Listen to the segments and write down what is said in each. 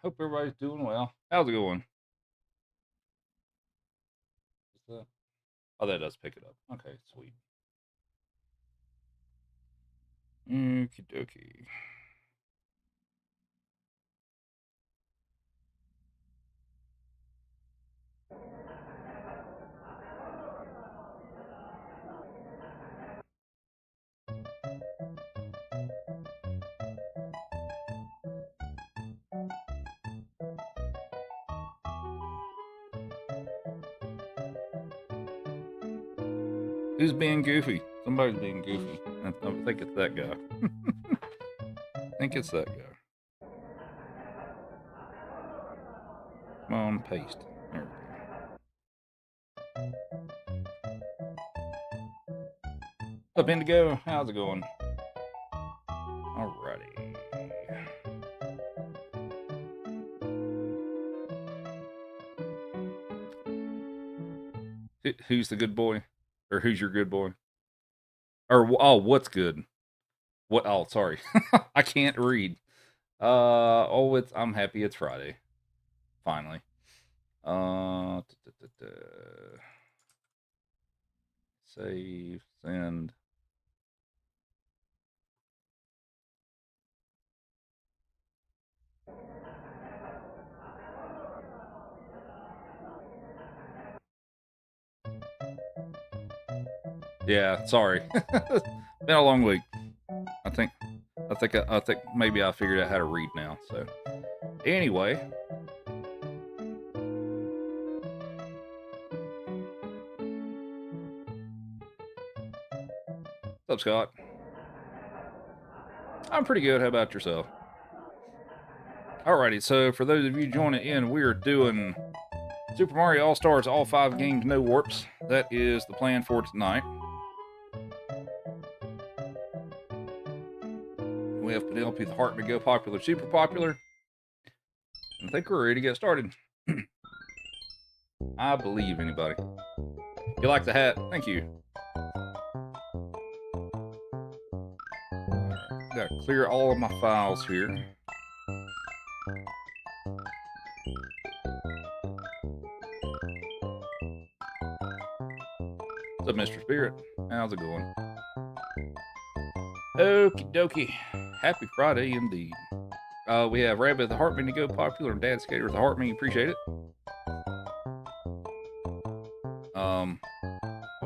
Hope everybody's doing well. How's it going? Oh, that does pick it up. Okay, sweet. Okie dokie. Who's being goofy? Somebody's being goofy. I think it's that guy. I think it's that guy. Come on, paste. There we go. Up Indigo, how's it going? Alrighty. Who's the good boy? Or who's your good boy? Or, oh, what's good? What? Oh, sorry. I can't read. I'm happy it's Friday. Finally. Uh, Save, send. Yeah, sorry. Been a long week. I think I think maybe I figured out how to read now. So anyway, what's up, Scott? I'm pretty good. How about yourself? Alrighty, so for those of you joining in, we are doing Super Mario All Stars, all 5 games, no warps. That is the plan for tonight. We have Penelope the Heart to go popular, super popular. I think we're ready to get started. I believe anybody. You like the hat? Thank you. Gotta clear all of my files here. What's up, Mr. Spirit? How's it going? Okie dokie. Happy Friday indeed. We have Rabbit the Heartman to go popular and Dad Skater the Heartman. Appreciate it. Oh,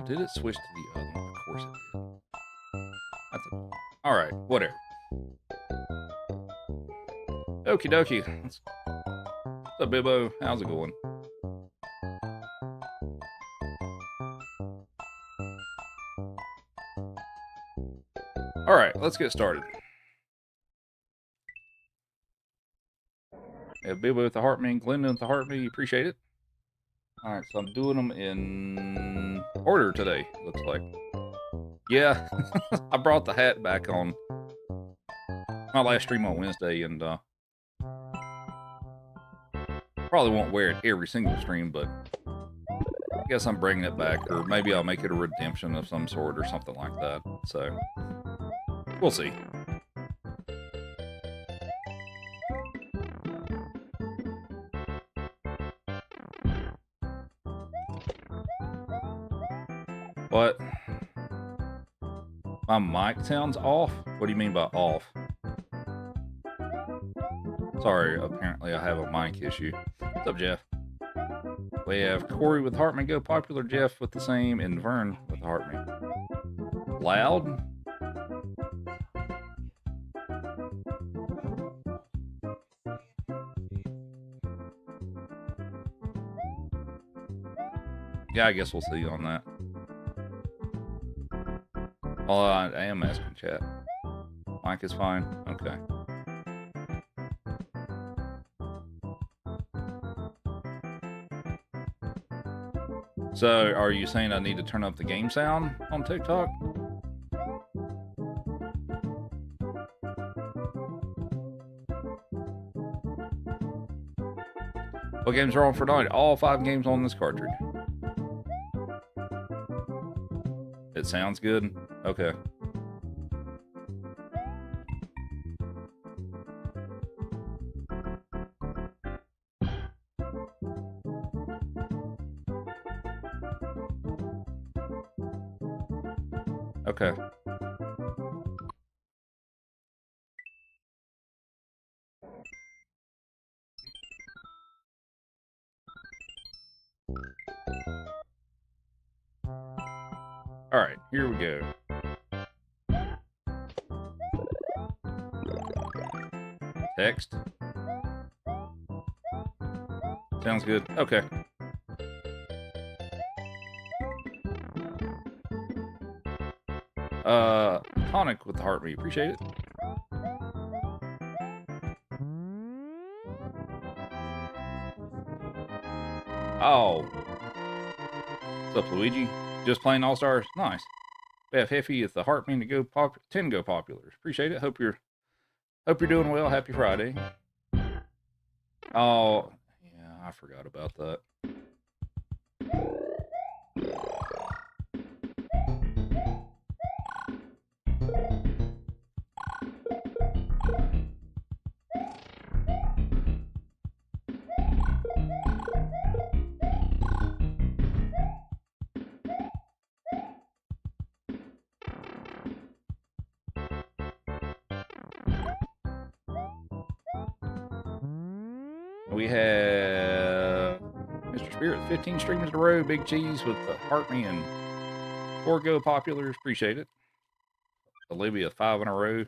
did it switch to the other one? Of course it did. That's a... All right, whatever. Okie dokie. What's up, Bibbo? How's it going? All right, let's get started. We have Bibbo with the Heartman, Glenda with the Heartman. Appreciate it. All right, so I'm doing them in order today, looks like. Yeah, I brought the hat back on my last stream on Wednesday, and probably won't wear it every single stream, but I guess I'm bringing it back, or maybe I'll make it a redemption of some sort or something like that. So, we'll see. What? My mic sounds off? What do you mean by off? Sorry, apparently I have a mic issue. What's up, Jeff? We have Corey with Heartman go popular, Jeff with the same, and Vern with the Heartman. Loud? Yeah, I guess we'll see on that. Oh, I am asking chat. Mic is fine? Okay. So, are you saying I need to turn up the game sound on TikTok? What games are on for tonight? All 5 games on this cartridge. It sounds good? Okay. Okay. All right, here we go. Text. Sounds good. Okay. Tonic with the heartbeat. Appreciate it. Oh. What's up, Luigi? Just playing All Stars? Nice. We have Heffy at the heartbeat to go 10 go populars. Appreciate it. Hope you're doing well. Happy Friday. Oh, yeah, I forgot about that. We have Mr. Spirit, 15 streams in a row. Big Cheese with the heartbeat and 4 go populars. Appreciate it. Olivia, 5 in a row.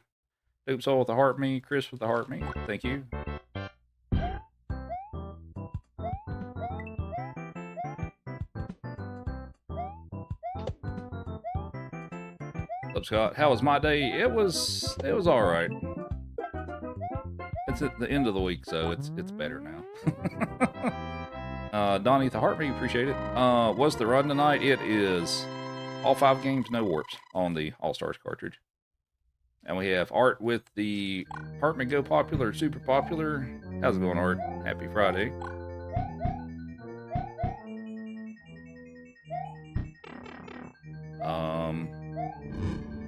Dope Soul with the heartbeat. Chris with the heartbeat. Thank you. What's up, Scott? How was my day? It was all right. It's at the end of the week, so it's better now. Donnie the heartbeat, appreciate it. What's the run tonight? It is all 5 games, no warps on the All Stars cartridge. And we have Art with the heartbeat go popular, super popular. How's it going, Art? Happy Friday.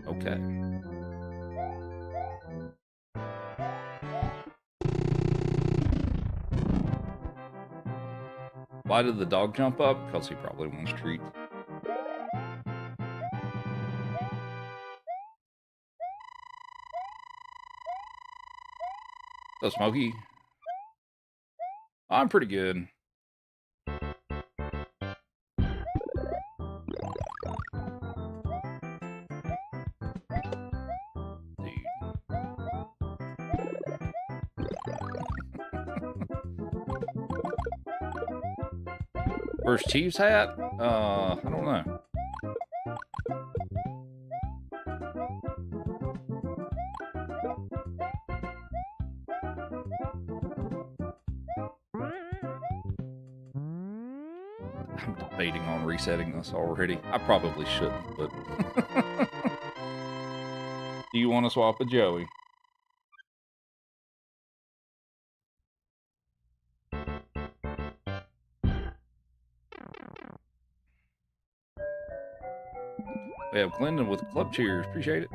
Okay. Why did the dog jump up? Because he probably wants treats. So, Smokey? I'm pretty good. Where's Chief's hat? I don't know. I'm debating on resetting this already. I probably shouldn't, but... Do you want to swap with Joey? We have Glendon with club cheers. Appreciate it.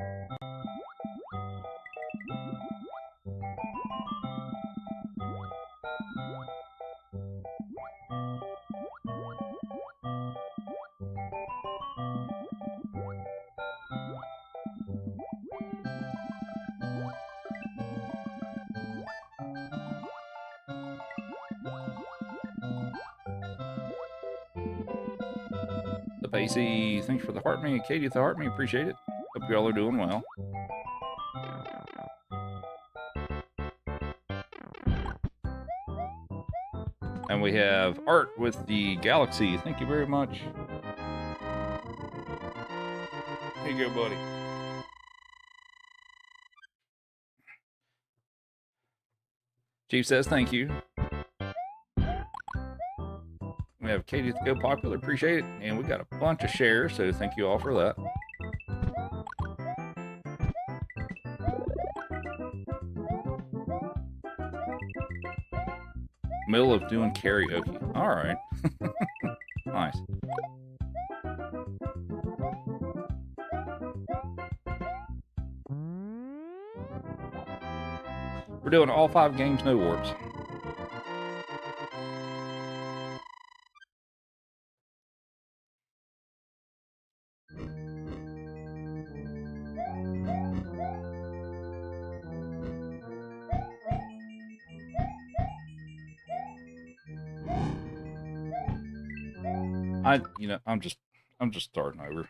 The Pacey, thanks for the heartbeat. Katie with the heartbeat. Appreciate it. Hope you all are doing well. And we have Art with the Galaxy. Thank you very much. Here you go, buddy. Chief says thank you. We have Katie to go popular. Appreciate it. And we got a bunch of shares, so thank you all for that. Middle of doing karaoke. All right. Nice. We're doing all 5 games, no warps. I'm just starting over.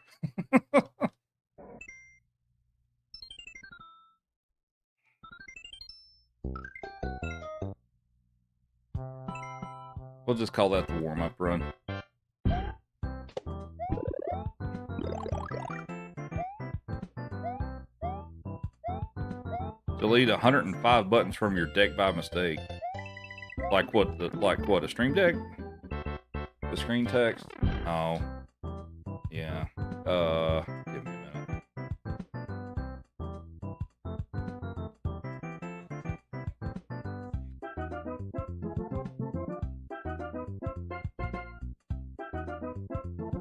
We'll just call that the warm-up run. Delete 105 buttons from your deck by mistake. Like what? A stream deck? The screen text? Oh, yeah. Give me a minute.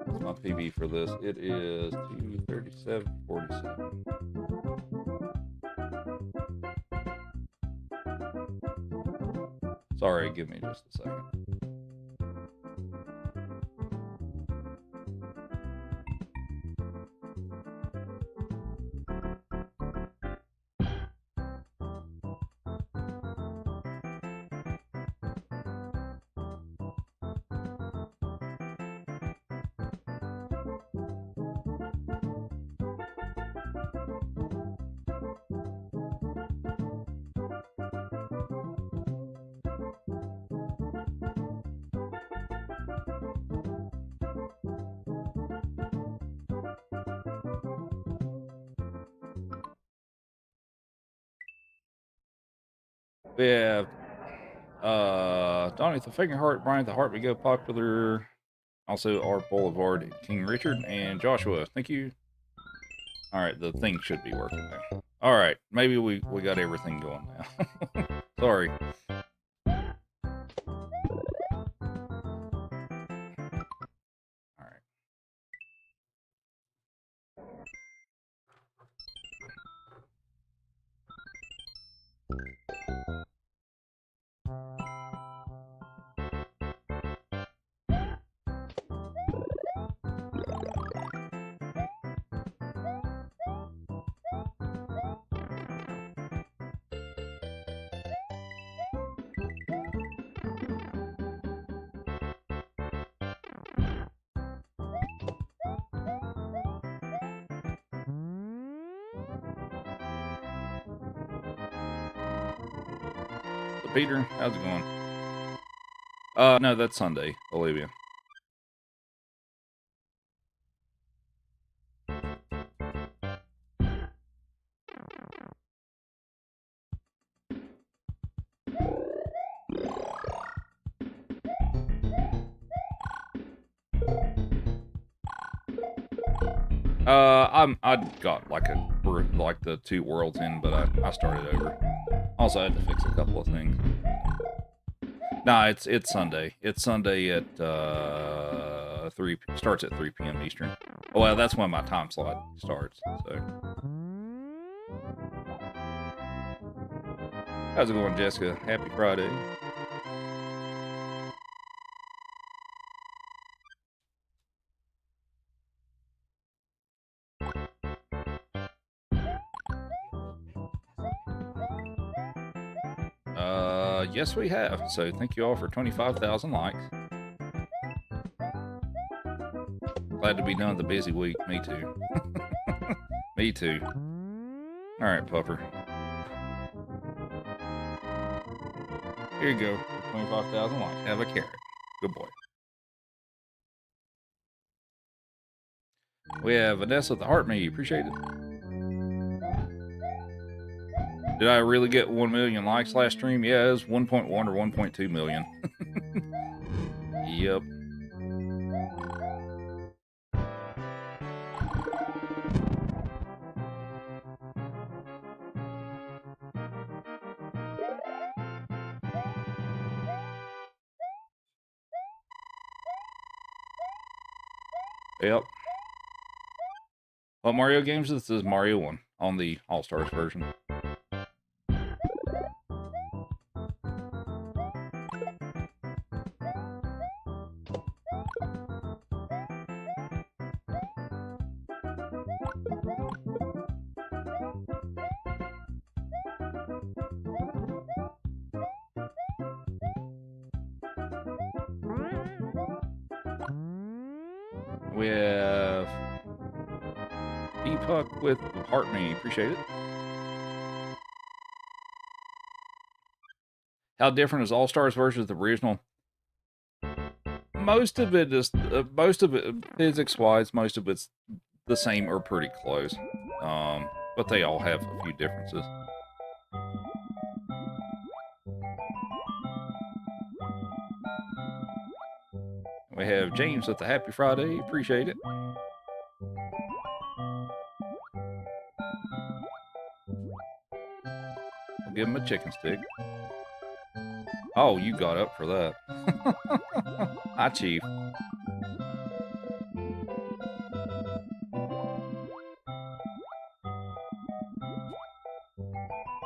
What's my PB for this? It is 237.47. Sorry, give me just a second. We have Donnie the Fingerheart, Brian the Heart We Go Popular, also Art Boulevard, King Richard, and Joshua. Thank you. All right, the thing should be working now. All right, maybe we got everything going now. Sorry. All right. So Peter, how's it going? No, that's Sunday, Olivia. I got like the 2 worlds in, but I started over. Also had to fix a couple of things. Nah, it's Sunday. It's Sunday at 3 starts at 3 p.m. Eastern. Oh well, that's when my time slot starts. So, how's it going, Jessica? Happy Friday. Yes, we have. So thank you all for 25,000 likes. Glad to be done with the busy week. Me too. Me too. All right, Puffer. Here you go for 25,000 likes. Have a carrot. Good boy. We have Vanessa the Heart Me. Appreciate it. Did I really get 1 million likes last stream? Yeah, it was 1.1 or 1.2 million. Yep. Yep. What Mario games? This is Mario 1 on the All-Stars version. We have D-Puck with Heart Me. Appreciate it. How different is All Stars versus the original? Most of it is, physics-wise, most of it's the same or pretty close. But they all have a few differences. We have James with the Happy Friday. Appreciate it. I'll give him a chicken stick. Oh, you got up for that. Hi, Chief.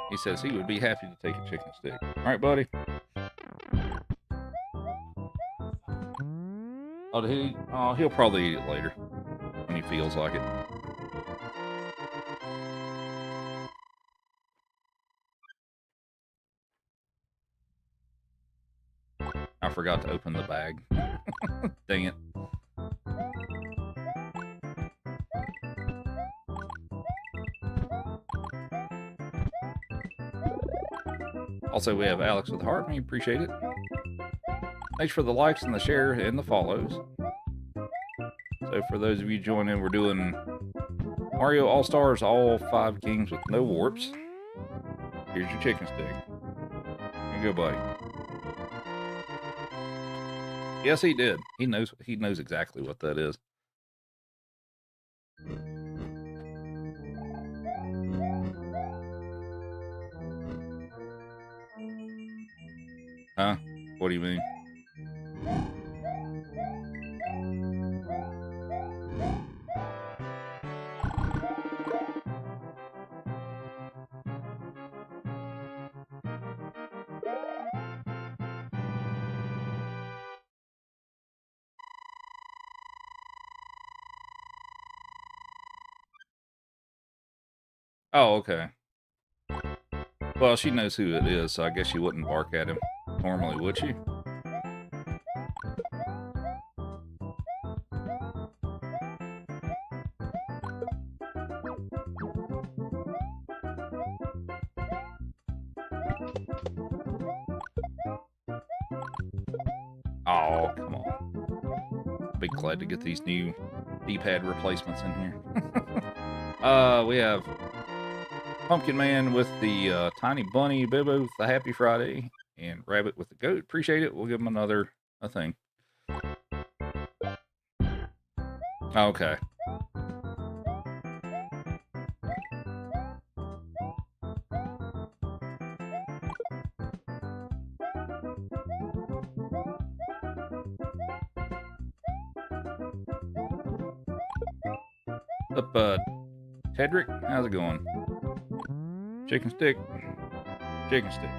He says he would be happy to take a chicken stick. All right, buddy. Oh, did he? Oh, he'll probably eat it later when he feels like it. I forgot to open the bag. Dang it. Also, we have Alex with the heart. We appreciate it. Thanks for the likes and the share and the follows. So for those of you joining, we're doing Mario All-Stars, all 5 games with no warps. Here's your chicken stick. Here you go, buddy. Yes, he did. He knows exactly what that is. Huh? What do you mean? Oh, okay. Well, she knows who it is, so I guess she wouldn't bark at him normally, would she? Oh, come on. I'll be glad to get these new D-pad replacements in here. We have Pumpkin Man with the Tiny Bunny, Bibbo with the Happy Friday, and Rabbit with the goat. Appreciate it. We'll give him a thing. Okay. Up, Tedrick, how's it going? Chicken stick. Chicken stick.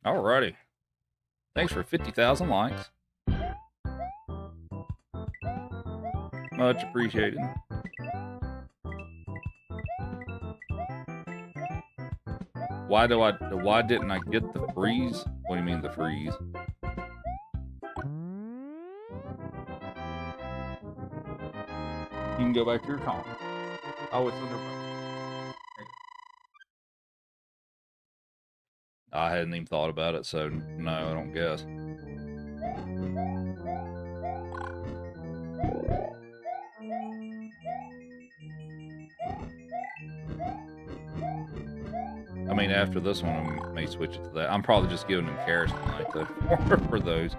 Alrighty. Thanks for 50,000 likes. Much appreciated. Why didn't I get the freeze? What do you mean the freeze? You can go back to your comment. Oh, it's under. I hadn't even thought about it, so no, I don't guess. I mean, after this one, I may switch it to that. I'm probably just giving them carrots tonight, though, for those.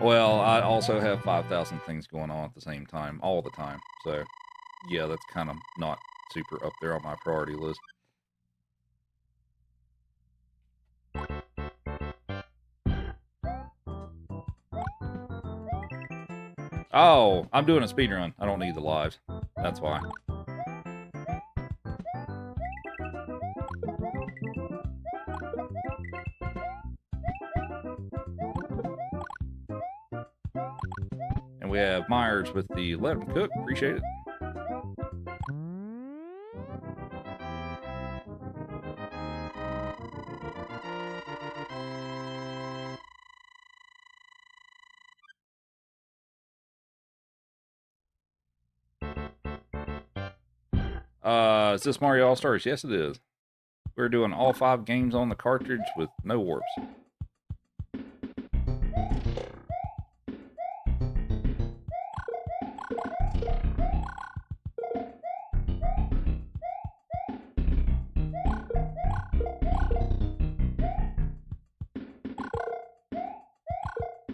Well, I also have 5,000 things going on at the same time, all the time. So, yeah, that's kind of not super up there on my priority list. Oh, I'm doing a speed run. I don't need the lives. That's why. And we have Myers with the Let 'em Cook. Appreciate it. Is this Mario All-Stars? Yes, it is. We're doing all 5 games on the cartridge with no warps.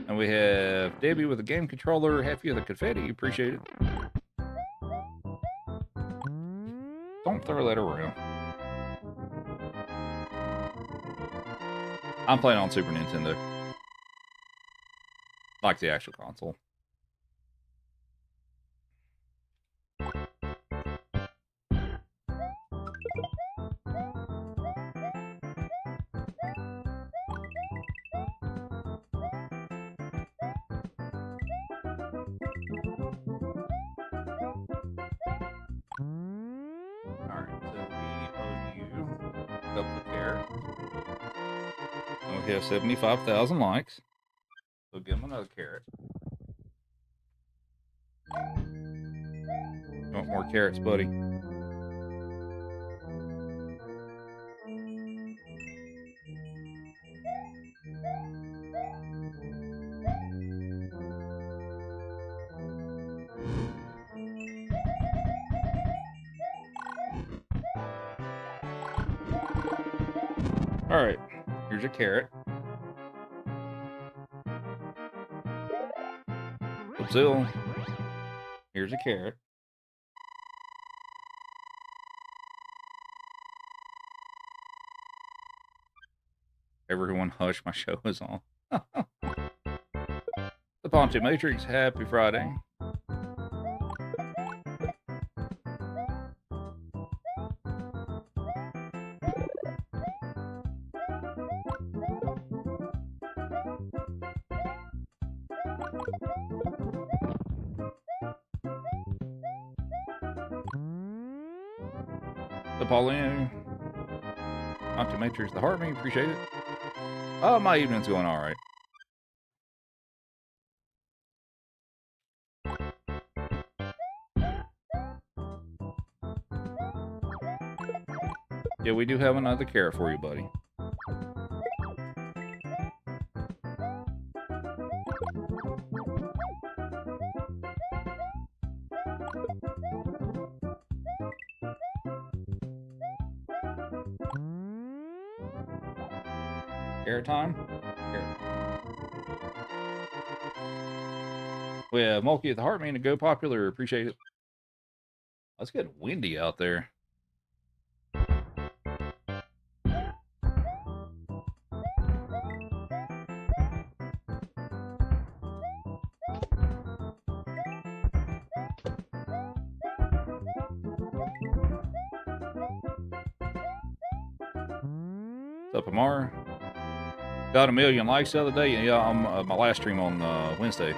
And we have Debbie with a game controller. Happy with the confetti. Appreciate it. Don't throw that around. I'm playing on Super Nintendo. Like the actual console. We have 75,000 likes. So give him another carrot. You want more carrots, buddy? All right, here's a carrot. Still, here's a carrot. Everyone hush, my show is on. The Ponte Matrix, happy Friday. The Pauline, Ponte Matrix, the Heart Me, appreciate it. Oh, my evening's going all right. Yeah, we do have another carrot for you, buddy. Carrot time? Carrot. We have Mulkey at the Heartman to Go Popular. Appreciate it. It's getting windy out there. What's up, Amar? Got 1 million likes the other day. Yeah, on my last stream on Wednesday.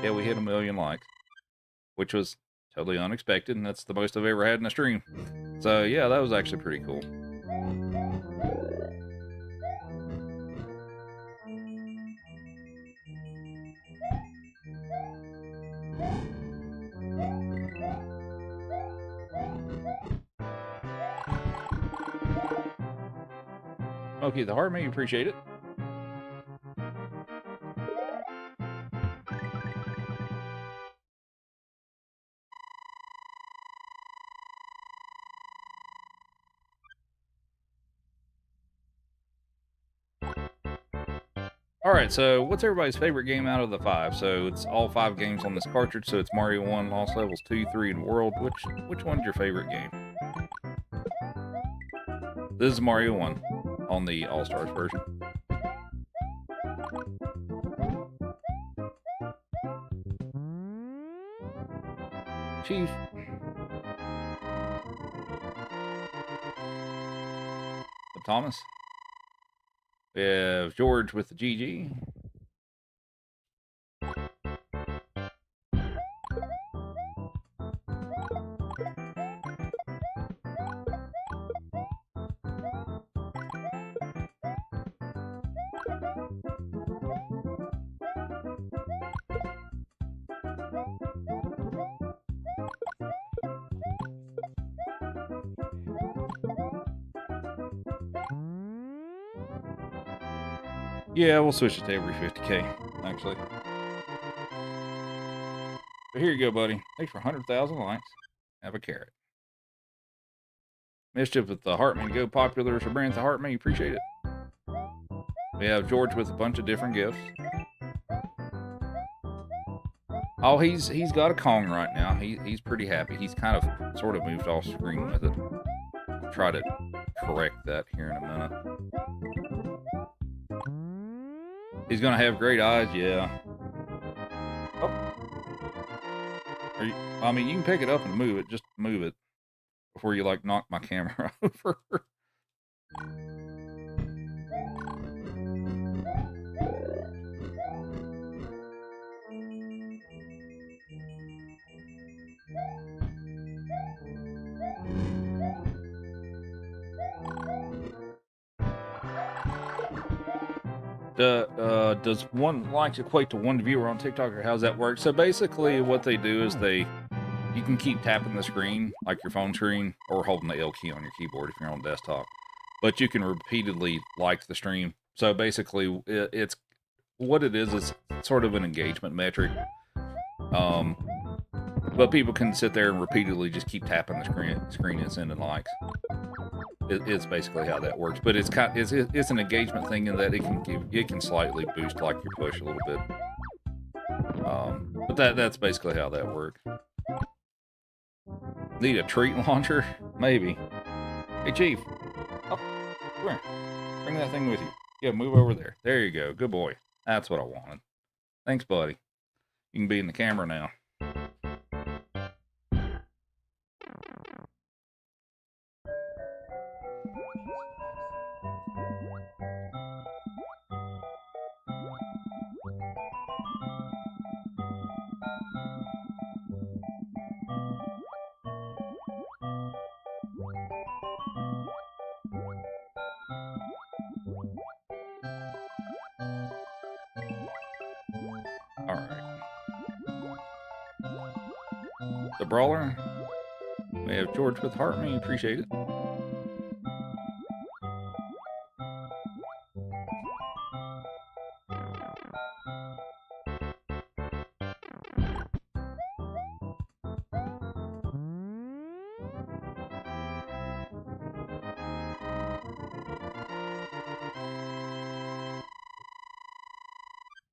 Yeah, we hit 1 million likes, which was totally unexpected, and that's the most I've ever had in a stream. So yeah, that was actually pretty cool. Okay, the Heart Me, appreciate it. All right, so what's everybody's favorite game out of the 5? So it's all 5 games on this cartridge. So it's Mario 1, Lost Levels 2, 3, and World. Which one's your favorite game? This is Mario 1 on the All-Stars version. Chief. Thomas. We have George with the GG. Yeah, we'll switch it to every 50K, actually. But here you go, buddy. Thanks for 100,000 likes. Have a carrot. Mischief with the Heartman. Go popular. Sabrina the Heartman. Appreciate it. We have George with a bunch of different gifts. Oh, he's got a Kong right now. He's pretty happy. He's kind of sort of moved off screen with it. I'll try to correct that here in a minute. He's gonna have great eyes, yeah. Oh. I mean, you can pick it up and move it. Just move it before you like knock my camera over. Does one likes equate to one viewer on TikTok, or how's that work? So basically, what they do is you can keep tapping the screen, like your phone screen, or holding the L key on your keyboard if you're on desktop. But you can repeatedly like the stream. So basically, it's what it is sort of an engagement metric. But people can sit there and repeatedly just keep tapping the screen and sending likes. It's basically how that works. But it's an engagement thing in that it can slightly boost like your push a little bit. But that's basically how that works. Need a treat launcher? Maybe. Hey, Chief. Oh, come here. Bring that thing with you. Yeah, move over there. There you go. Good boy. That's what I wanted. Thanks, buddy. You can be in the camera now. The Brawler. We have George with Heartman. Appreciate it.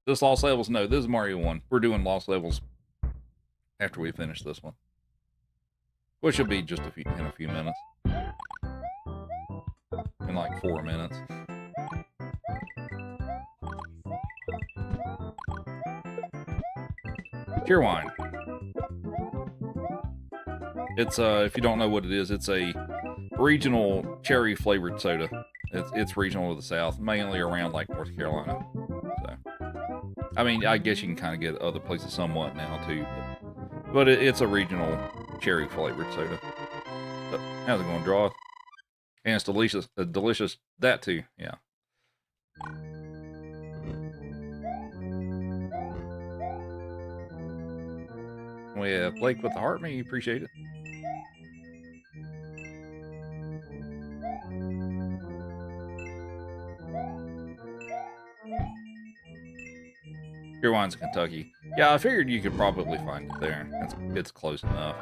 This Lost Levels? No, this is Mario 1. We're doing Lost Levels after we finish this one, which should be just in a few minutes. In like 4 minutes. Cheerwine. It's if you don't know what it is, it's a regional cherry flavored soda. It's regional to the South, mainly around like North Carolina. So, I mean, I guess you can kind of get other places somewhat now too, but it's a regional cherry flavored soda. But how's it going, Draw? And it's delicious. Delicious. That too. Yeah. We have Blake with the heart. Me, appreciate it. Your wine's Kentucky. Yeah, I figured you could probably find it there. It's close enough.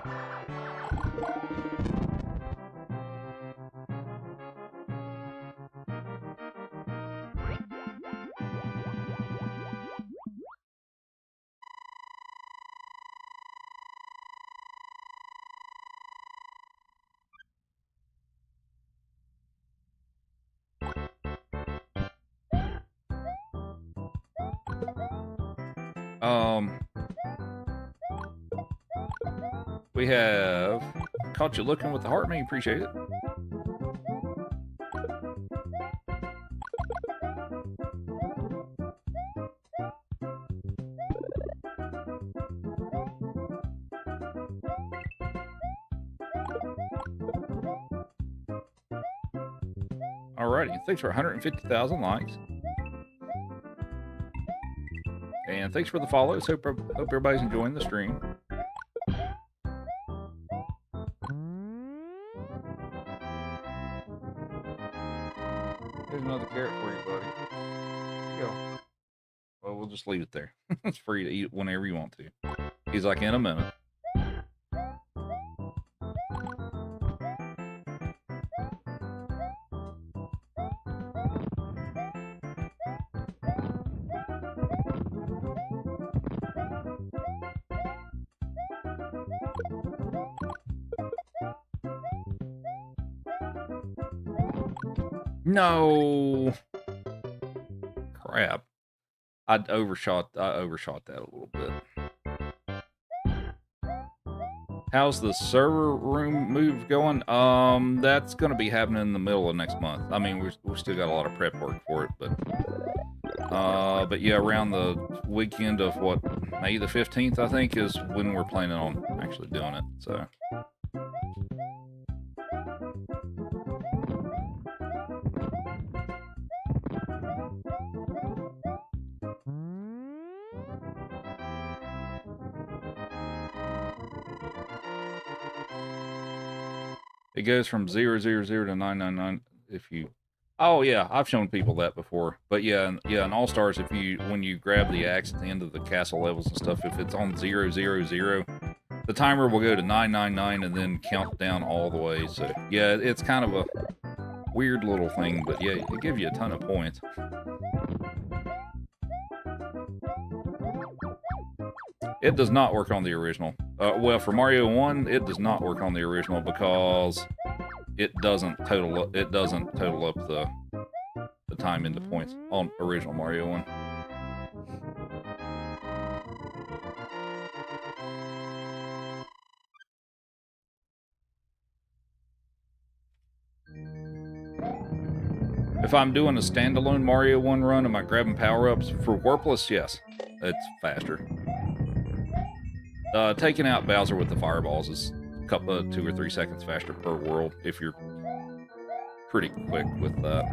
We have caught you looking with the heart. Me, appreciate it. Alrighty, thanks for 150,000 likes. And thanks for the follows. Hope everybody's enjoying the stream. Here's another carrot for you, buddy. go. Well, we'll just leave it there. It's free to eat whenever you want to. He's like, in a minute. No. Crap. I overshot that a little bit. How's the server room move going? That's going to be happening in the middle of next month. I mean, we still got a lot of prep work for it, but yeah, around the weekend of what, May the 15th, I think, is when we're planning on actually doing it. So. It goes from 000 to 999 if you... Oh, yeah, I've shown people that before. But yeah, in All-Stars, when you grab the axe at the end of the castle levels and stuff, if it's on 000, the timer will go to 999 and then count down all the way. So, yeah, it's kind of a weird little thing, but yeah, it gives you a ton of points. It does not work on the original. Well, for Mario 1, it does not work on the original because it doesn't total up the time into points on original Mario 1. If I'm doing a standalone Mario 1 run, am I grabbing power-ups? For Warpless, yes. It's faster. Taking out Bowser with the fireballs is a couple of 2 or 3 seconds faster per world if you're pretty quick with that.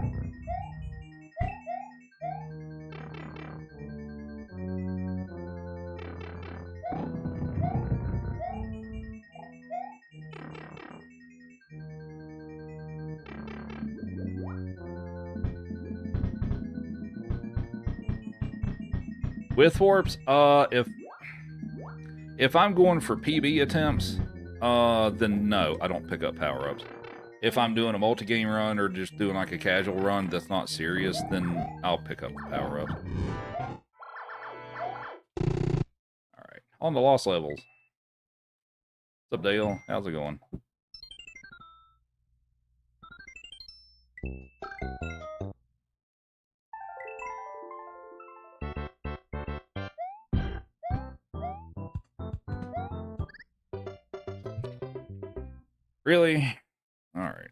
With warps, if I'm going for PB attempts, then no, I don't pick up power-ups. If I'm doing a multi-game run or just doing like a casual run that's not serious, then I'll pick up the power-ups. Alright, on the lost levels. What's up, Dale? How's it going? Really? Alright.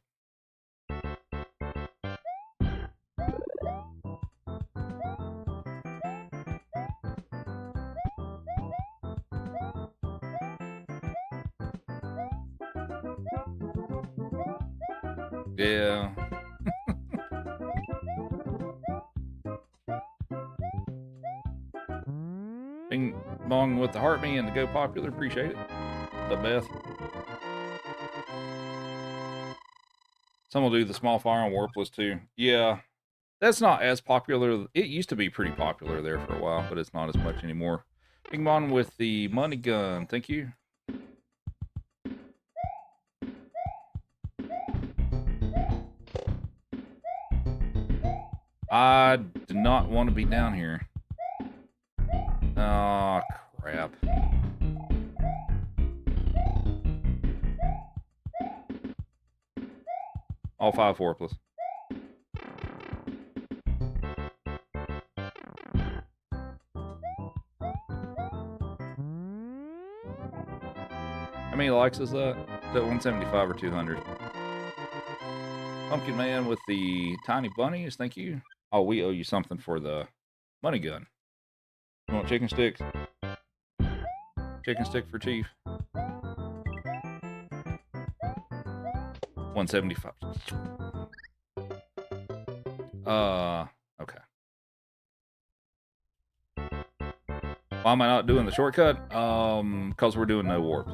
Yeah. Bing bong with the heart me and the Go Popular. Appreciate it. What's up, Beth? Some will do the small fire on Warpless too. Yeah. That's not as popular. It used to be pretty popular there for a while, but it's not as much anymore. Bing bong with the money gun. Thank you. I do not want to be down here. Oh, crap. All 5 Warpless. How many likes is that? Is that 175 or 200? Pumpkin Man with the tiny bunnies. Thank you. Oh, we owe you something for the money gun. You want chicken sticks? Chicken stick for Chief. 175. Okay. Why am I not doing the shortcut? Because we're doing no warps.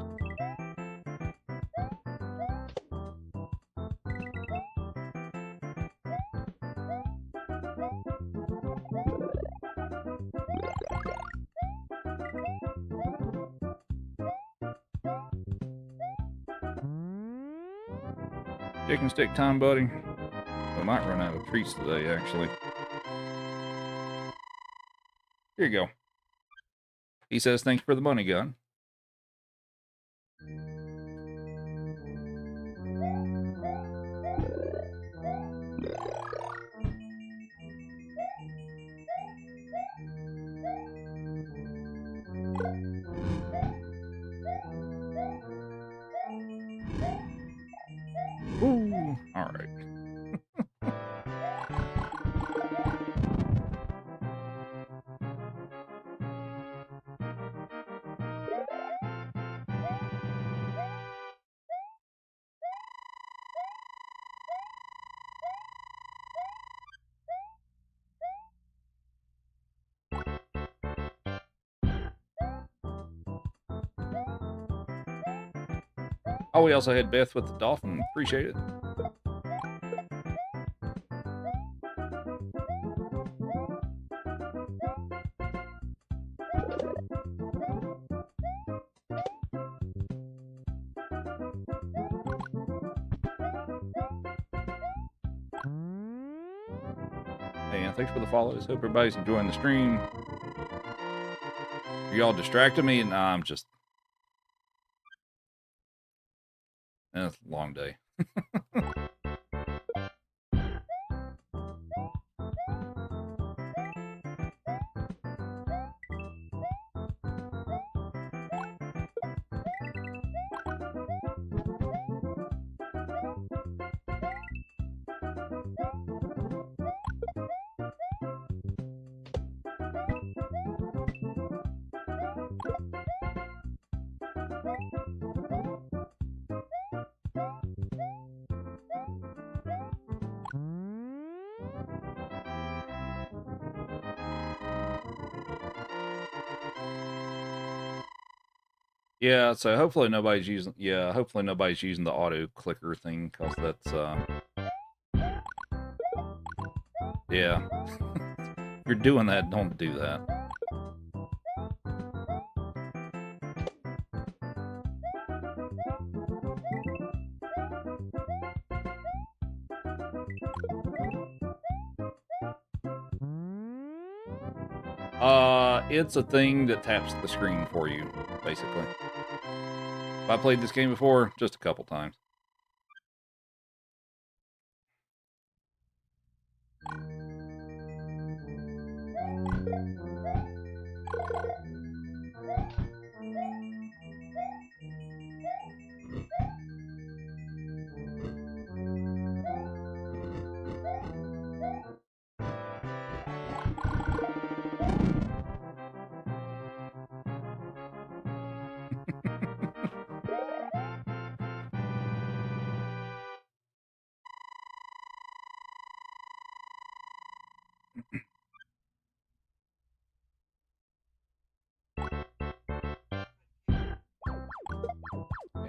Chicken stick time, buddy. We might run out of treats today, actually. Here you go. He says, thanks for the money, gun. Ooh, all right. Oh, we also had Beth with the dolphin. Appreciate it. And thanks for the follows. Hope everybody's enjoying the stream. Are y'all distracting me? Nah, I'm just... It's a long day. Yeah, so hopefully nobody's using... Yeah, hopefully nobody's using the auto clicker thing, because that's... Yeah. If you're doing that, don't do that. It's a thing that taps the screen for you, basically. I played this game before, just a couple times.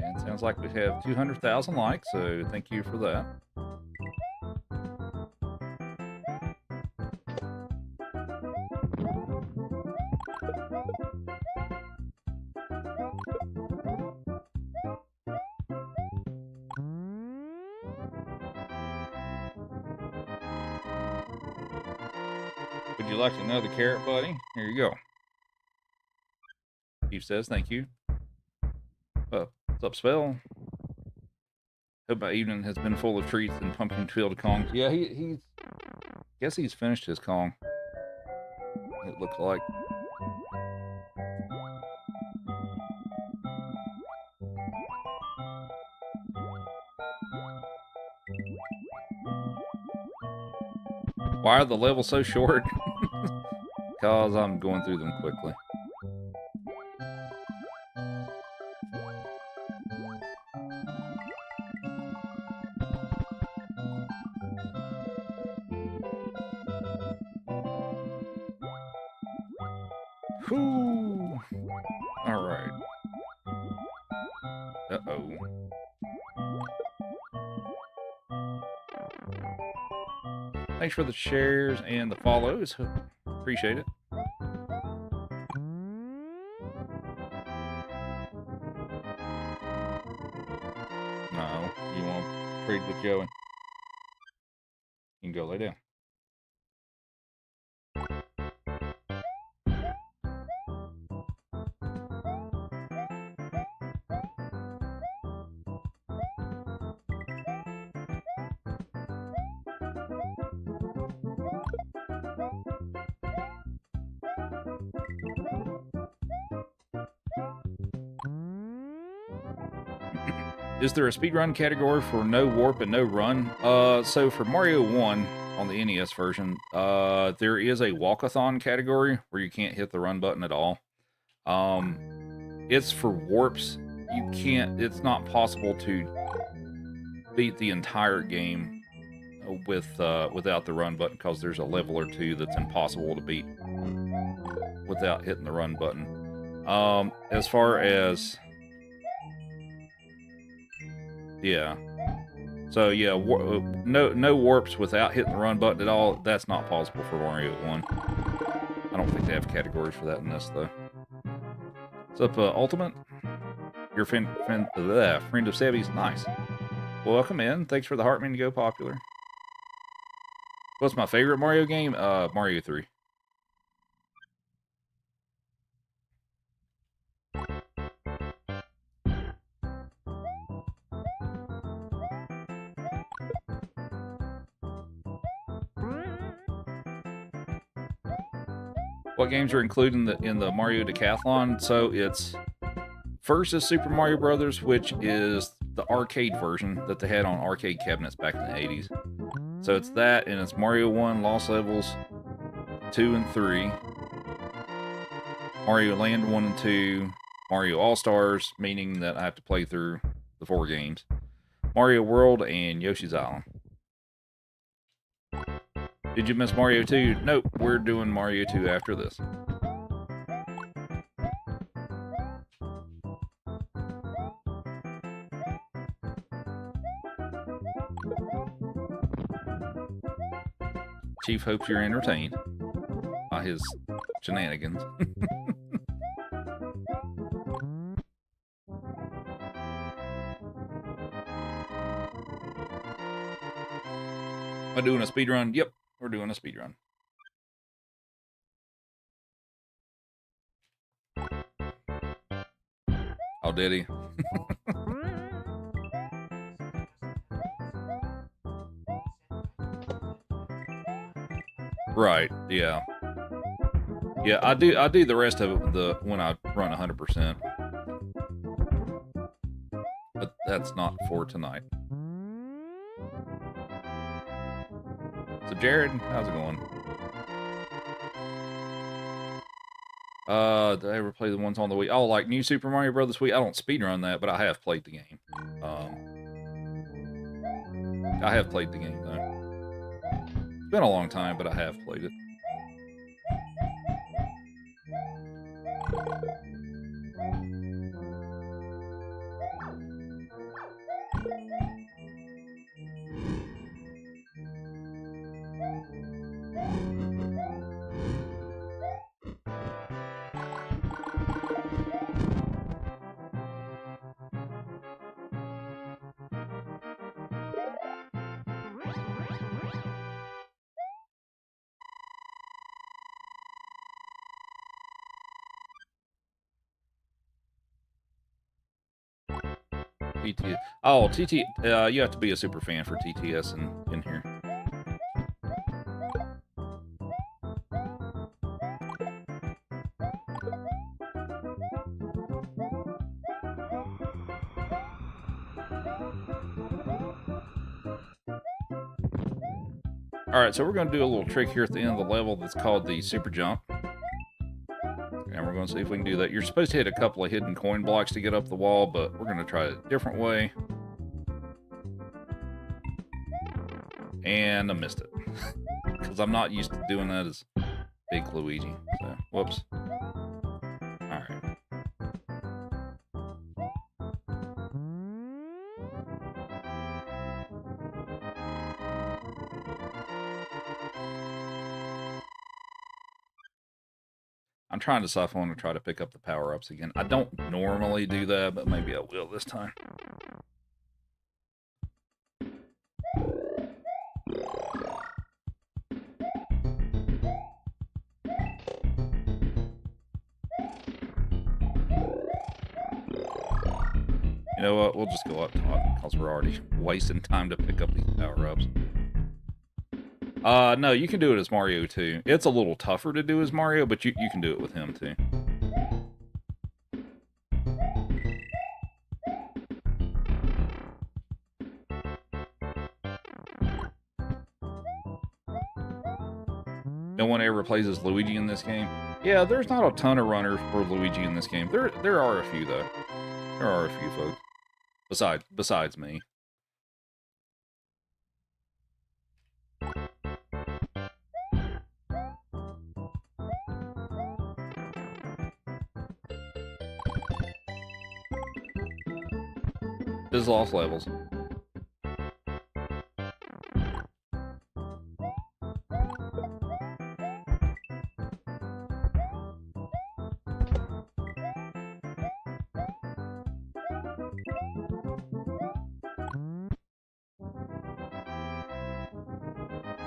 And sounds like we have 200,000 likes, so thank you for that. Would you like another carrot, buddy? Here you go. Steve says thank you. What's up, Spell? Hope my evening has been full of treats and pumpkin-filled Kongs. Yeah, he's... Guess he's finished his Kong. It looks like. Why are the levels so short? Because I'm going through them quickly. Whew. All right. Uh-oh. Thanks for the shares and the follows. Appreciate it. No, you won't trade with going. You can go lay down. Is there a speedrun category for no warp and no run? So for Mario 1 on the NES version, there is a walkathon category where you can't hit the run button at all. It's for warps. You can't, it's not possible to beat the entire game without the run button, because there's a level or two that's impossible to beat without hitting the run button. As far as... Yeah. So yeah, no warps without hitting the run button at all. That's not possible for Mario 1. I don't think they have categories for that in this though. What's up, Ultimate? Your friend of Savvy's. Nice. Well, welcome in. Thanks for the Heartman to go popular. What's my favorite Mario game? Mario 3. What games are included in the Mario Decathlon? So it's first is Super Mario Brothers, which is the arcade version that they had on arcade cabinets back in the 80s. So it's that, and it's Mario 1, Lost Levels 2 and 3, Mario Land 1 and 2, Mario All-Stars, meaning that I have to play through the 4 games, Mario World, and Yoshi's Island. Did you miss Mario 2? Nope, we're doing Mario 2 after this. Chief hopes you're entertained by his shenanigans. Am I doing a speed run? Yep, we're doing a speed run. Oh, did he? Right, yeah. Yeah, I do the rest of it when I run 100%. But that's not for tonight. So Jared, how's it going? Did I ever play the ones on the Wii? Oh, like New Super Mario Brothers Wii? I don't speedrun that, but I have played the game. I have played the game, though. It's been a long time, but I have played it. TT. Oh, TT. You have to be a super fan for TTS in here. All right, so we're going to do a little trick here at the end of the level that's called the super jump. And we're going to see if we can do that. You're supposed to hit a couple of hidden coin blocks to get up the wall, but we're going to try it a different way. And I missed it. Because I'm not used to doing that as Big Luigi. So, whoops. All right. I'm trying to decide if I want to try to pick up the power-ups again. I don't normally do that, but maybe I will this time. You know what? We'll just go up top because we're already wasting time to pick up these power-ups. No, you can do it as Mario too. It's a little tougher to do as Mario, but you can do it with him too. No one ever plays as Luigi in this game. Yeah, there's not a ton of runners for Luigi in this game. There are a few though. There are a few folks. Besides me. This is lost levels.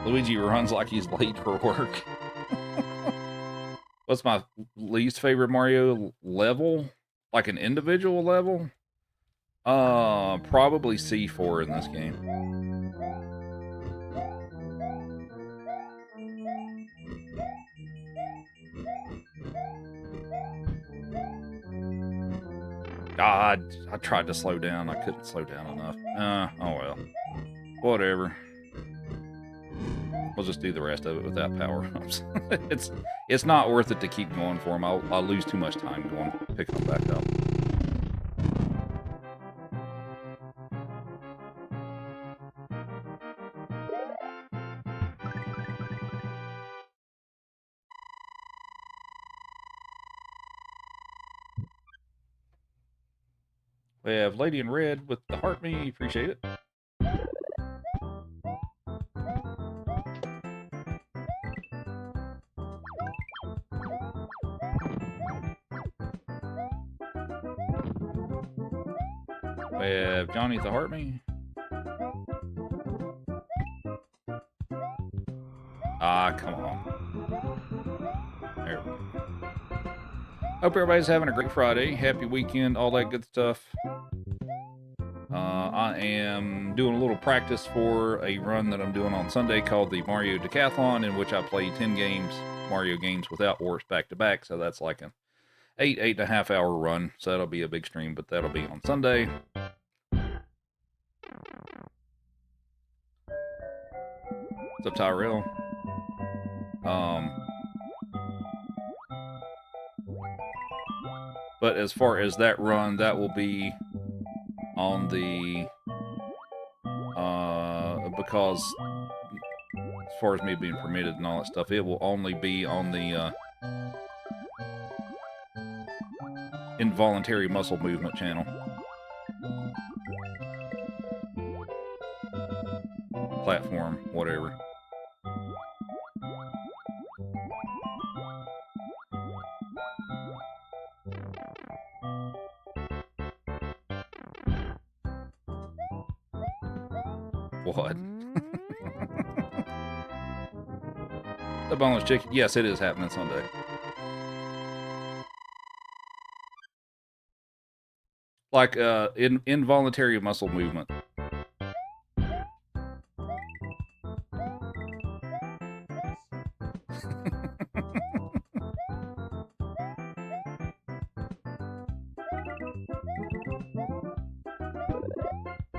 Luigi runs like he's late for work. What's my least favorite Mario level? Like an individual level? Probably C4 in this game. God, I tried to slow down. I couldn't slow down enough. Oh well. Whatever. We'll just do the rest of it without power-ups. it's not worth it to keep going for them. I'll lose too much time going picking them back up. We have Lady in Red with the heart me. Appreciate it. We have Johnny the heart me. Ah, come on. There we go. Hope everybody's having a great Friday. Happy weekend, all that good stuff. I am doing a little practice for a run that I'm doing on Sunday called the Mario Decathlon, in which I play 10 games, Mario games without warps back to back. So that's like an 8.5 hour run. So that'll be a big stream, but that'll be on Sunday. What's up, Tyrell? But as far as that run, that will be on the, because as far as me being permitted and all that stuff, it will only be on the, involuntary muscle movement channel. Platform, whatever. What? The boneless chicken? Yes, it is happening Sunday. Like, involuntary muscle movement.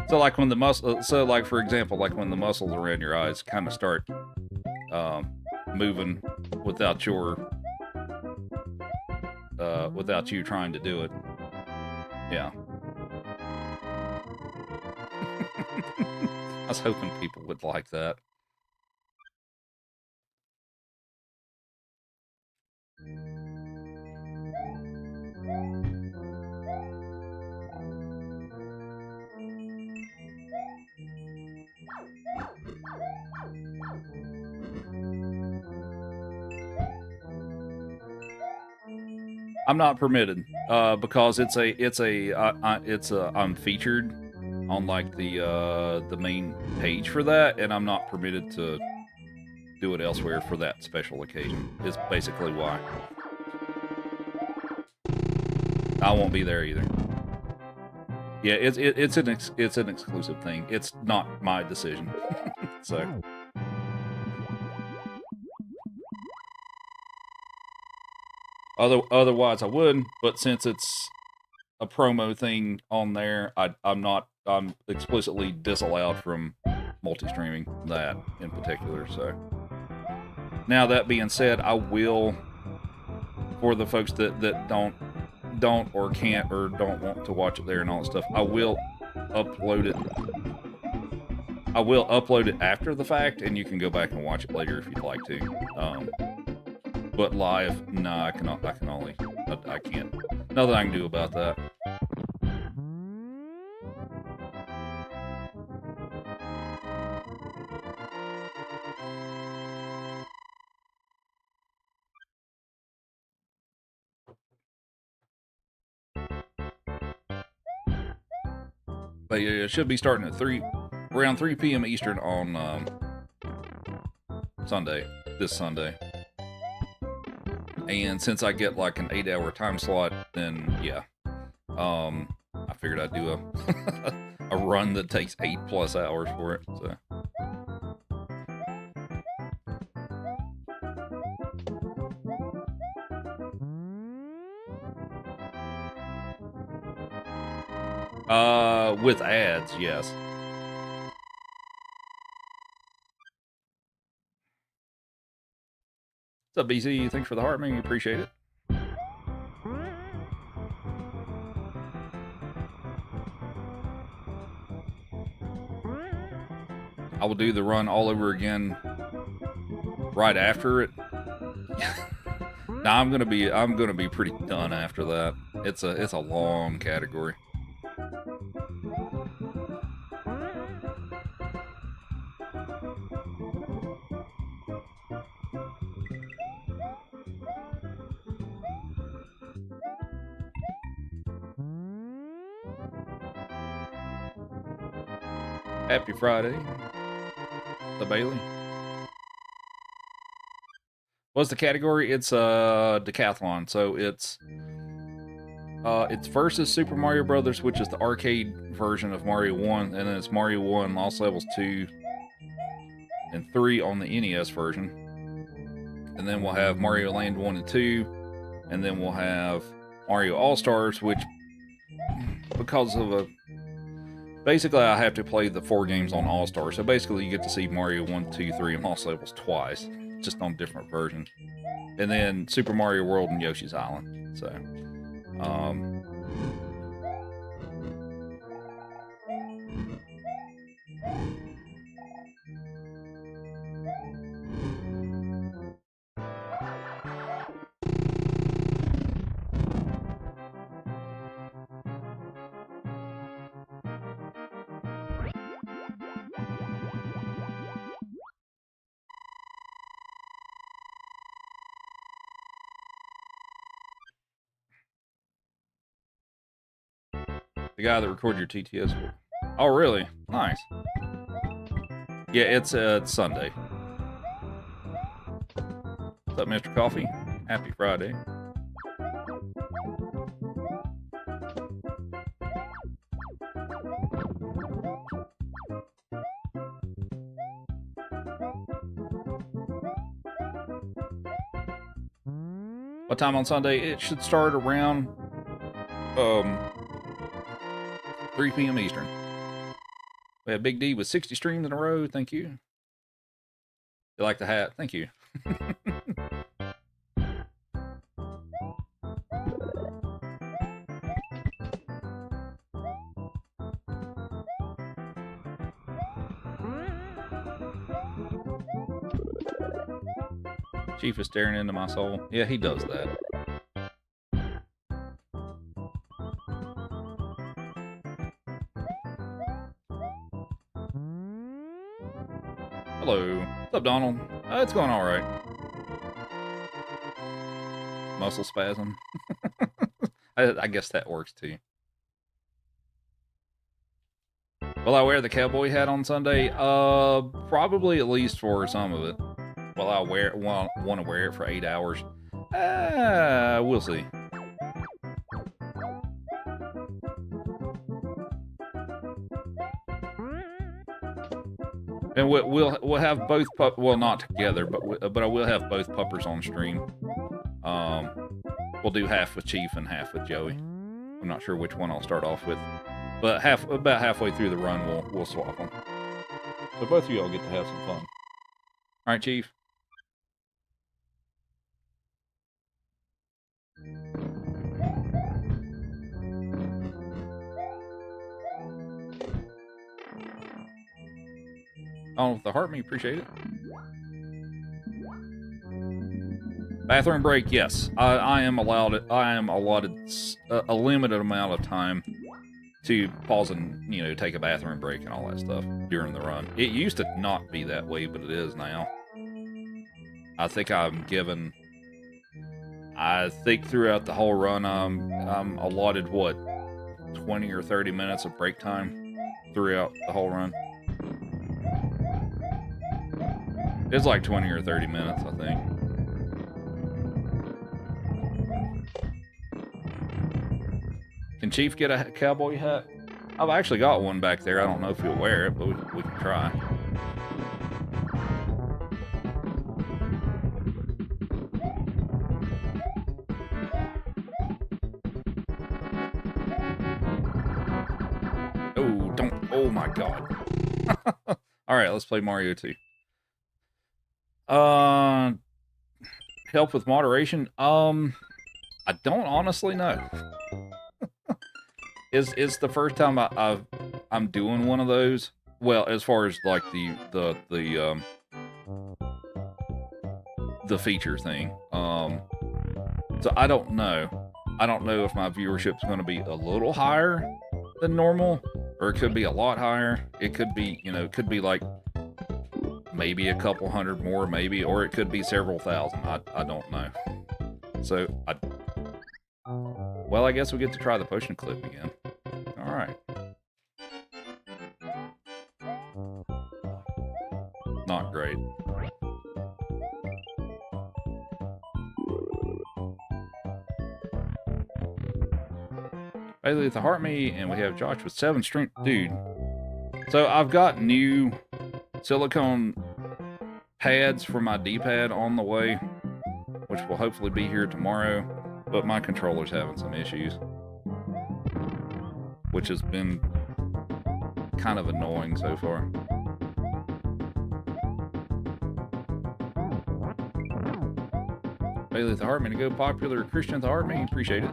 So like when the muscle, so like for example, like when the muscles around your eyes kind of start moving without your without you trying to do it. Yeah. I was hoping people would like that. I'm not permitted because I'm featured on like the main page for that, and I'm not permitted to do it elsewhere for that special occasion. Is basically why. I won't be there either. Yeah, it's an exclusive thing. It's not my decision. So. Otherwise, I would, but since it's a promo thing on there, I'm explicitly disallowed from multi-streaming that in particular. So now that being said, I will, for the folks that don't or can't or don't want to watch it there and all that stuff, I will upload it. I will upload it after the fact, and you can go back and watch it later if you'd like to. But live, nah, I can't. Nothing I can do about that. But yeah, it should be starting at around 3 p.m. Eastern on this Sunday. And since I get like an 8-hour time slot, then yeah, I figured I'd do a run that takes 8+ hours for it. So. With ads, yes. What's up, BZ? Thanks for the heart, man. Appreciate it. I will do the run all over again right after it. Now I'm gonna be pretty done after that. It's a long category. Happy Friday, the Bailey. What's the category? It's decathlon, so it's versus Super Mario Brothers, which is the arcade version of Mario 1, and then it's Mario 1, Lost Levels 2 and 3 on the NES version. And then we'll have Mario Land 1 and 2, and then we'll have Mario All-Stars, which, because of basically I have to play the 4 games on All-Stars, so basically you get to see Mario 1, 2, 3, and Lost Levels twice, just on different versions. And then Super Mario World and Yoshi's Island. So, the guy that recorded your TTS. Oh, really? Nice. Yeah, it's Sunday. What's up, Mr. Coffee? Happy Friday. What time on Sunday? It should start around 3 p.m. Eastern. We have Big D with 60 streams in a row. Thank you. You like the hat? Thank you. Chief is staring into my soul. Yeah, he does that. Hello. What's up, Donald? It's going all right. Muscle spasm. I guess that works too. Will I wear the cowboy hat on Sunday? Probably at least for some of it. Will I want to wear it for 8 hours? We'll see. And we'll have both well, not together, but I will have both puppers on stream. We'll do half with Chief and half with Joey. I'm not sure which one I'll start off with, but about halfway through the run we'll swap them. So both of y'all get to have some fun. All right, Chief. Oh, the heart me, appreciate it. Bathroom break, yes. I am allowed. I am allotted a limited amount of time to pause and take a bathroom break and all that stuff during the run. It used to not be that way, but it is now. I think I'm given. I think throughout the whole run, I'm allotted what 20 or 30 minutes of break time throughout the whole run. It's like 20 or 30 minutes, I think. Can Chief get a cowboy hat? I've actually got one back there. I don't know if he'll wear it, but we can try. Oh, don't. Oh my God. All right, let's play Mario 2. Help with moderation? I don't honestly know. It's the first time I'm doing one of those. Well, as far as like the feature thing. So I don't know. I don't know if my viewership's going to be a little higher than normal, or it could be a lot higher. It could be, it could be like maybe a couple hundred more, maybe, or it could be several thousand. I don't know. So well, I guess we get to try the potion clip again. All right. Not great. Bailey with the heart me, and we have Josh with 7 strength. Dude. So I've got new silicone pads for my D-pad on the way, which will hopefully be here tomorrow, but my controller's having some issues, which has been kind of annoying so far. Bailey the Heart Me to go popular. Christian the Heart Me, appreciate it.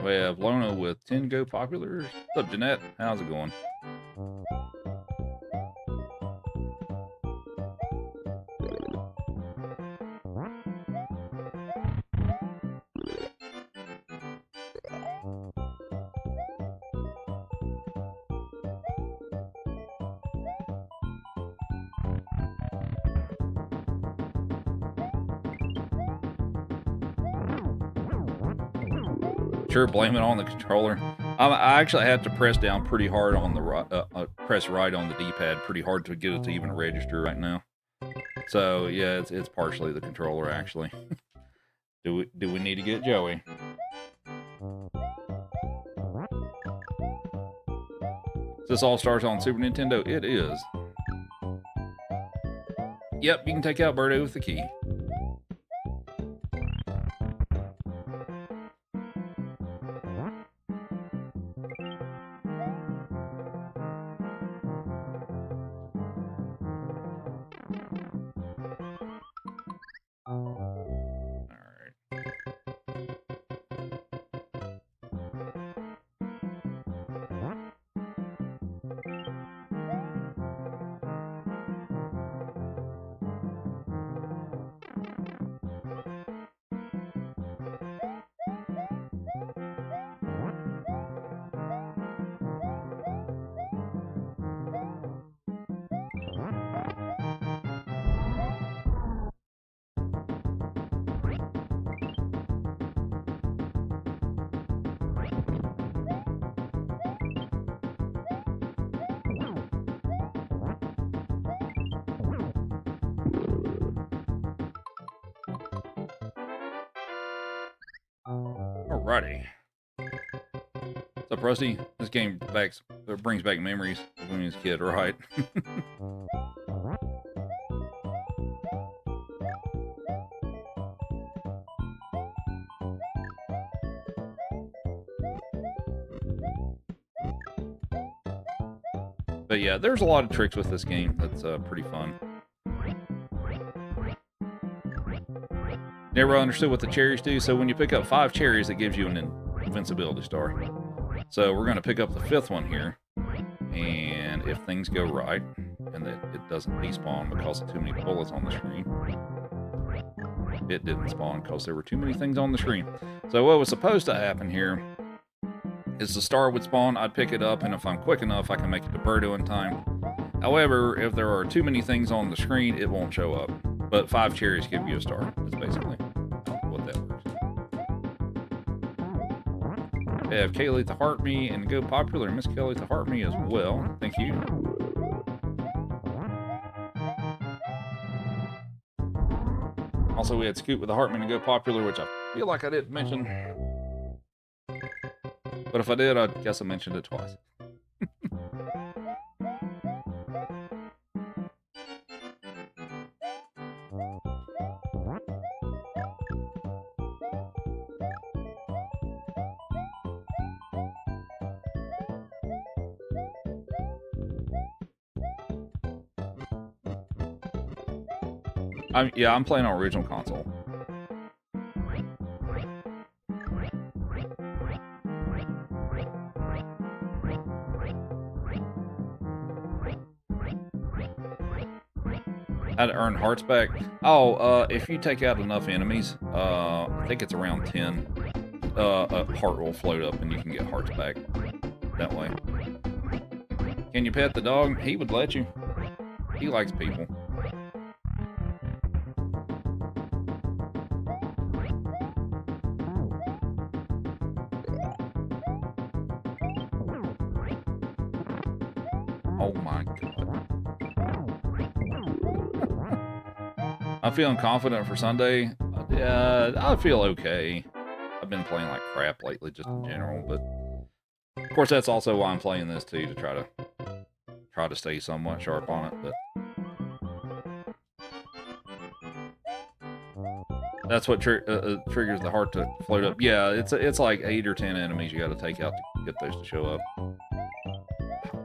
We have Lona with 10 go popular. What's up, Jeanette? How's it going? Sure, blame it on the controller. I actually had to press down pretty hard on the press right on the D-pad pretty hard to get it to even register right now. So yeah, it's partially the controller actually. Do we need to get Joey? This all starts on Super Nintendo. It is. Yep, you can take out Birdo with the key. Alrighty. What's up, Rusty? This game brings back memories of when he was a kid, right? But yeah, there's a lot of tricks with this game that's pretty fun. Never understood what the cherries do, so when you pick up 5 cherries, it gives you an invincibility star. So we're going to pick up the 5th one here, and if things go right, and that it doesn't despawn because of too many bullets on the screen, it didn't spawn because there were too many things on the screen. So what was supposed to happen here is the star would spawn, I'd pick it up, and if I'm quick enough, I can make it to Birdo in time. However, if there are too many things on the screen, it won't show up. But 5 cherries give you a star. That's basically what that works. We have Kaylee to heart me and Go Popular, Miss Kelly to heart me as well. Thank you. Also, we had Scoot with the heart me and Go Popular, which I feel like I didn't mention. But if I did, I guess I mentioned it twice. I'm playing on original console. How to earn hearts back? Oh, if you take out enough enemies, I think it's around 10, a heart will float up and you can get hearts back that way. Can you pet the dog? He would let you. He likes people. Oh my god. I'm feeling confident for Sunday. I feel okay. I've been playing like crap lately, just in general, but of course that's also why I'm playing this too, to try to stay somewhat sharp on it. But that's what triggers the heart to float up. Yeah, it's like 8 or 10 enemies you got to take out to get those to show up.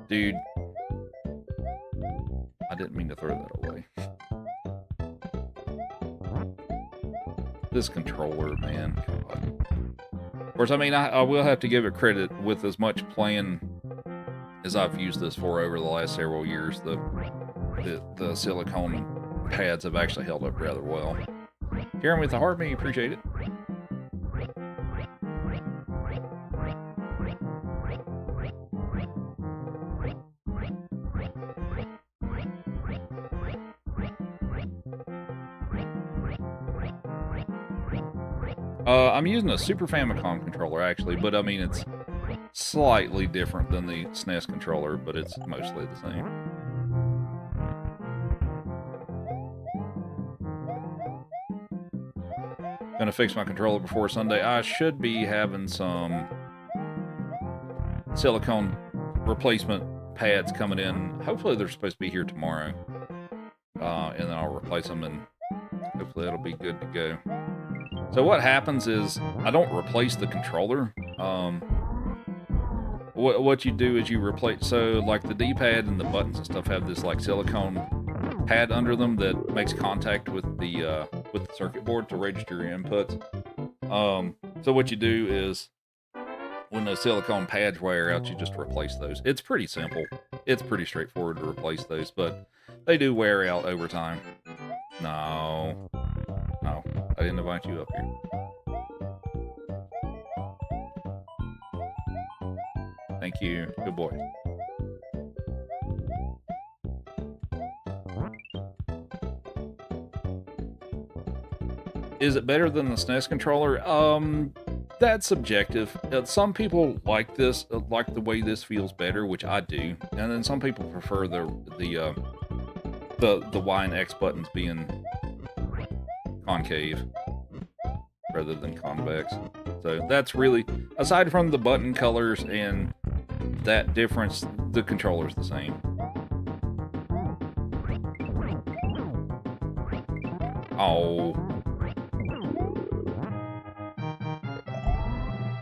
Dude, I didn't mean to throw that away. This controller, man. God. Of course, I mean, I will have to give it credit with as much playing as I've used this for over the last several years. The silicone pads have actually held up rather well. Karen with the heart, me, appreciate it. I'm using a Super Famicom controller, actually, but I mean, it's slightly different than the SNES controller, but it's mostly the same. Gonna fix my controller before Sunday. I should be having some silicone replacement pads coming in. Hopefully they're supposed to be here tomorrow. And then I'll replace them, and hopefully it'll be good to go. So what happens is, I don't replace the controller. What you do is you replace, so like the D-pad and the buttons and stuff have this like silicone pad under them that makes contact with the circuit board to register your inputs. So what you do is, when those silicone pads wear out, you just replace those. It's pretty simple. It's pretty straightforward to replace those, but they do wear out over time. No, I didn't invite you up here. Thank you. Good boy. Is it better than the SNES controller? That's subjective. Some people like this, like the way this feels better, which I do, and then some people prefer the Y and X buttons being concave. rather than convex. So that's really, aside from the button colors and that difference, the controller's the same. Oh.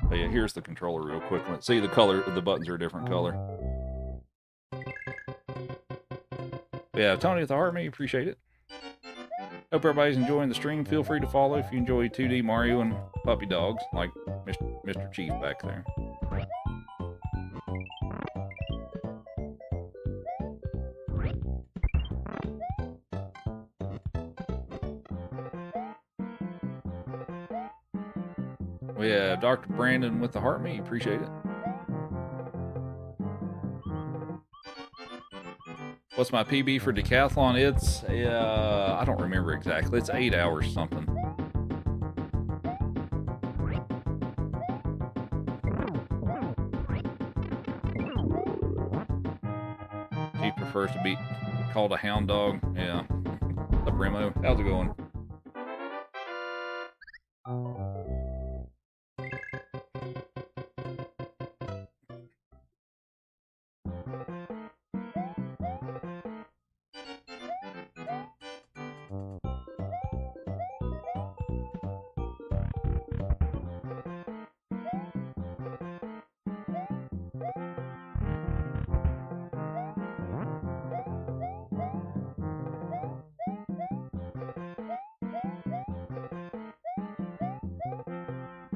But yeah, here's the controller real quick. Let's see the color. The buttons are a different color. But yeah, Tony with the Heart, me, appreciate it. Hope everybody's enjoying the stream. Feel free to follow if you enjoy 2D Mario and puppy dogs, like Mr. Chief back there. We have Dr. Brandon with the Heart, me, appreciate it. What's my PB for decathlon? It's, I don't remember exactly. It's 8 hours something. He prefers to be called a hound dog. Yeah. What's up, Remo? How's it going?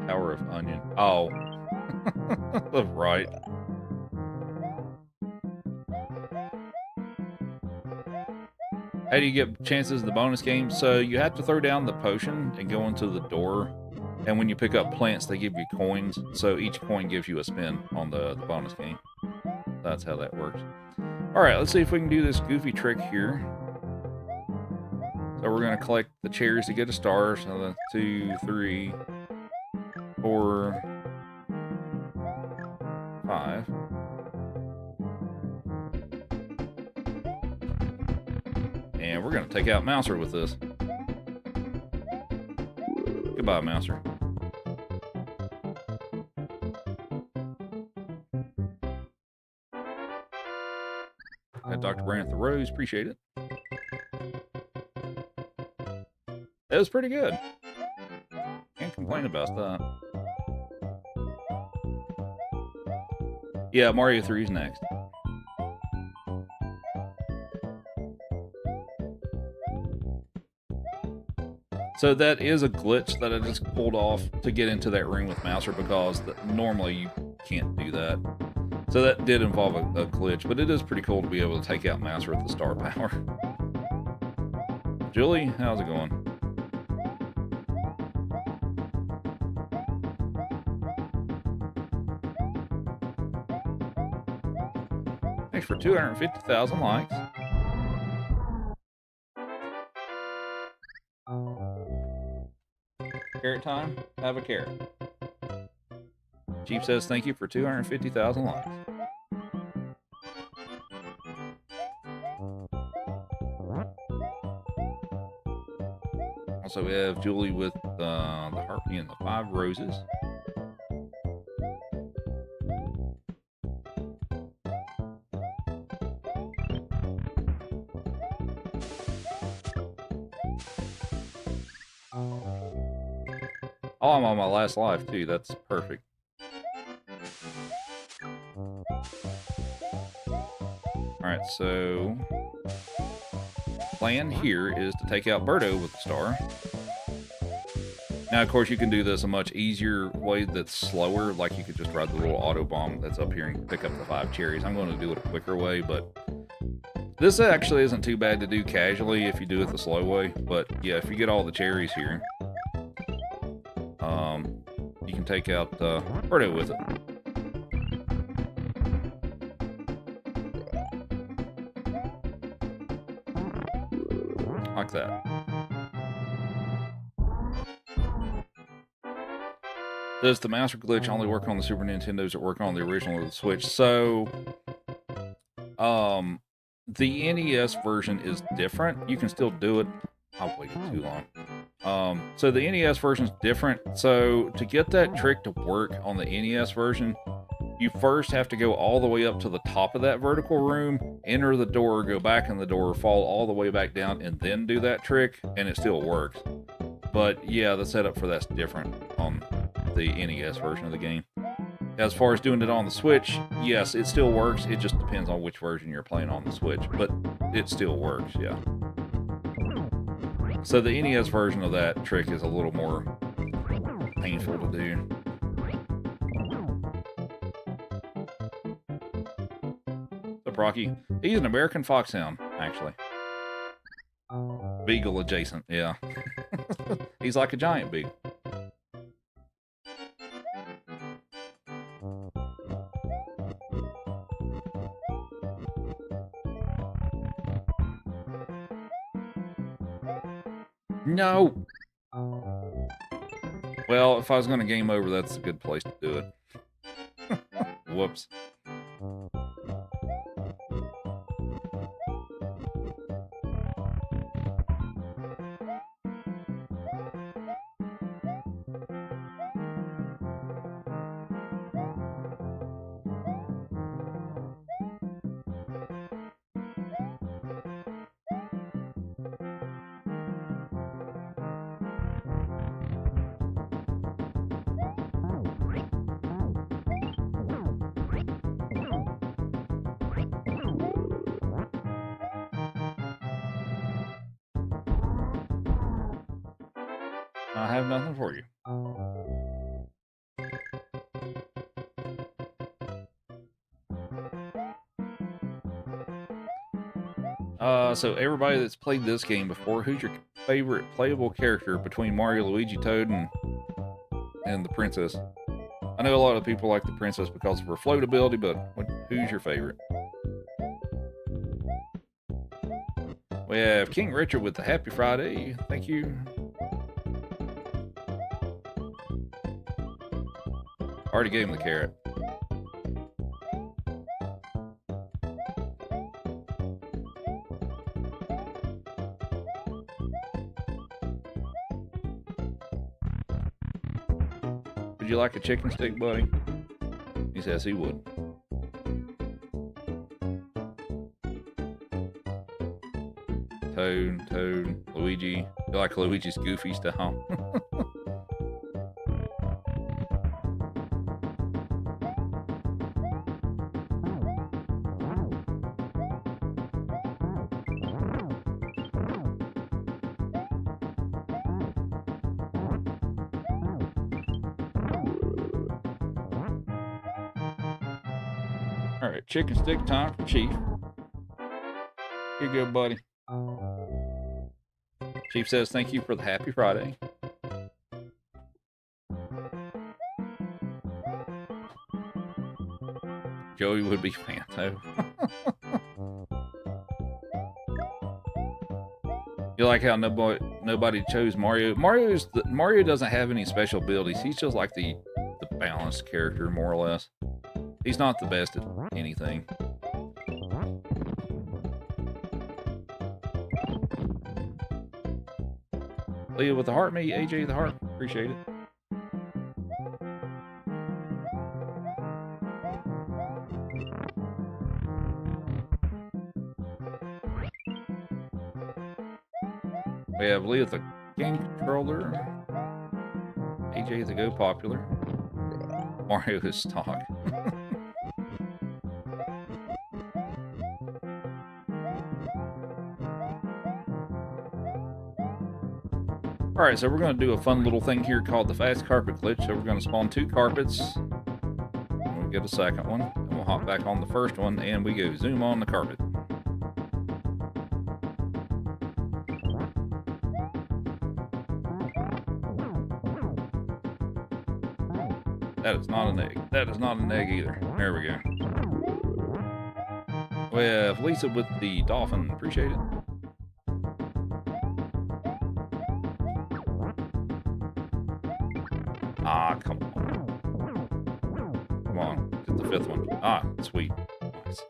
Tower of Onion. Oh. Right. How do you get chances in the bonus game? So you have to throw down the potion and go into the door. And when you pick up plants, they give you coins. So each coin gives you a spin on the bonus game. That's how that works. All right, let's see if we can do this goofy trick here. So we're going to collect the cherries to get a star. So that's 2, 3, 4, 5. And we're going to take out Mouser with this. Goodbye, Mouser. Got Dr. Brandon the Rose. Appreciate it. That was pretty good. Can't complain about that. Yeah, Mario 3 is next. So that is a glitch that I just pulled off to get into that ring with Mouser, because normally you can't do that. So that did involve a glitch, but it is pretty cool to be able to take out Mouser with the star power. Julie, how's it going? Thanks for 250,000 likes. Carrot time? Have a carrot. Chief says thank you for 250,000 likes. Also, we have Julie with the Harpy and the 5 roses. Oh, I'm on my last life, too. That's perfect. Alright, so... plan here is to take out Birdo with the star. Now, of course, you can do this a much easier way that's slower. Like, you could just ride the little auto bomb that's up here and pick up the 5 cherries. I'm going to do it a quicker way, but... this actually isn't too bad to do casually if you do it the slow way. But, yeah, if you get all the cherries here... you can take out Birdo with it. Like that. Does the Mouser glitch only work on the Super Nintendo? Does it work on the original or the Switch? So, the NES version is different. You can still do it. I've waited too long. So the NES version is different. So to get that trick to work on the NES version, you first have to go all the way up to the top of that vertical room, enter the door, go back in the door, fall all the way back down, and then do that trick, and it still works. But yeah, the setup for that's different on the NES version of the game. As far as doing it on the Switch, yes, it still works. It just depends on which version you're playing on the Switch, but it still works, yeah. So the NES version of that trick is a little more painful to do. What's up, Rocky? He's an American foxhound, actually. Beagle adjacent, yeah. He's like a giant beagle. No! Well, if I was going to game over, that's a good place to do it. Whoops. I have nothing for you. So everybody that's played this game before, who's your favorite playable character between Mario, Luigi, Toad, and the princess? I know a lot of people like the princess because of her floatability, but who's your favorite? We have King Richard with the Happy Friday. Thank you. Already gave him the carrot. Would you like a chicken stick, buddy? He says he would. Toad, Luigi. You like Luigi's goofy style? Alright, chicken stick time for Chief. Here you go, buddy. Chief says thank you for the Happy Friday. Joey would be Fanto. You like how nobody chose Mario? Mario doesn't have any special abilities. He's just like the balanced character, more or less. He's not the best at anything. Leah with the heart, me, AJ the heart. Appreciate it. We have Leah the game controller. AJ the go popular. Mario is stock. Alright, so we're going to do a fun little thing here called the fast carpet glitch. So we're going to spawn 2 carpets. And we'll get a second one. And we'll hop back on the first one and we go zoom on the carpet. That is not an egg. That is not an egg either. There we go. We have Lisa with the dolphin. Appreciate it. Ah, come on. Come on. Get the 5th one. Ah, sweet. Nice.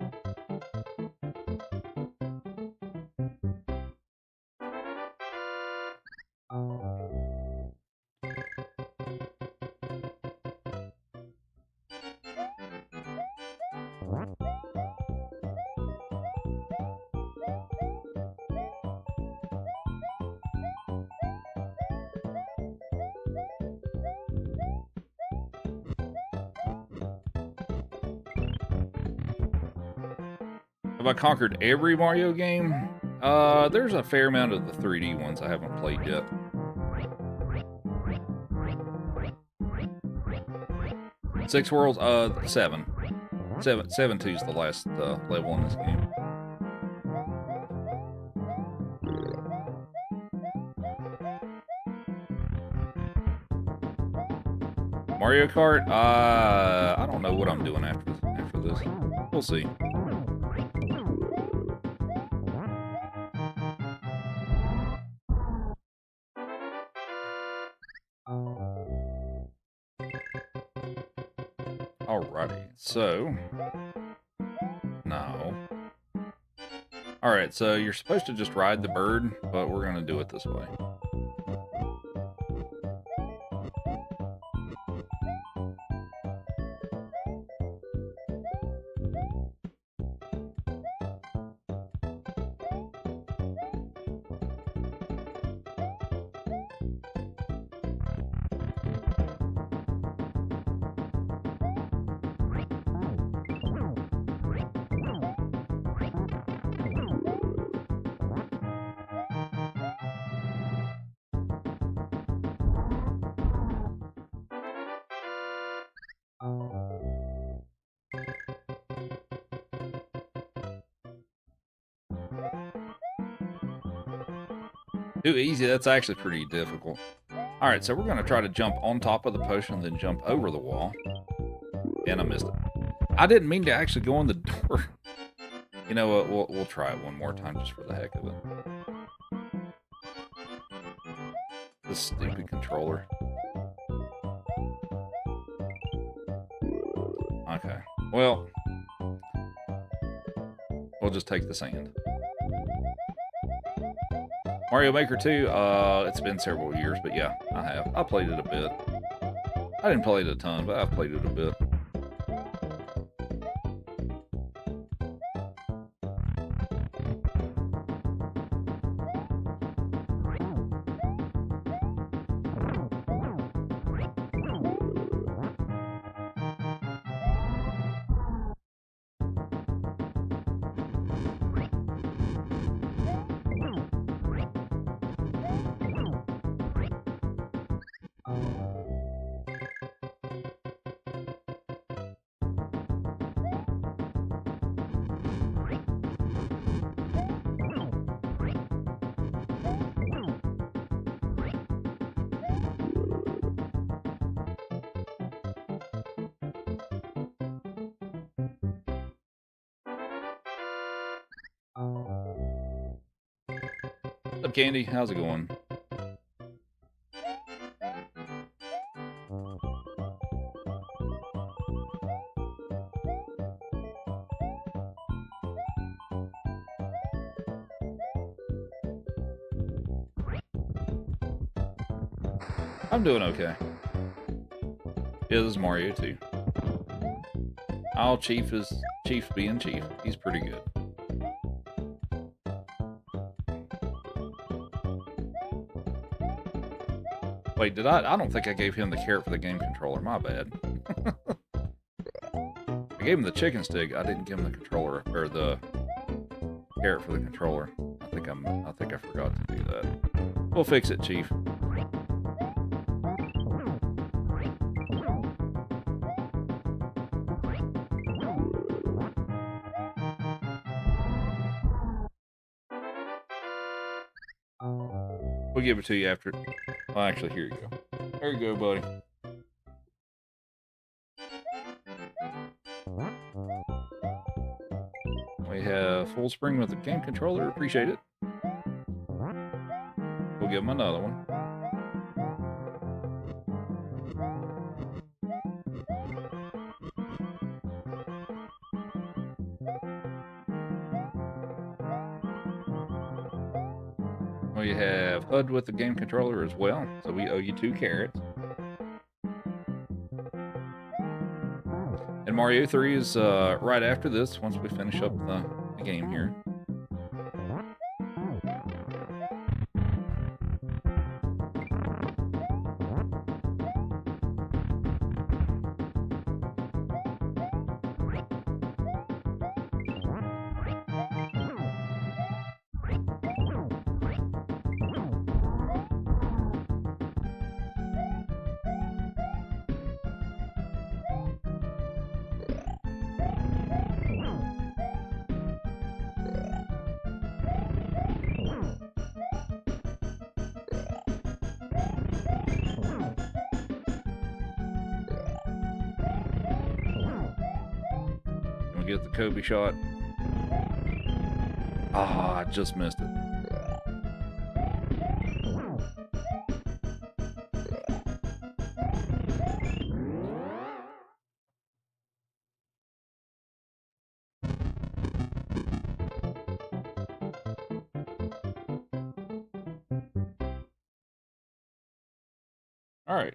Have I conquered every Mario game? There's a fair amount of the 3D ones I haven't played yet. Six worlds? 7. 7-2 is the last level in this game. Mario Kart? I don't know what I'm doing after this. We'll see. Alrighty, so... No. Alright, so you're supposed to just ride the bird, but we're gonna do it this way. Too easy, that's actually pretty difficult. Alright, so we're going to try to jump on top of the potion, then jump over the wall. And I missed it. I didn't mean to actually go in the door. You know what, we'll try it one more time just for the heck of it. This stupid controller. Okay, well, we'll just take the sand. Mario Maker 2, it's been several years, but yeah, I have. I played it a bit. I didn't play it a ton, but I've played it a bit. What's up, Candy? How's it going? I'm doing okay. Yeah, this is Mario 2. Chief's being Chief. He's pretty good. Wait, did I don't think I gave him the carrot for the game controller. My bad. I gave him the chicken stick. I didn't give him the controller, or the carrot for the controller. I think I forgot to do that. We'll fix it, Chief. We'll give it to you after. Well, actually, here you go. There you go, buddy. We have full spring with the game controller. Appreciate it. We'll give him another one. We have HUD with the game controller as well, so we owe you 2 carrots. And Mario 3 is right after this, once we finish up the game here. get the Kobe shot. Ah, I just missed it. All right,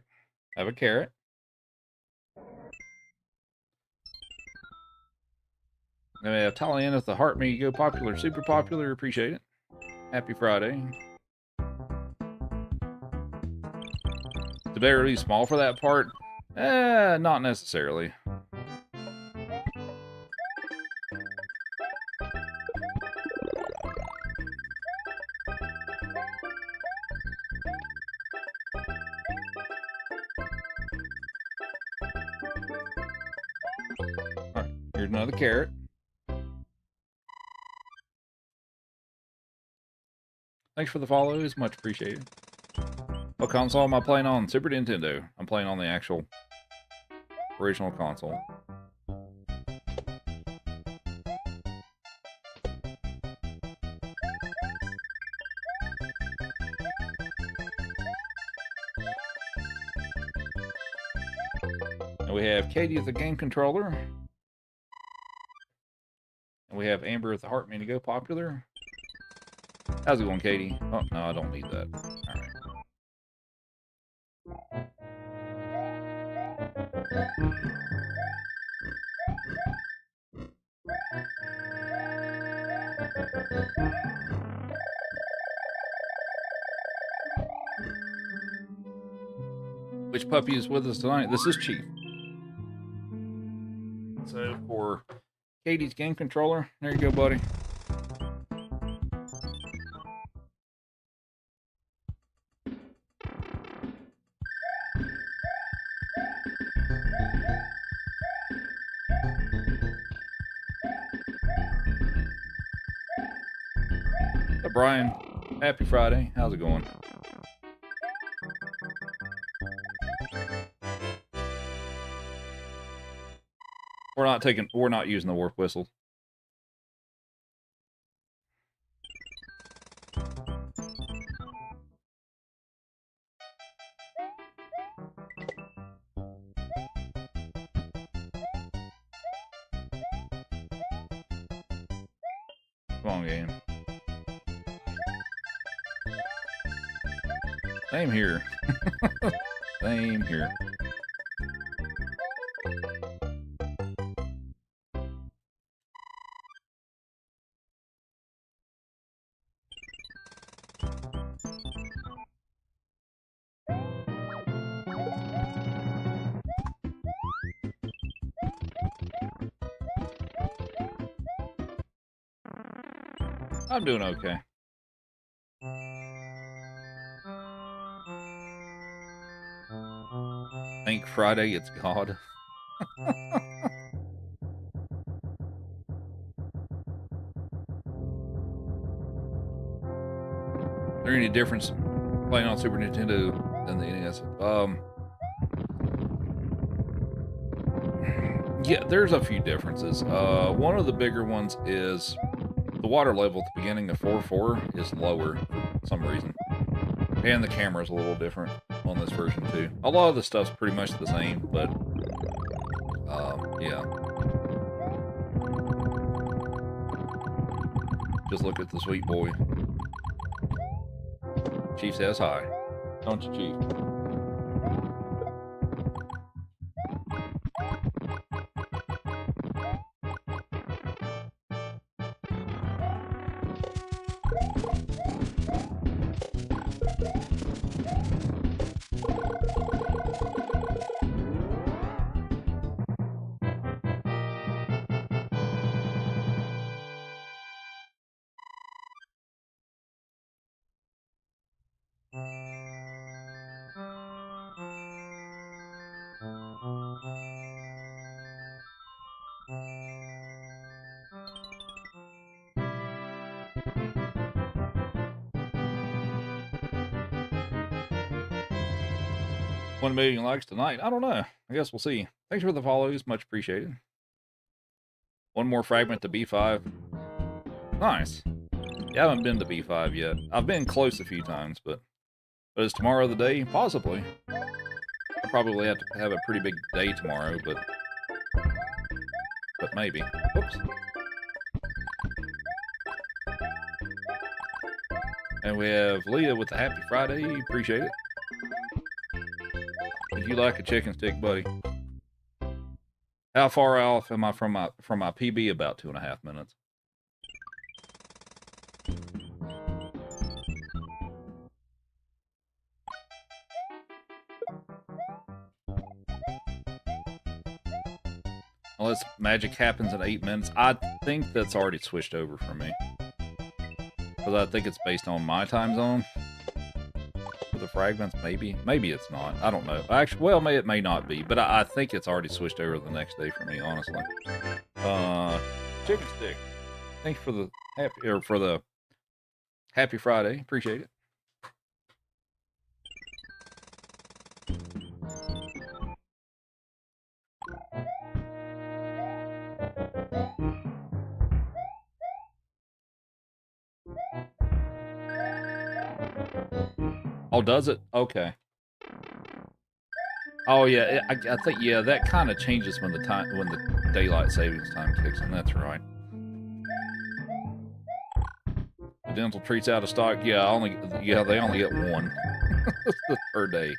have a carrot. Then we have Talian at the Heart Me Go Popular, super popular. Appreciate it. Happy Friday. The bear really small for that part? Not necessarily. Alright, here's another carrot. Thanks for the follows, much appreciated. What console am I playing on? Super Nintendo. I'm playing on the actual original console. And we have Katie with the game controller. And we have Amber with the Heart Me Go Popular. How's it going, Katie? Oh, no, I don't need that. Alright. Which puppy is with us tonight? This is Chief. So for Katie's game controller, there you go, buddy. So Brian, happy Friday. How's it going? We're not using the warp whistle. Come on, game. Same here. Same here. I'm doing okay. Thank Friday, it's God. Is there any difference playing on Super Nintendo than the NES? Yeah, there's a few differences. One of the bigger ones is the water level at the beginning of 4.4 is lower for some reason. And the camera's a little different on this version too. A lot of the stuff's pretty much the same, but yeah. Just look at the sweet boy. Chief says hi. Don't you, Chief? $1 million likes tonight. I don't know. I guess we'll see. Thanks for the follows. Much appreciated. One more fragment to B5. Nice. Yeah, I haven't been to B5 yet. I've been close a few times, but is tomorrow the day? Possibly. I probably have to have a pretty big day tomorrow, but maybe. Oops. And we have Leah with the Happy Friday. Appreciate it. Would you like a chicken stick, buddy? How far off am I from my PB? About 2.5 minutes. Unless magic happens in 8 minutes. I think that's already switched over for me. Because I think it's based on my time zone. For the fragments, maybe. Maybe it's not. I don't know. Actually, well, it may not be. But I think it's already switched over the next day for me, honestly. Chicken stick. Thanks for the Happy Friday. Appreciate it. Oh, does it? Okay. Oh yeah, I think yeah, that kind of changes when the daylight savings time kicks in. That's right. The dental treats out of stock. Yeah, they only get one per day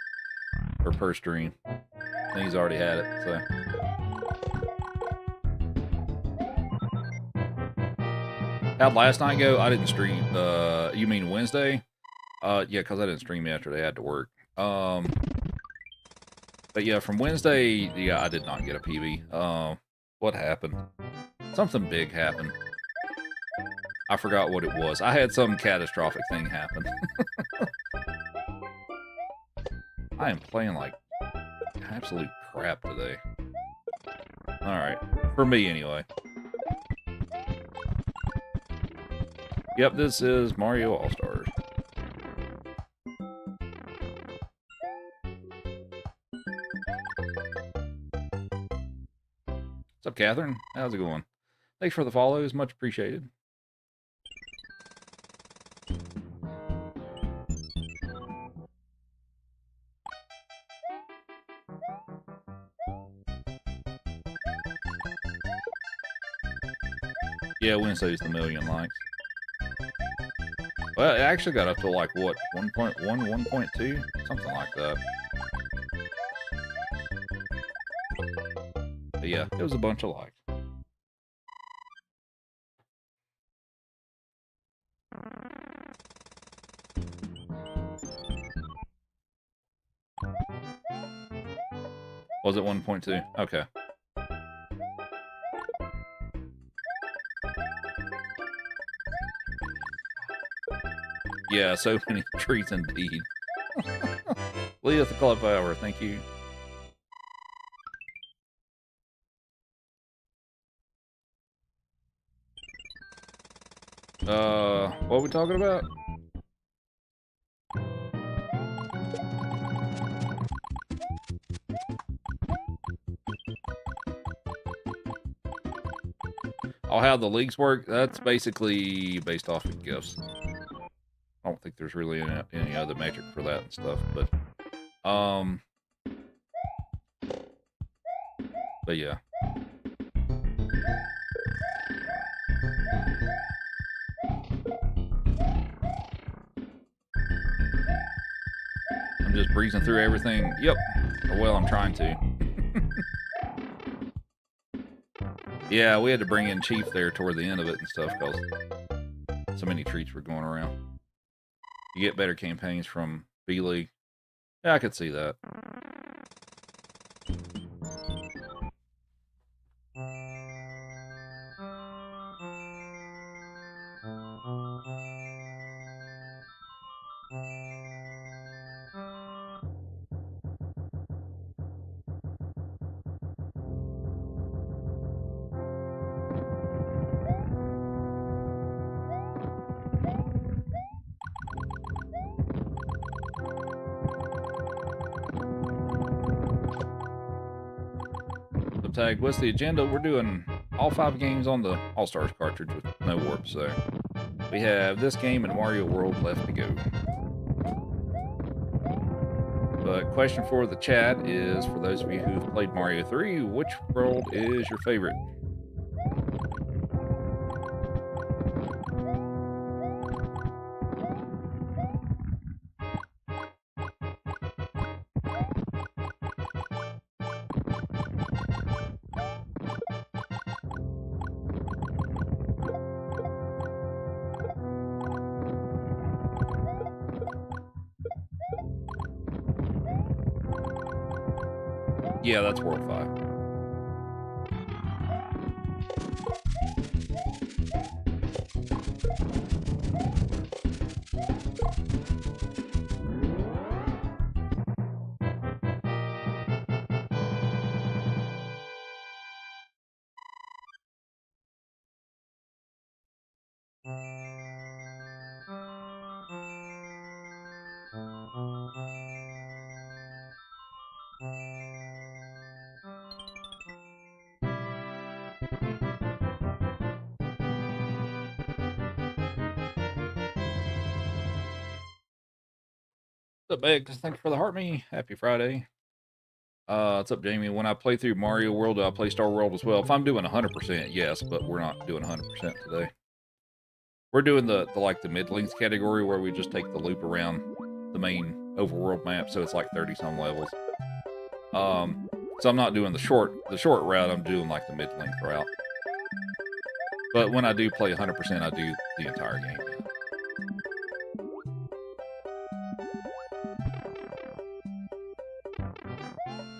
or per stream. And he's already had it. So. How'd last night go? I didn't stream. You mean Wednesday? Yeah, because I didn't stream yesterday. I had to work. But yeah, from Wednesday, yeah, I did not get a PB. What happened? Something big happened. I forgot what it was. I had some catastrophic thing happen. I am playing like absolute crap today. Alright. For me, anyway. Yep, this is Mario All-Stars. What's up, Catherine? How's it going? Thanks for the follows. Much appreciated. Yeah, Wednesday's the 1,000,000 likes. Well, it actually got up to like, what, 1.1, 1.2? Something like that. But yeah, it was a bunch of likes. Was it 1.2? Okay. Yeah, so many trees indeed. Leah at the Club Hour, thank you. What are we talking about? Oh, how the leagues work? That's basically based off of gifts. I don't think there's really any other metric for that and stuff, but yeah. I'm just breezing through everything. Yep. Well, I'm trying to. Yeah, we had to bring in Chief there toward the end of it and stuff because so many treats were going around. You get better campaigns from B-League. Yeah, I could see that. Tag, what's the agenda? We're doing all 5 games on the All-Stars cartridge with no warp, so we have this game and Mario World left to go. But question for the chat is, for those of you who've played Mario 3, which world is your favorite? Yeah, that's World 5. What's up, Eggs? Thanks for the heart me. Happy Friday. What's up, Jamie? When I play through Mario World, do I play Star World as well? If I'm doing 100%, yes, but we're not doing 100% today. We're doing the like the mid-length category where we just take the loop around the main overworld map, so it's like 30-some levels. So I'm not doing the short route. I'm doing like the mid-length route. But when I do play 100%, I do the entire game. Yeah.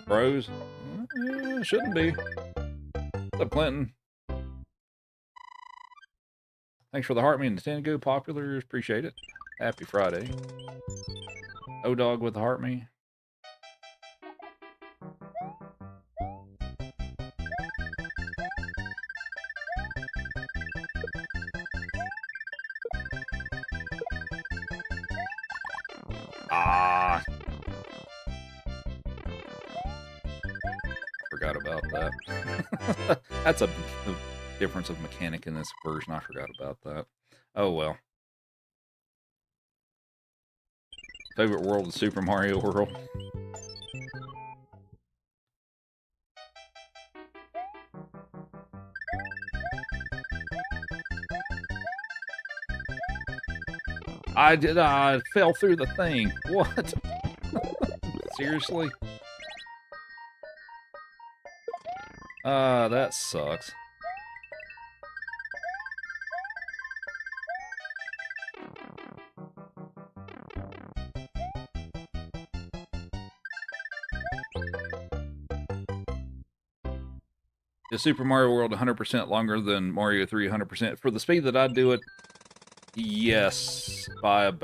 Bros? Shouldn't be. What's up, Clinton? Thanks for the heart me and the 10 go populars. Appreciate it. Happy Friday. O-Dog with the heart me. Ah. Forgot about that. That's a difference of mechanic in this version. I forgot about that. Oh well. Favorite world is Super Mario World. I fell through the thing. What? Seriously? That sucks. Is Super Mario World 100% longer than Mario 3 100%? For the speed that I do it, yes, roughly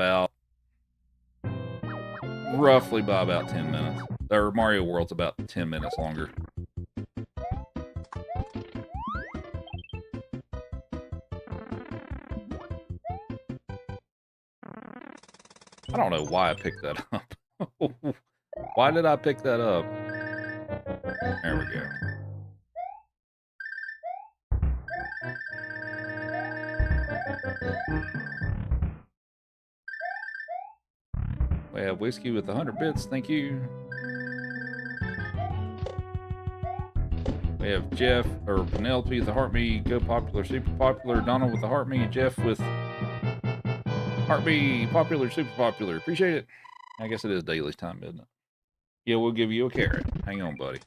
by about 10 minutes. Or Mario World's about 10 minutes longer. I don't know why I picked that up. Why did I pick that up? There we go. We have whiskey with 100 bits. Thank you. We have Jeff, or Penelope with the heart me, go popular, super popular. Donald with the heart me, Jeff with heart me, popular, super popular. Appreciate it. I guess it is Daly's time, isn't it? Yeah, we'll give you a carrot. Hang on, buddy.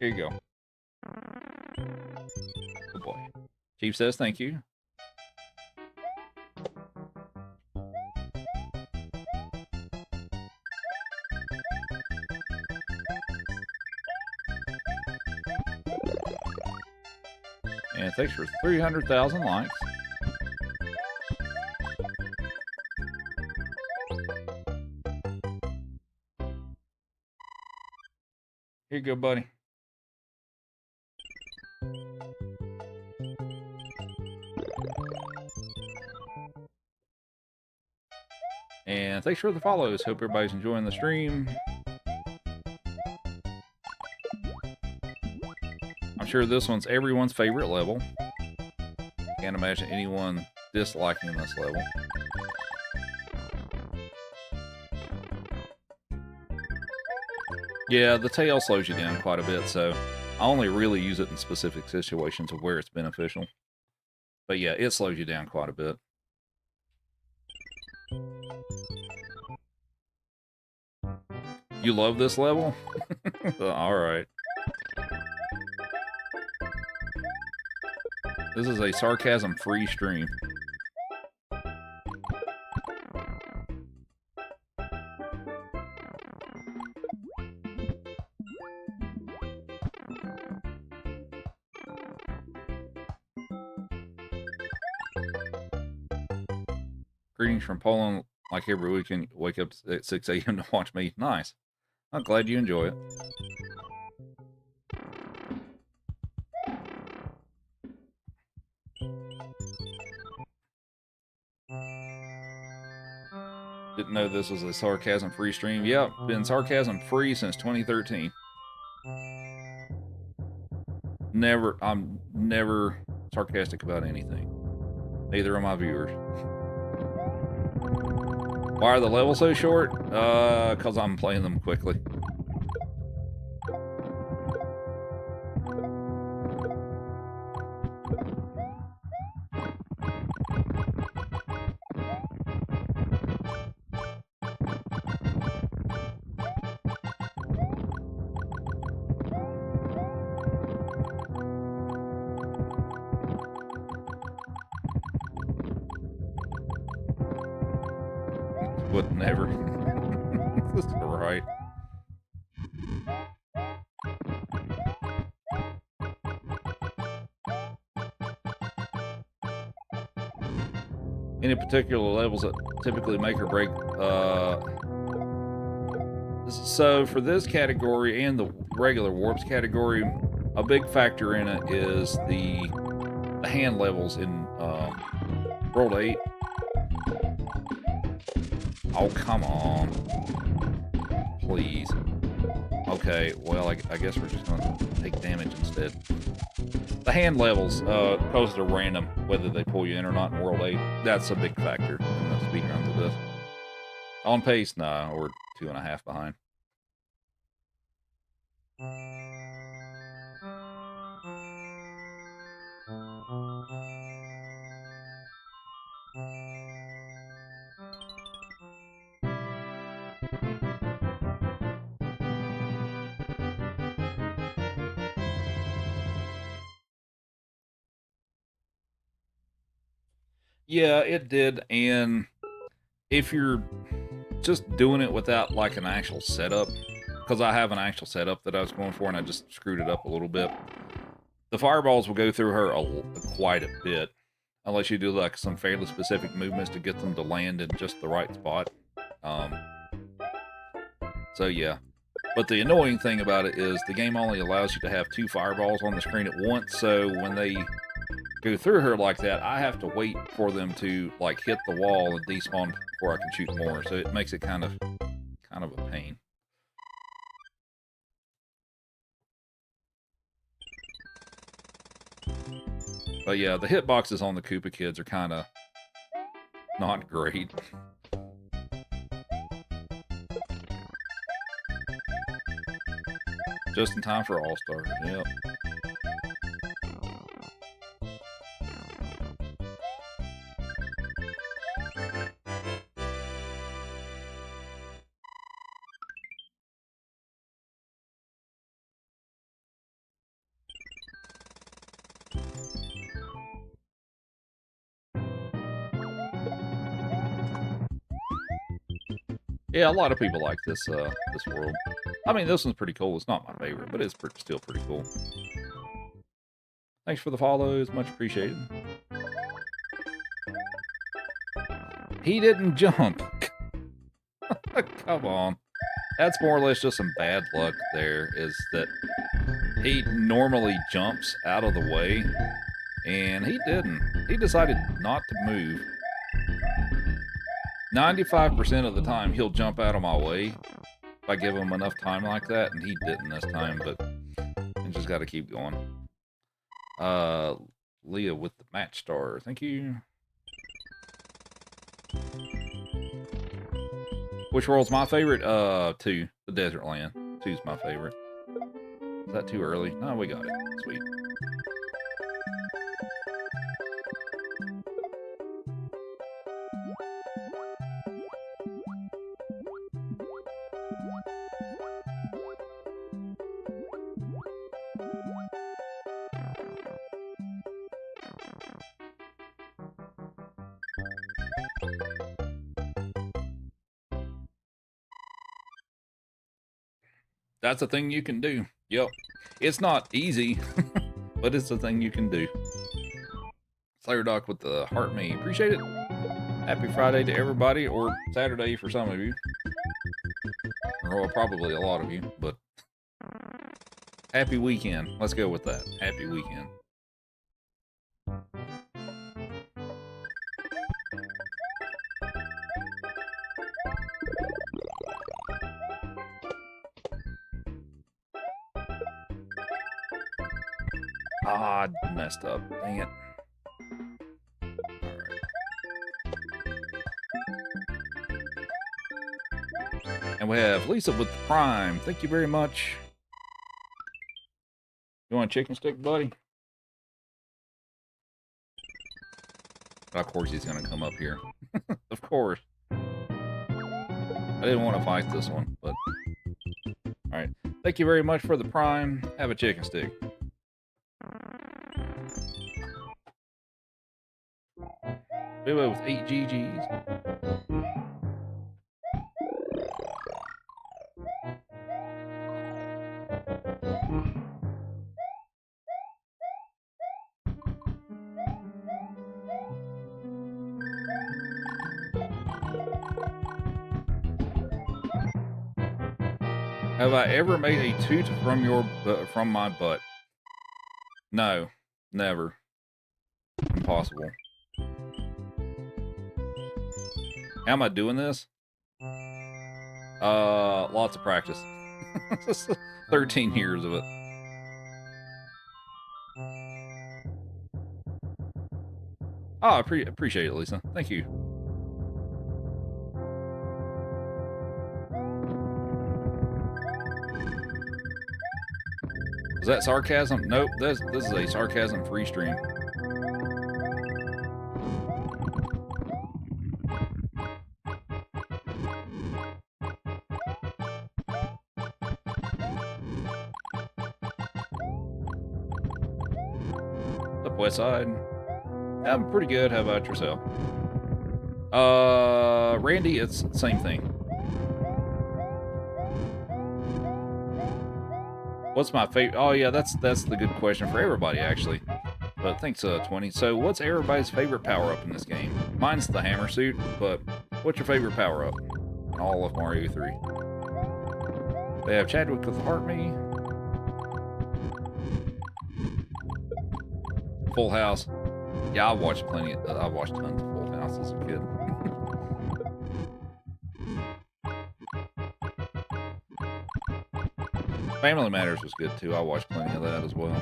Here you go. Good boy. Chief says thank you. And thanks for 300,000 likes. Here you go, buddy. And thanks for the follows. Hope everybody's enjoying the stream. I'm sure this one's everyone's favorite level. Can't imagine anyone disliking this level. Yeah, the tail slows you down quite a bit, so I only really use it in specific situations of where it's beneficial. But yeah, it slows you down quite a bit. You love this level? Alright. This is a sarcasm-free stream. Greetings from Poland. Like every weekend, wake up at 6 a.m. to watch me. Nice. I'm glad you enjoy it. Didn't know this was a sarcasm-free stream. Yep, been sarcasm-free since 2013. I'm never sarcastic about anything. Neither are my viewers. Why are the levels so short? Because I'm playing them quickly. Would never. That's right. Any particular levels that typically make or break? So for this category and the regular warps category, a big factor in it is the hand levels in World 8. Oh, come on. Please. Okay, well, I guess we're just gonna take damage instead. The hand levels, because they're random, whether they pull you in or not in World 8, that's a big factor in the speedruns of this. On pace, nah, we're 2.5 behind. Yeah, it did, and if you're just doing it without like an actual setup, because I have an actual setup that I was going for and I just screwed it up a little bit, the fireballs will go through her quite a bit, unless you do like some fairly specific movements to get them to land in just the right spot. So yeah, but the annoying thing about it is the game only allows you to have 2 fireballs on the screen at once, so when they go through her like that, I have to wait for them to like hit the wall and despawn before I can shoot more. So it makes it kind of a pain. But yeah, the hitboxes on the Koopa Kids are kind of not great. Just in time for All-Stars, yep. Yeah, a lot of people like this this world. I mean, this one's pretty cool. It's not my favorite, but it's still pretty cool. Thanks for the follows. Much appreciated. He didn't jump. Come on. That's more or less just some bad luck there, is that he normally jumps out of the way, and he didn't. He decided not to move. 95% of the time, he'll jump out of my way if I give him enough time like that, and he didn't this time, but I just got to keep going. Leah with the match star. Thank you. Which world's my favorite? 2. The Desert Land. 2's my favorite. Is that too early? No, we got it. Sweet. That's a thing you can do. Yep. It's not easy, but it's a thing you can do. Slayer Doc with the heart me. Appreciate it. Happy Friday to everybody, or Saturday for some of you. Or well, probably a lot of you, but happy weekend. Let's go with that. Happy weekend. Ah, I messed up. Dang it. And we have Lisa with the Prime. Thank you very much. You want a chicken stick, buddy? Of course he's going to come up here. Of course. I didn't want to fight this one, but... Alright. Thank you very much for the Prime. Have a chicken stick. Bilbo with 8 GGs. Have I ever made a toot from my butt? No, never. Impossible. How am I doing this? Lots of practice. 13 years of it. Oh, I appreciate it, Lisa. Thank you. Is that sarcasm? Nope, this is a sarcasm-free stream. Up West Side. I'm pretty good. How about yourself? Randy, it's the same thing. What's my favorite? Oh yeah, that's the good question for everybody actually. But thanks, 20. So what's everybody's favorite power-up in this game? Mine's the hammer suit, but what's your favorite power-up in all of Mario 3? They have Chadwick with the heart me. Full House. Yeah, I watched tons of Full House as a kid. Family Matters was good too. I watched plenty of that as well.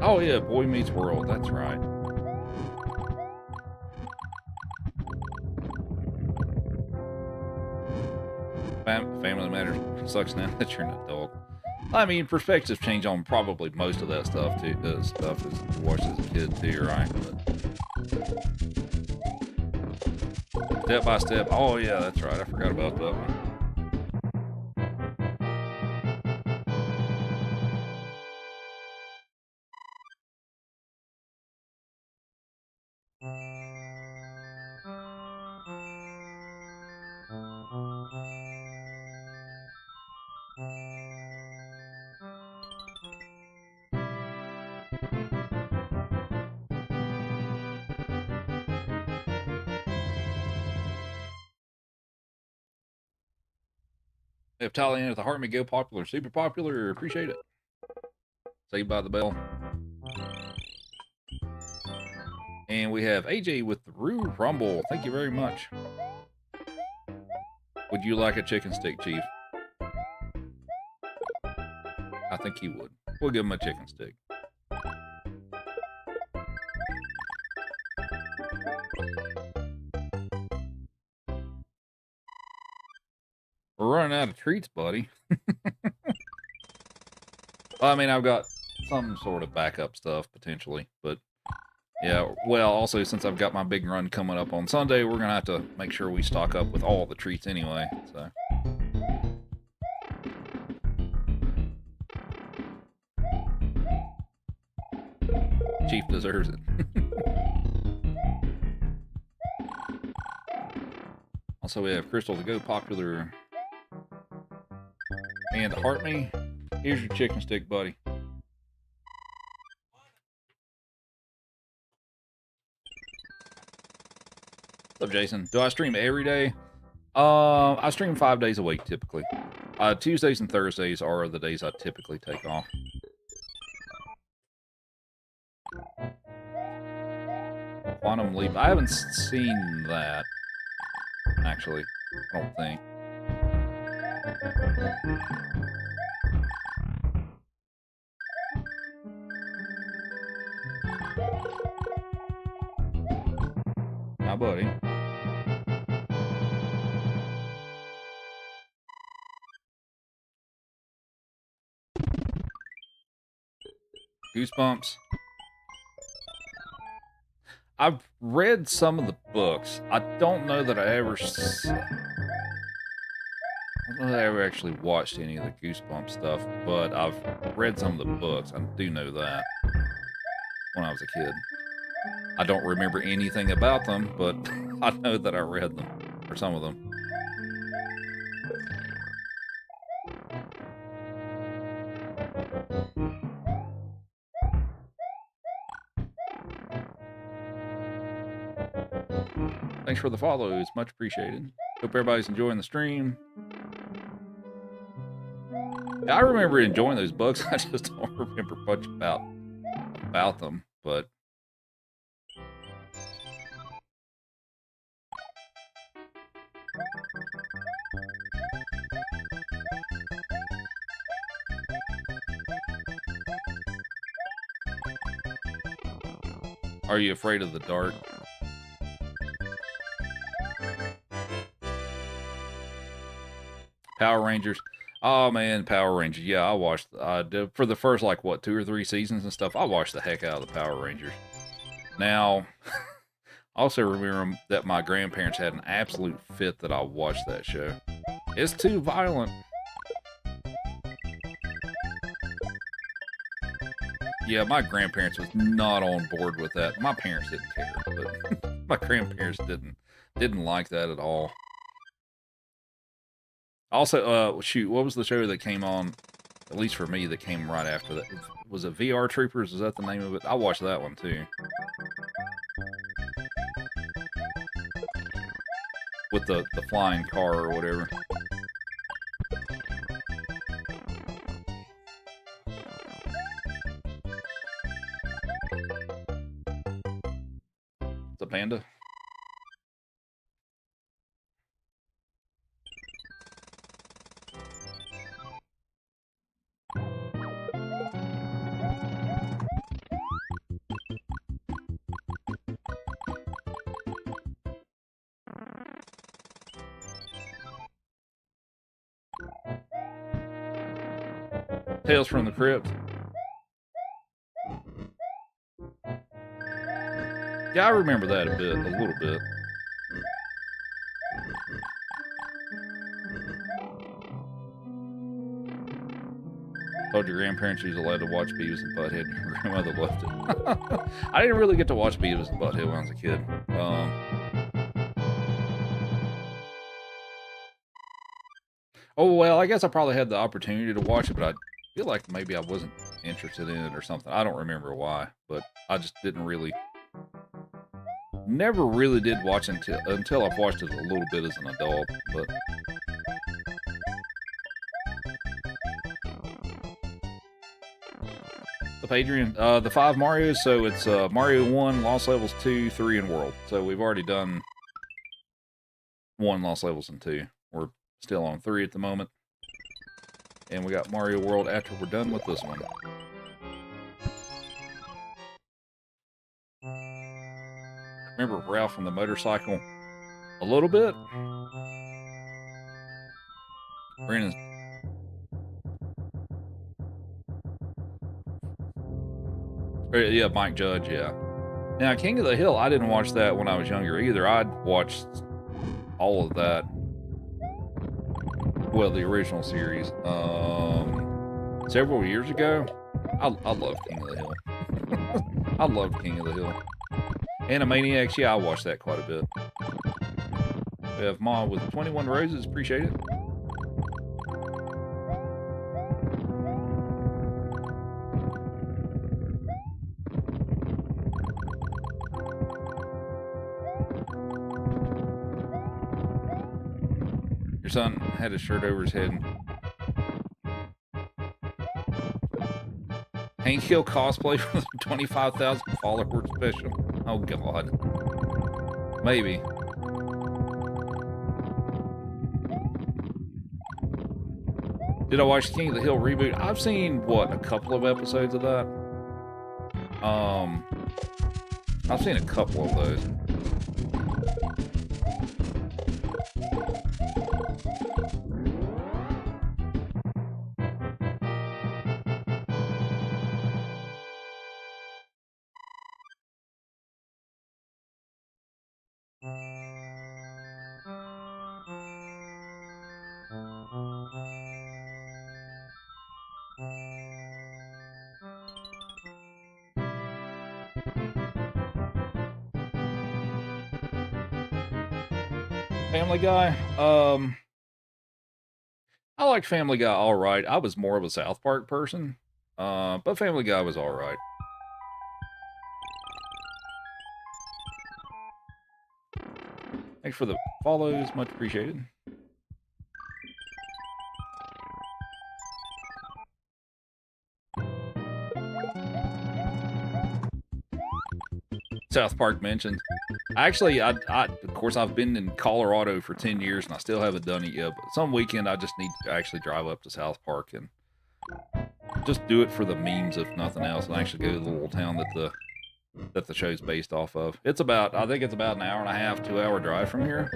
Oh yeah, Boy Meets World, that's right. Family Matters sucks now that you're an adult. I mean, perspectives change on probably most of that stuff too. Stuff as you watched as a kid too, right? But Step by Step. Oh yeah, that's right. I forgot about that one. We have Thailand at the Heart Me Go popular, super popular. Appreciate it. Saved by the Bell. And we have AJ with the Rue Rumble. Thank you very much. Would you like a chicken stick, Chief? I think he would. We'll give him a chicken stick. We're running out of treats, buddy. Well, I mean, I've got some sort of backup stuff, potentially. But, yeah, well, also, since I've got my big run coming up on Sunday, we're going to have to make sure we stock up with all the treats anyway, so... Chief deserves it. Also, we have Crystal to Go popular and Heart Me. Here's your chicken stick, buddy. What's up, Jason? Do I stream every day? I stream 5 days a week, typically. Tuesdays and Thursdays are the days I typically take off. Quantum Leap. I haven't seen that, actually. I don't think. My buddy. Goosebumps. I've read some of the books. I don't know that I ever actually watched any of the Goosebumps stuff, but I've read some of the books. I do know that when I was a kid. I don't remember anything about them, but I know that I read them, or some of them. Thanks for the follows, much appreciated. Hope everybody's enjoying the stream. I remember enjoying those books. I just don't remember much about them, but are you afraid of the dark? Power Rangers. Oh man, Power Rangers. Yeah, I watched. I did for the first like what 2 or 3 seasons and stuff. I watched the heck out of the Power Rangers. Now, I also remember that my grandparents had an absolute fit that I watched that show. It's too violent. Yeah, my grandparents was not on board with that. My parents didn't care, but my grandparents didn't like that at all. Also, shoot, what was the show that came on, at least for me, that came right after that? Was it VR Troopers? Is that the name of it? I watched that one, too. With the flying car or whatever. It's a panda. Tales from the Crypt. Yeah, I remember that a little bit. Told your grandparents you was allowed to watch Beavis and Butthead, and your grandmother left it. I didn't really get to watch Beavis and Butthead when I was a kid. Oh, well, I guess I probably had the opportunity to watch it, but I feel like maybe I wasn't interested in it or something. I don't remember why, but I just didn't really... Never really did watch until I've watched it a little bit as an adult, but... What's up, Adrian? The 5 Marios, so it's Mario 1, Lost Levels 2, 3, and World. So we've already done 1, Lost Levels, and 2. We're still on 3 at the moment. And we got Mario World after we're done with this one. Remember Ralph on the motorcycle? A little bit. Brandon's... Yeah, Mike Judge, yeah. Now, King of the Hill, I didn't watch that when I was younger either. I'd watched all of that. Well, the original series. Several years ago. I love King of the Hill. I love King of the Hill. Animaniacs, yeah, I watched that quite a bit. We have Ma with 21 roses, appreciate it. Your son had his shirt over his head. Hank Hill cosplay for the 25,000 follower special. Oh, God. Maybe. Did I watch King of the Hill reboot? I've seen, what, a couple of episodes of that? I've seen a couple of those. Family Guy? I liked Family Guy alright. I was more of a South Park person. But Family Guy was alright. Thanks for the follows, much appreciated. South Park mentioned. Actually, of course, I've been in Colorado for 10 years and I still haven't done it yet. But some weekend, I just need to actually drive up to South Park and just do it for the memes, if nothing else, and actually go to the little town that the show's based off of. It's about, I think it's about an hour and a half, 2-hour drive from here.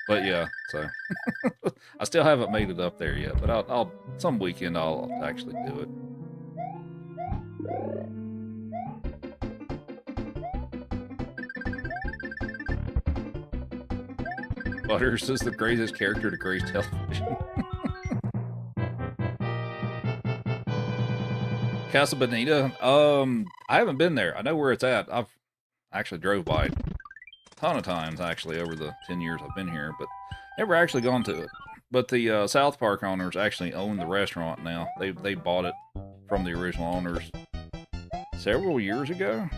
But yeah, so I still haven't made it up there yet. But I'll some weekend I'll actually do it. Butters is the greatest character to grace television. Casa Bonita? I haven't been there. I know where it's at. I've actually drove by it a ton of times, actually, over the 10 years I've been here, but never actually gone to it. But the South Park owners actually own the restaurant now. They bought it from the original owners several years ago.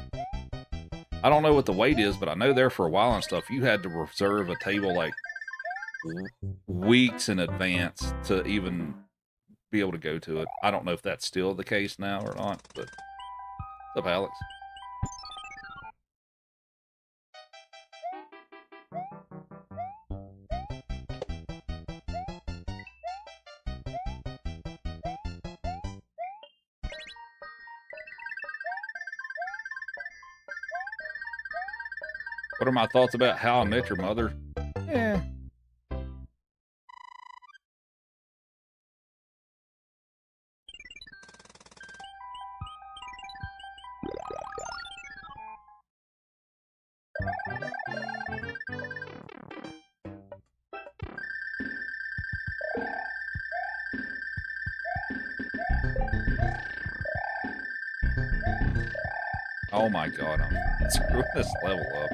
I don't know what the wait is, but I know there for a while and stuff, you had to reserve a table like weeks in advance to even be able to go to it. I don't know if that's still the case now or not, but what's up, Alex? What are my thoughts about How I Met Your Mother? Eh. Oh my god, I'm screwing this level up.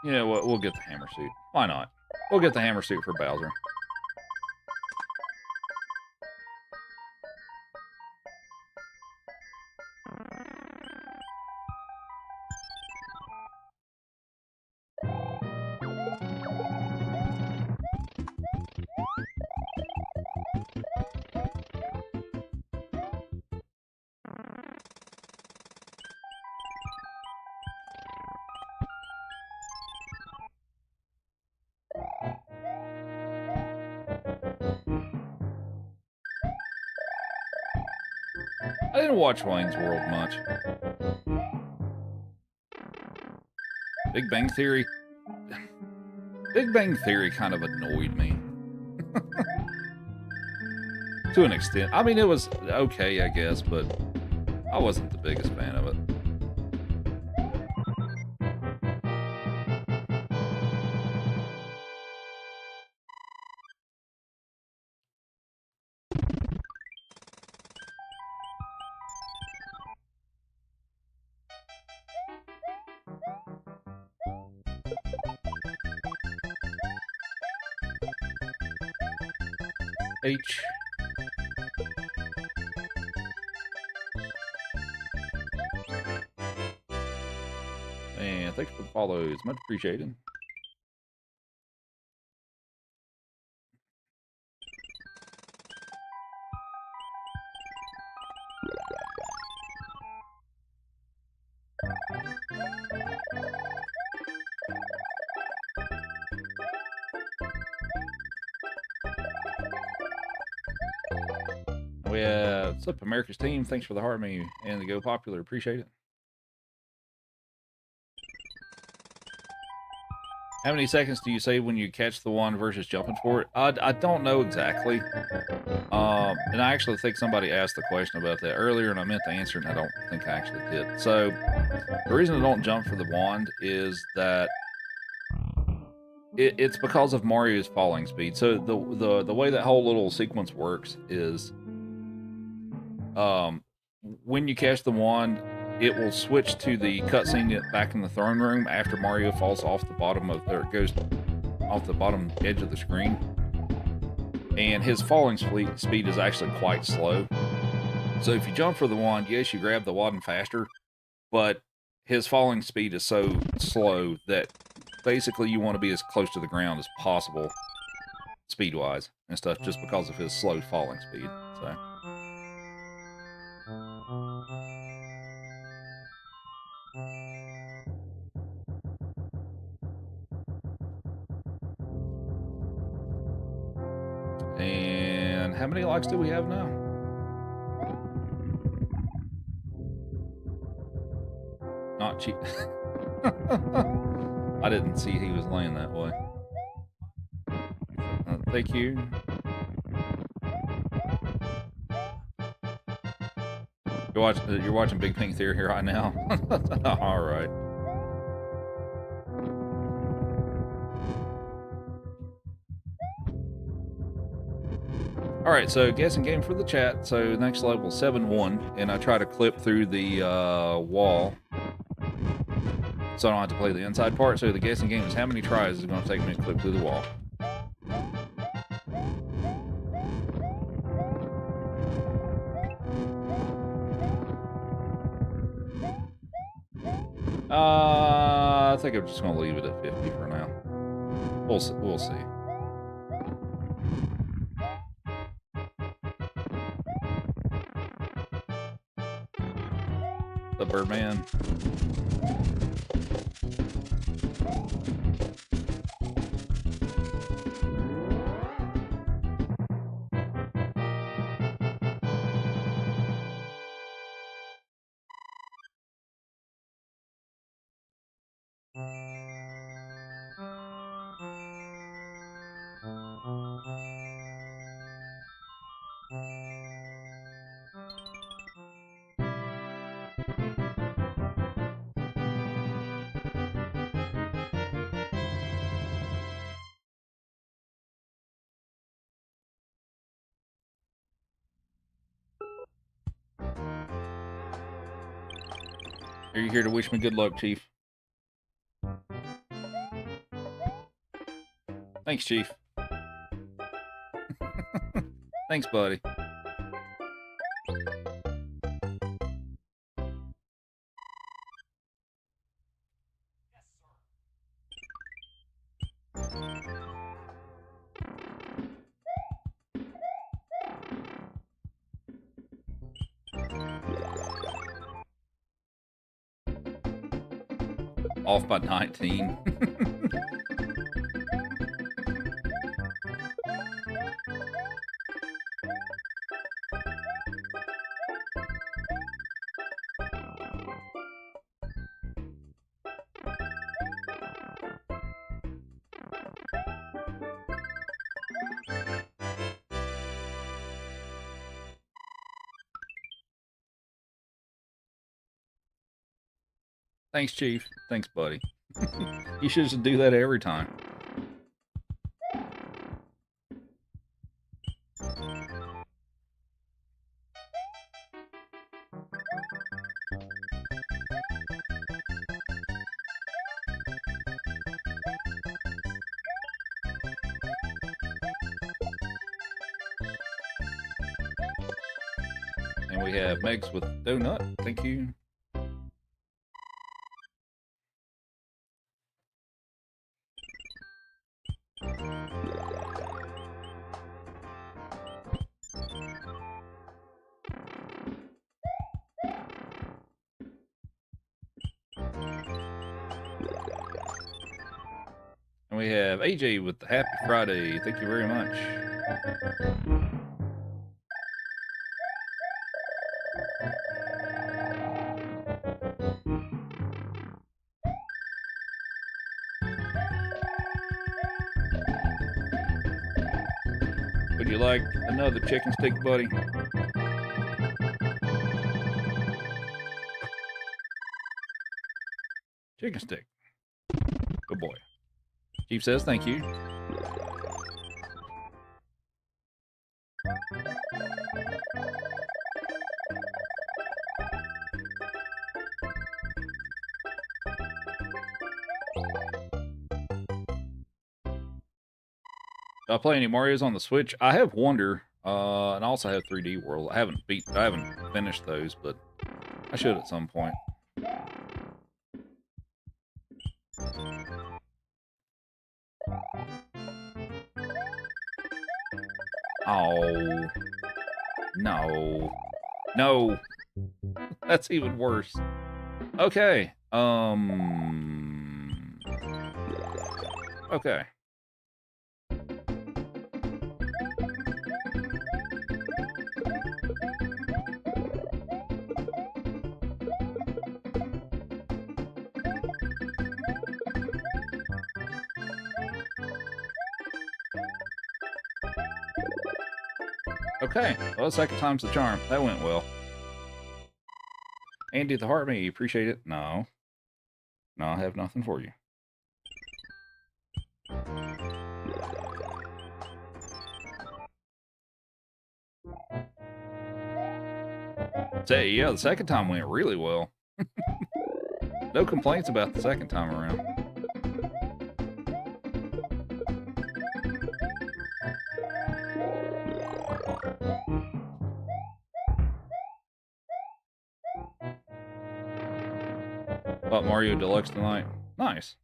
Yeah, we'll get the hammer suit. Why not? We'll get the hammer suit for Bowser. I didn't watch Wayne's World much. Big Bang Theory. Big Bang Theory kind of annoyed me. To an extent. I mean, it was okay, I guess, but I wasn't the biggest fan of it. H. And thanks for the follows. Much appreciated. What's up, America's Team? Thanks for the heart menu and the Go Popular. Appreciate it. How many seconds do you save when you catch the one versus jumping for it? I don't know exactly. And I actually think somebody asked the question about that earlier, and I meant to answer, and I don't think I actually did. So the reason I don't jump for the wand is that it's because of Mario's falling speed. So the way that whole little sequence works is, when you catch the wand, it will switch to the cutscene back in the throne room after Mario falls off the bottom of, or goes off the bottom edge of the screen. And his falling speed is actually quite slow. So if you jump for the wand, yes, you grab the wand faster, but his falling speed is so slow that basically you want to be as close to the ground as possible, speed-wise and stuff, just because of his slow falling speed. So. And how many likes do we have now? Not cheap. I didn't see he was laying that way. Thank you. You're watching Big Bang Theory here right now. All right. All right, so guessing game for the chat. So next level 7-1, and I try to clip through the wall, so I don't have to play the inside part. So the guessing game is how many tries is it going to take me to clip through the wall. I think I'm just going to leave it at 50 for now. We'll see. The Birdman. Are you here to wish me good luck, Chief? Thanks, Chief. Thanks, buddy. Off by 19. Thanks, Chief. Thanks, buddy. You should just do that every time. And we have Megs with donut. Thank you. And we have AJ with the Happy Friday. Thank you very much. Would you like another chicken stick, buddy? Chicken stick. Good boy. Chief says thank you. Do I play any Mario's on the Switch? I have Wonder, and I also have 3D World. I haven't finished those, but I should at some point. Oh. No. No. That's even worse. Okay. Okay. Okay. Well, second time's the charm. That went well. Andy the Heart Me, appreciate it. No. No, I have nothing for you. Say, yeah, the second time went really well. No complaints about the second time around. Bought Mario Deluxe tonight. Nice.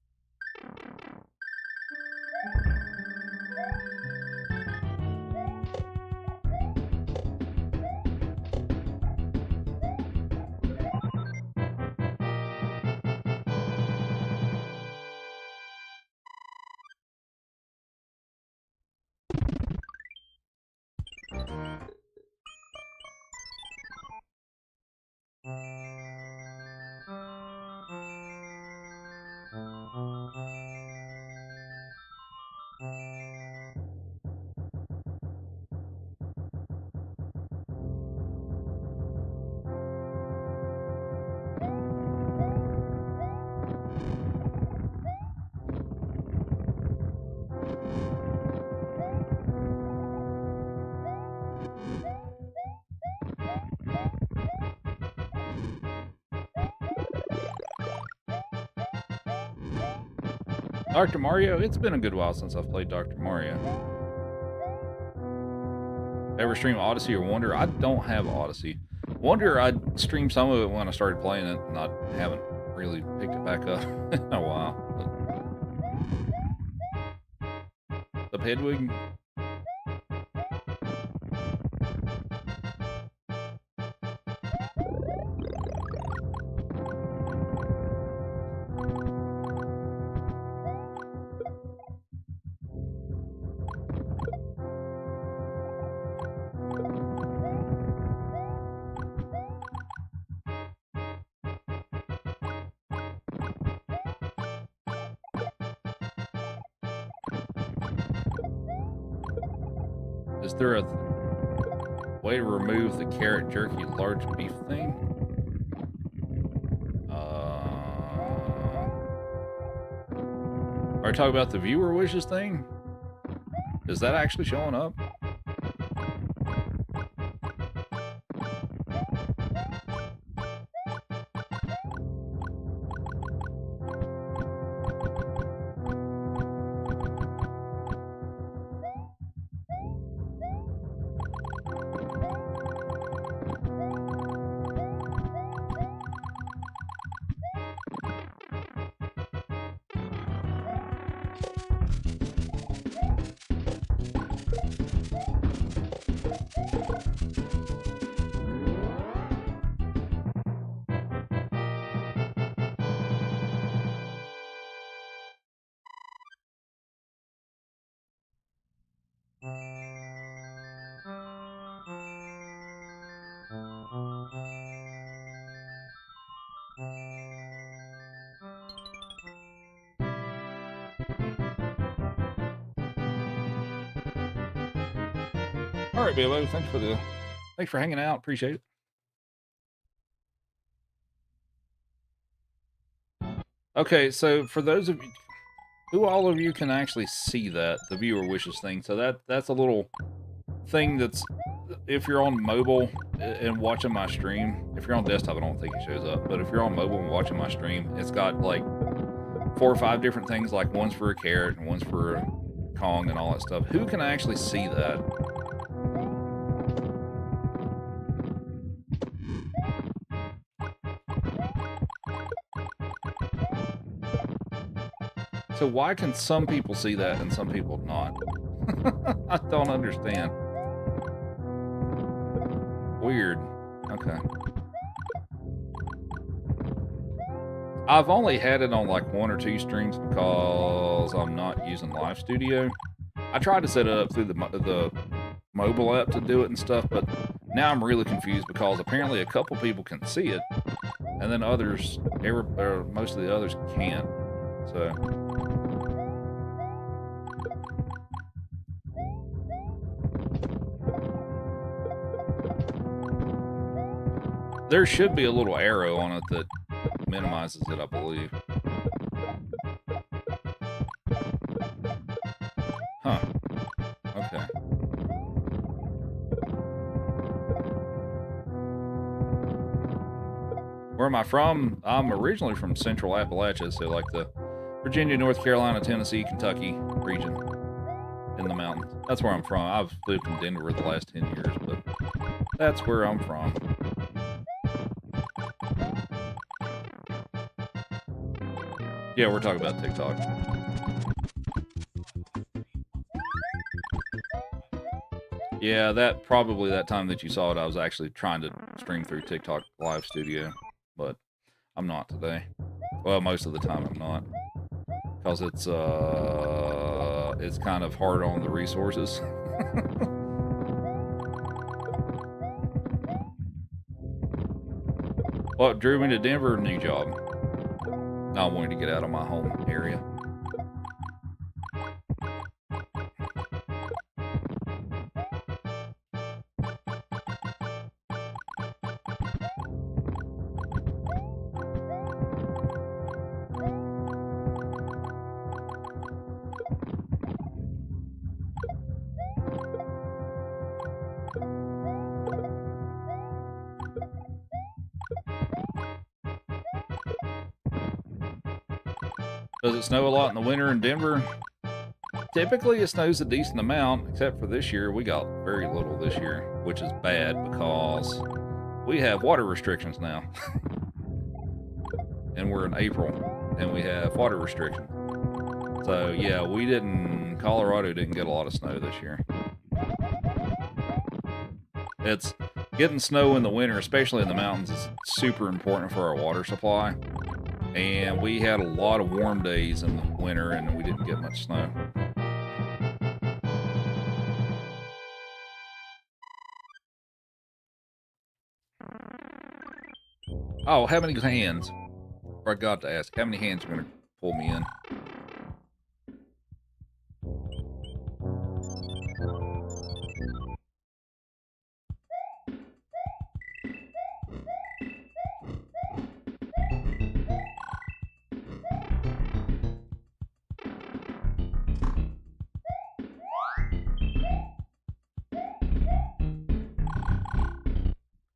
Dr. Mario, it's been a good while since I've played Dr. Mario. Ever stream Odyssey or Wonder? I don't have Odyssey. Wonder, I streamed some of it when I started playing it, and I haven't really picked it back up in a while. The Hedwig. Is there a way to remove the carrot jerky large beef thing? Are you talking about the viewer wishes thing? Is that actually showing up? All right, Bilbo. Thanks for hanging out. Appreciate it. Okay, so for those of you, who all of you can actually see that, the viewer wishes thing. So that's a little thing that's, if you're on mobile and watching my stream, if you're on desktop, I don't think it shows up, but if you're on mobile and watching my stream, it's got like 4 or 5 different things, like one's for a carrot and one's for a Kong and all that stuff. Who can actually see that? So why can some people see that and some people not? I don't understand. Weird. Okay. I've only had it on like 1 or 2 streams because I'm not using Live Studio. I tried to set it up through the mobile app to do it and stuff, but now I'm really confused because apparently a couple people can see it, and then others, most of the others can't. So there should be a little arrow on it that minimizes it, I believe. Huh. Okay. Where am I from? I'm originally from Central Appalachia, so like the Virginia, North Carolina, Tennessee, Kentucky region in the mountains. That's where I'm from. I've lived in Denver the last 10 years, but that's where I'm from. Yeah, we're talking about TikTok. Yeah, that time that you saw it, I was actually trying to stream through TikTok Live Studio, but I'm not today. Well, most of the time I'm not, because it's kind of hard on the resources. What drew me to Denver? New job. I wanted to get out of my home area. Does it snow a lot in the winter in Denver? Typically, it snows a decent amount, except for this year. We got very little this year, which is bad because we have water restrictions now. And we're in April, and we have water restrictions. So, yeah, Colorado didn't get a lot of snow this year. It's getting snow in the winter, especially in the mountains, is super important for our water supply. And we had a lot of warm days in the winter, and we didn't get much snow. Oh, how many hands? I forgot to ask, how many hands are going to pull me in?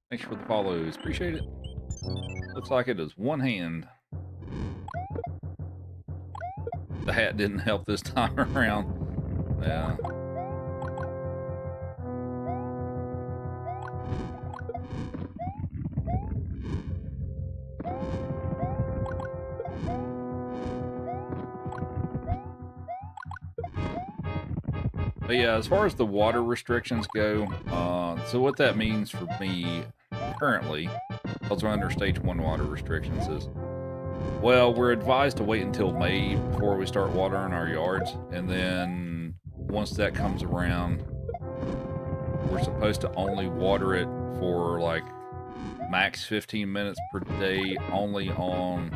Thanks for the follows. Appreciate it. Looks like it is one hand. The hat didn't help this time around. Yeah. But yeah, as far as the water restrictions go, so what that means for me currently, because we're under stage 1 water restrictions, is, well, we're advised to wait until May before we start watering our yards, and then once that comes around, we're supposed to only water it for like max 15 minutes per day, only on...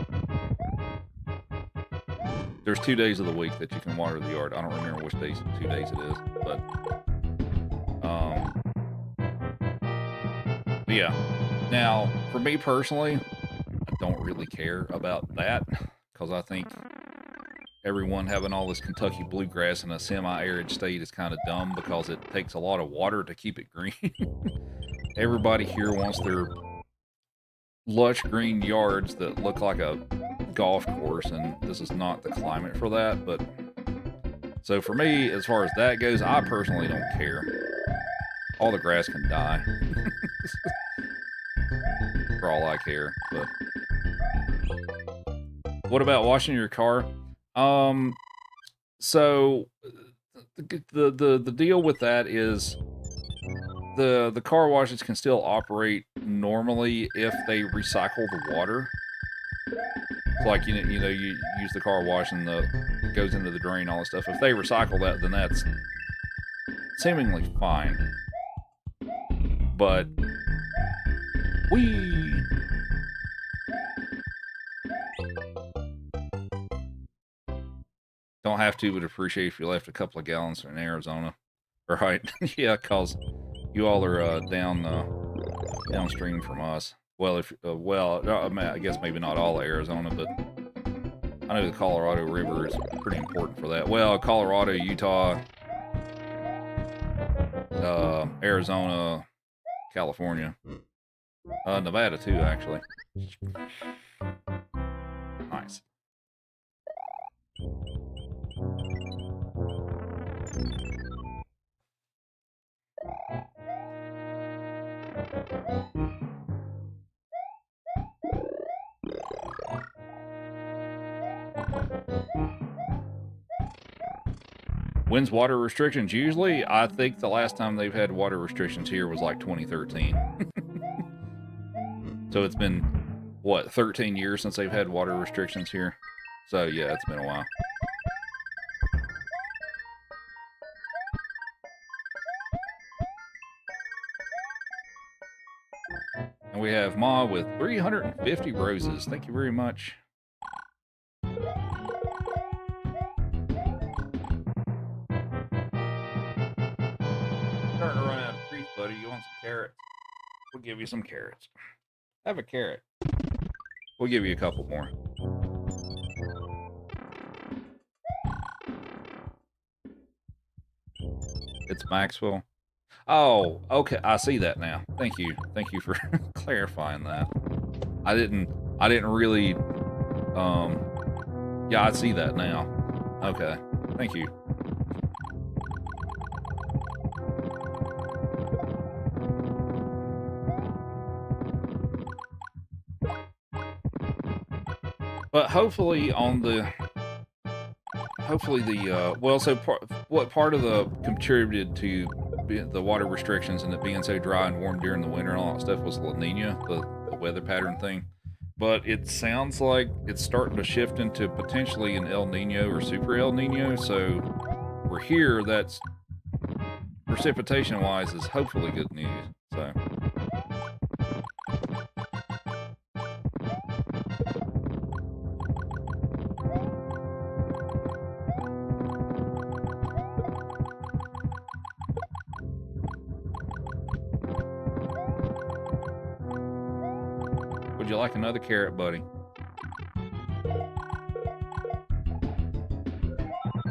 There's 2 days of the week that you can water the yard. I don't remember which 2 days it is, but yeah. Now, for me personally, I don't really care about that, because I think everyone having all this Kentucky bluegrass in a semi-arid state is kind of dumb, because it takes a lot of water to keep it green. Everybody here wants their lush green yards that look like a golf course, and this is not the climate for that. But so for me, as far as that goes, I personally don't care. All the grass can die. For all I care. But what about washing your car? So the deal with that is the car washes can still operate normally if they recycle the water. So like, you use the car wash and it goes into the drain, all that stuff. If they recycle that, then that's seemingly fine. But don't have to, but appreciate if you left a couple of gallons in Arizona. Right? Yeah, cause you all are downstream from us. Well, I guess maybe not all of Arizona, but I know the Colorado River is pretty important for that. Well, Colorado, Utah, Arizona, California, Nevada too, actually. Nice. When's water restrictions? Usually, I think the last time they've had water restrictions here was like 2013. So it's been, what, 13 years since they've had water restrictions here? So yeah, it's been a while. And we have Ma with 350 roses. Thank you very much. Starting to run out of treats, buddy. You want some carrots? We'll give you some carrots. Have a carrot. We'll give you a couple more. It's Maxwell. Oh, okay. I see that now. Thank you. Thank you for clarifying that. I didn't really Yeah, I see that now. Okay, thank you. But hopefully well, so what part of the contributed to the water restrictions and it being so dry and warm during the winter and all that stuff was La Nina, the weather pattern thing. But it sounds like it's starting to shift into potentially an El Nino or Super El Nino. So we're here. That's precipitation wise is hopefully good news. So. Would you like another carrot, buddy?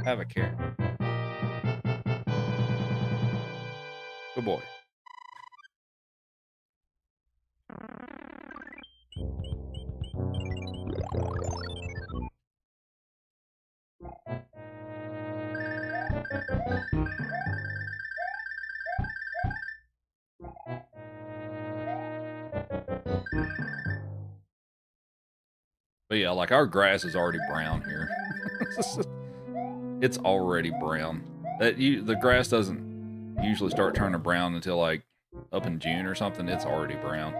Have a carrot. Good boy. But yeah, like our grass is already brown here. It's already brown. The grass doesn't usually start turning brown until like up in June or something. It's already brown.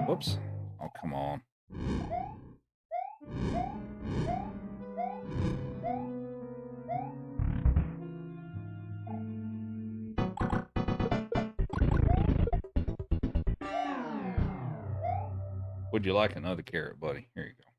Whoops. Oh, come on. Would you like another carrot, buddy? Here you go.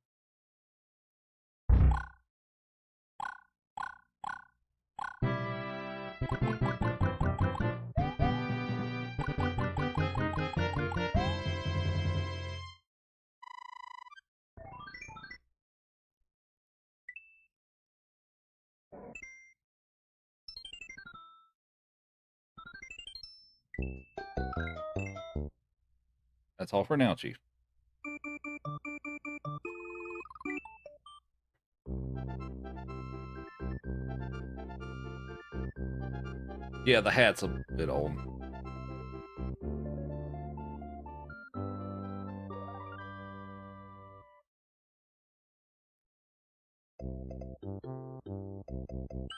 That's all for now, Chief. Yeah, the hat's a bit old.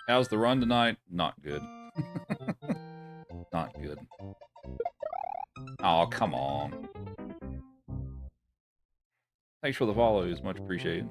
How's the run tonight? Not good. Not good. Oh, come on. Thanks for the follows. Much appreciated.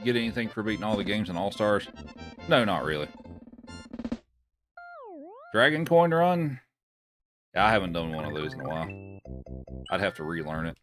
Get anything for beating all the games in All-Stars? No, not really. Dragon Coin Run? Yeah, I haven't done one of those in a while. I'd have to relearn it.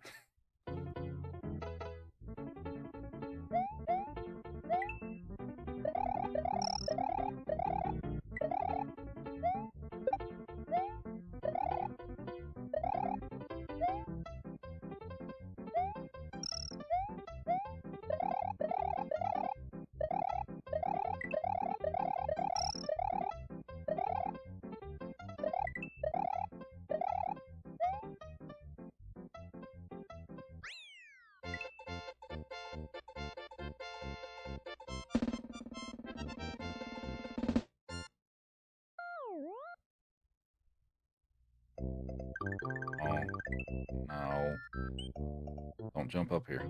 No. Don't jump up here.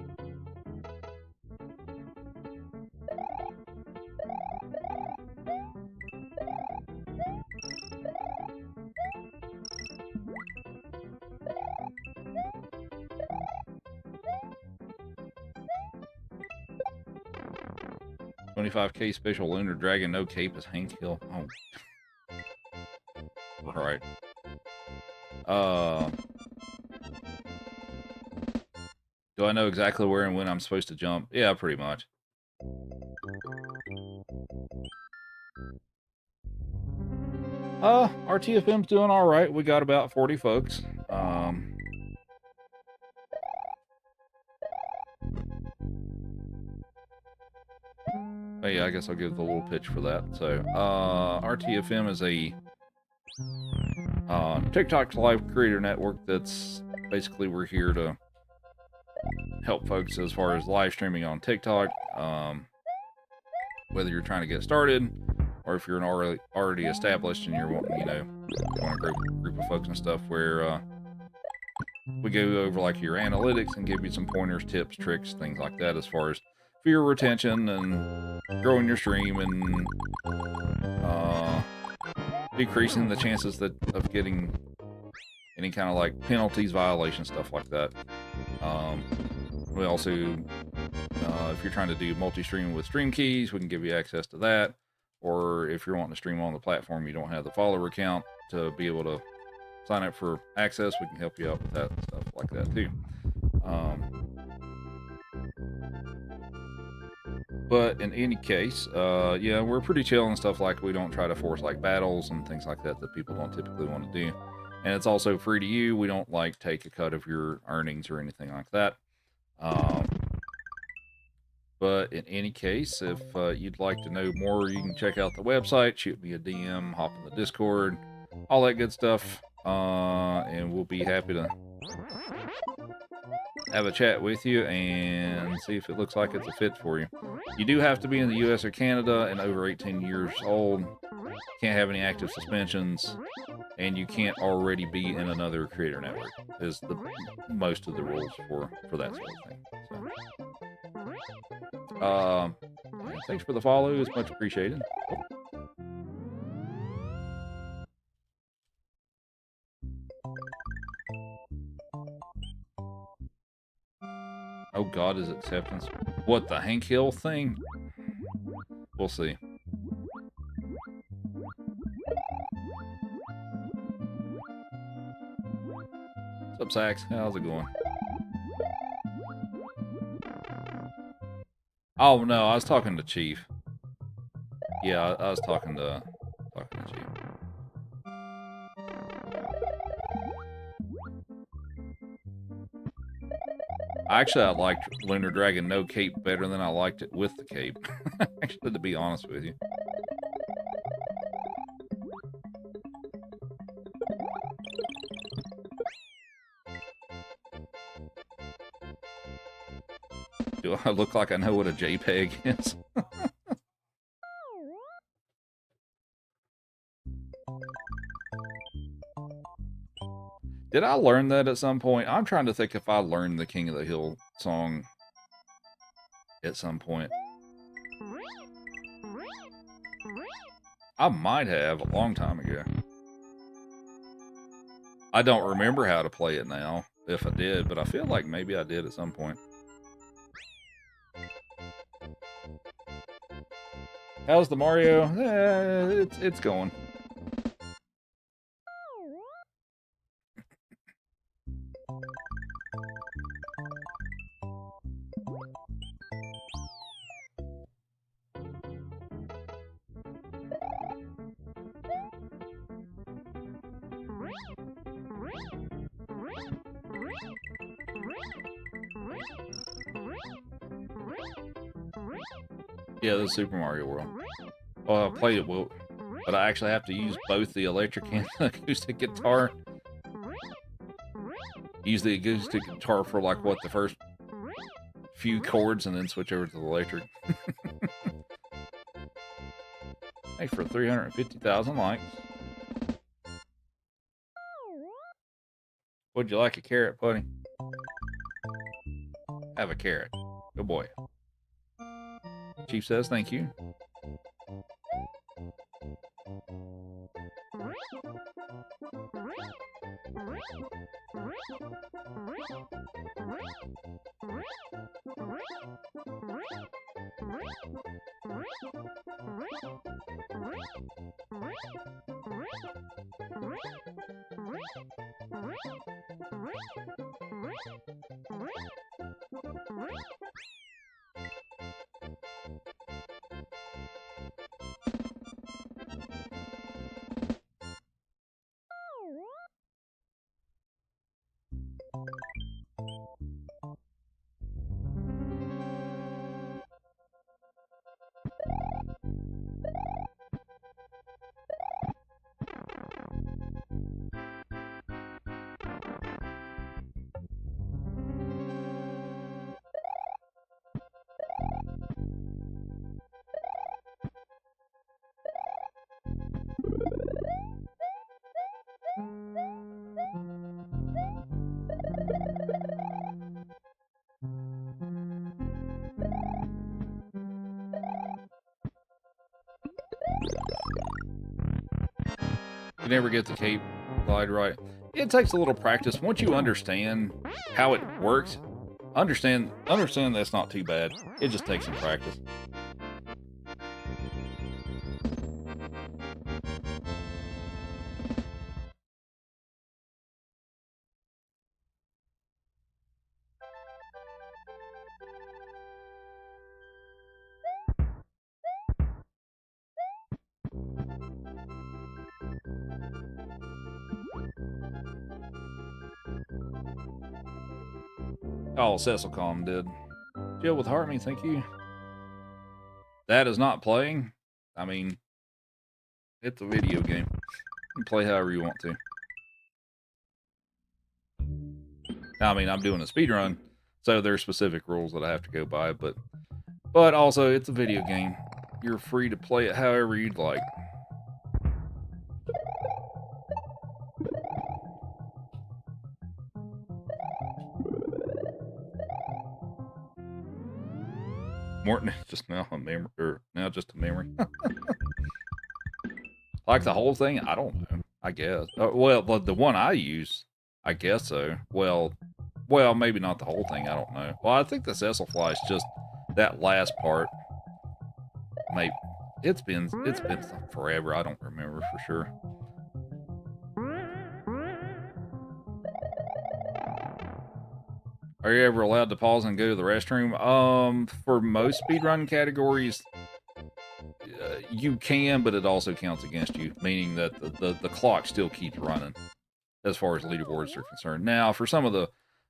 $25K special Lunar Dragon, no cape is Hank Hill. Oh. Right. Uh, do I know exactly where and when I'm supposed to jump? Yeah, pretty much. RTFM's doing all right. We got about 40 folks. Oh yeah, I guess I'll give the little pitch for that. So, RTFM is a TikTok live creator network that's basically we're here to help folks as far as live streaming on TikTok. Whether you're trying to get started or if you're already established and you're wanting, you want a group of folks and stuff where we go over like your analytics and give you some pointers, tips, tricks, things like that as far as for your retention and growing your stream and decreasing the chances of getting any kind of like penalties, violations, stuff like that. We also, if you're trying to do multi-streaming with stream keys, we can give you access to that. Or if you're wanting to stream on the platform, you don't have the follower count to be able to sign up for access, we can help you out with that and stuff like that too. But in any case, yeah, we're pretty chill and stuff. Like we don't try to force like battles and things like that people don't typically want to do. And it's also free to you. We don't like take a cut of your earnings or anything like that. But in any case, if you'd like to know more, you can check out the website, shoot me a DM, hop in the Discord, all that good stuff. And we'll be happy to have a chat with you and see if it looks like it's a fit for you. You do have to be in the US or Canada and over 18 years old. Can't have any active suspensions, and you can't already be in another creator network is the most of the rules for that sort of thing. So, thanks for the follow. It's much appreciated. Oh God, is acceptance. What, the Hank Hill thing? We'll see. What's up, Sax? How's it going? Oh no, I was talking to Chief. Yeah, I was talking to Chief. Actually, I liked Lunar Dragon no cape better than I liked it with the cape. Actually, to be honest with you. Do I look like I know what a JPEG is? Did I learn that at some point? I'm trying to think if I learned the King of the Hill song at some point. I might have a long time ago. I don't remember how to play it now, if I did, but I feel like maybe I did at some point. How's the Mario? It's going. Yeah, this is Super Mario World. Oh, I played it, but I actually have to use both the electric and the acoustic guitar. Use the acoustic guitar for like what, the first few chords, and then switch over to the electric. Thanks for 350,000 likes. Would you like a carrot, buddy? Have a carrot. Good boy. Chief says thank you. You never get the cape glide right. It takes a little practice. Once you understand how it works, understand that's not too bad. It just takes some practice. Oh, Cecilcom did. Jill with Hartney, thank you. That is not playing. I mean, it's a video game. You can play however you want to. I mean, I'm doing a speed run, so there's specific rules that I have to go by, but also it's a video game. You're free to play it however you'd like. Morton is just now a memory, or now just a memory. Like the whole thing? I don't know. I guess. Well, the one I use, I guess so. Well, maybe not the whole thing. I don't know. Well, I think the Cecil fly is just that last part. Maybe it's been forever. I don't remember for sure. Are you ever allowed to pause and go to the restroom? For most speedrun categories, you can, but it also counts against you, meaning that the clock still keeps running as far as leaderboards are concerned. Now, for some of the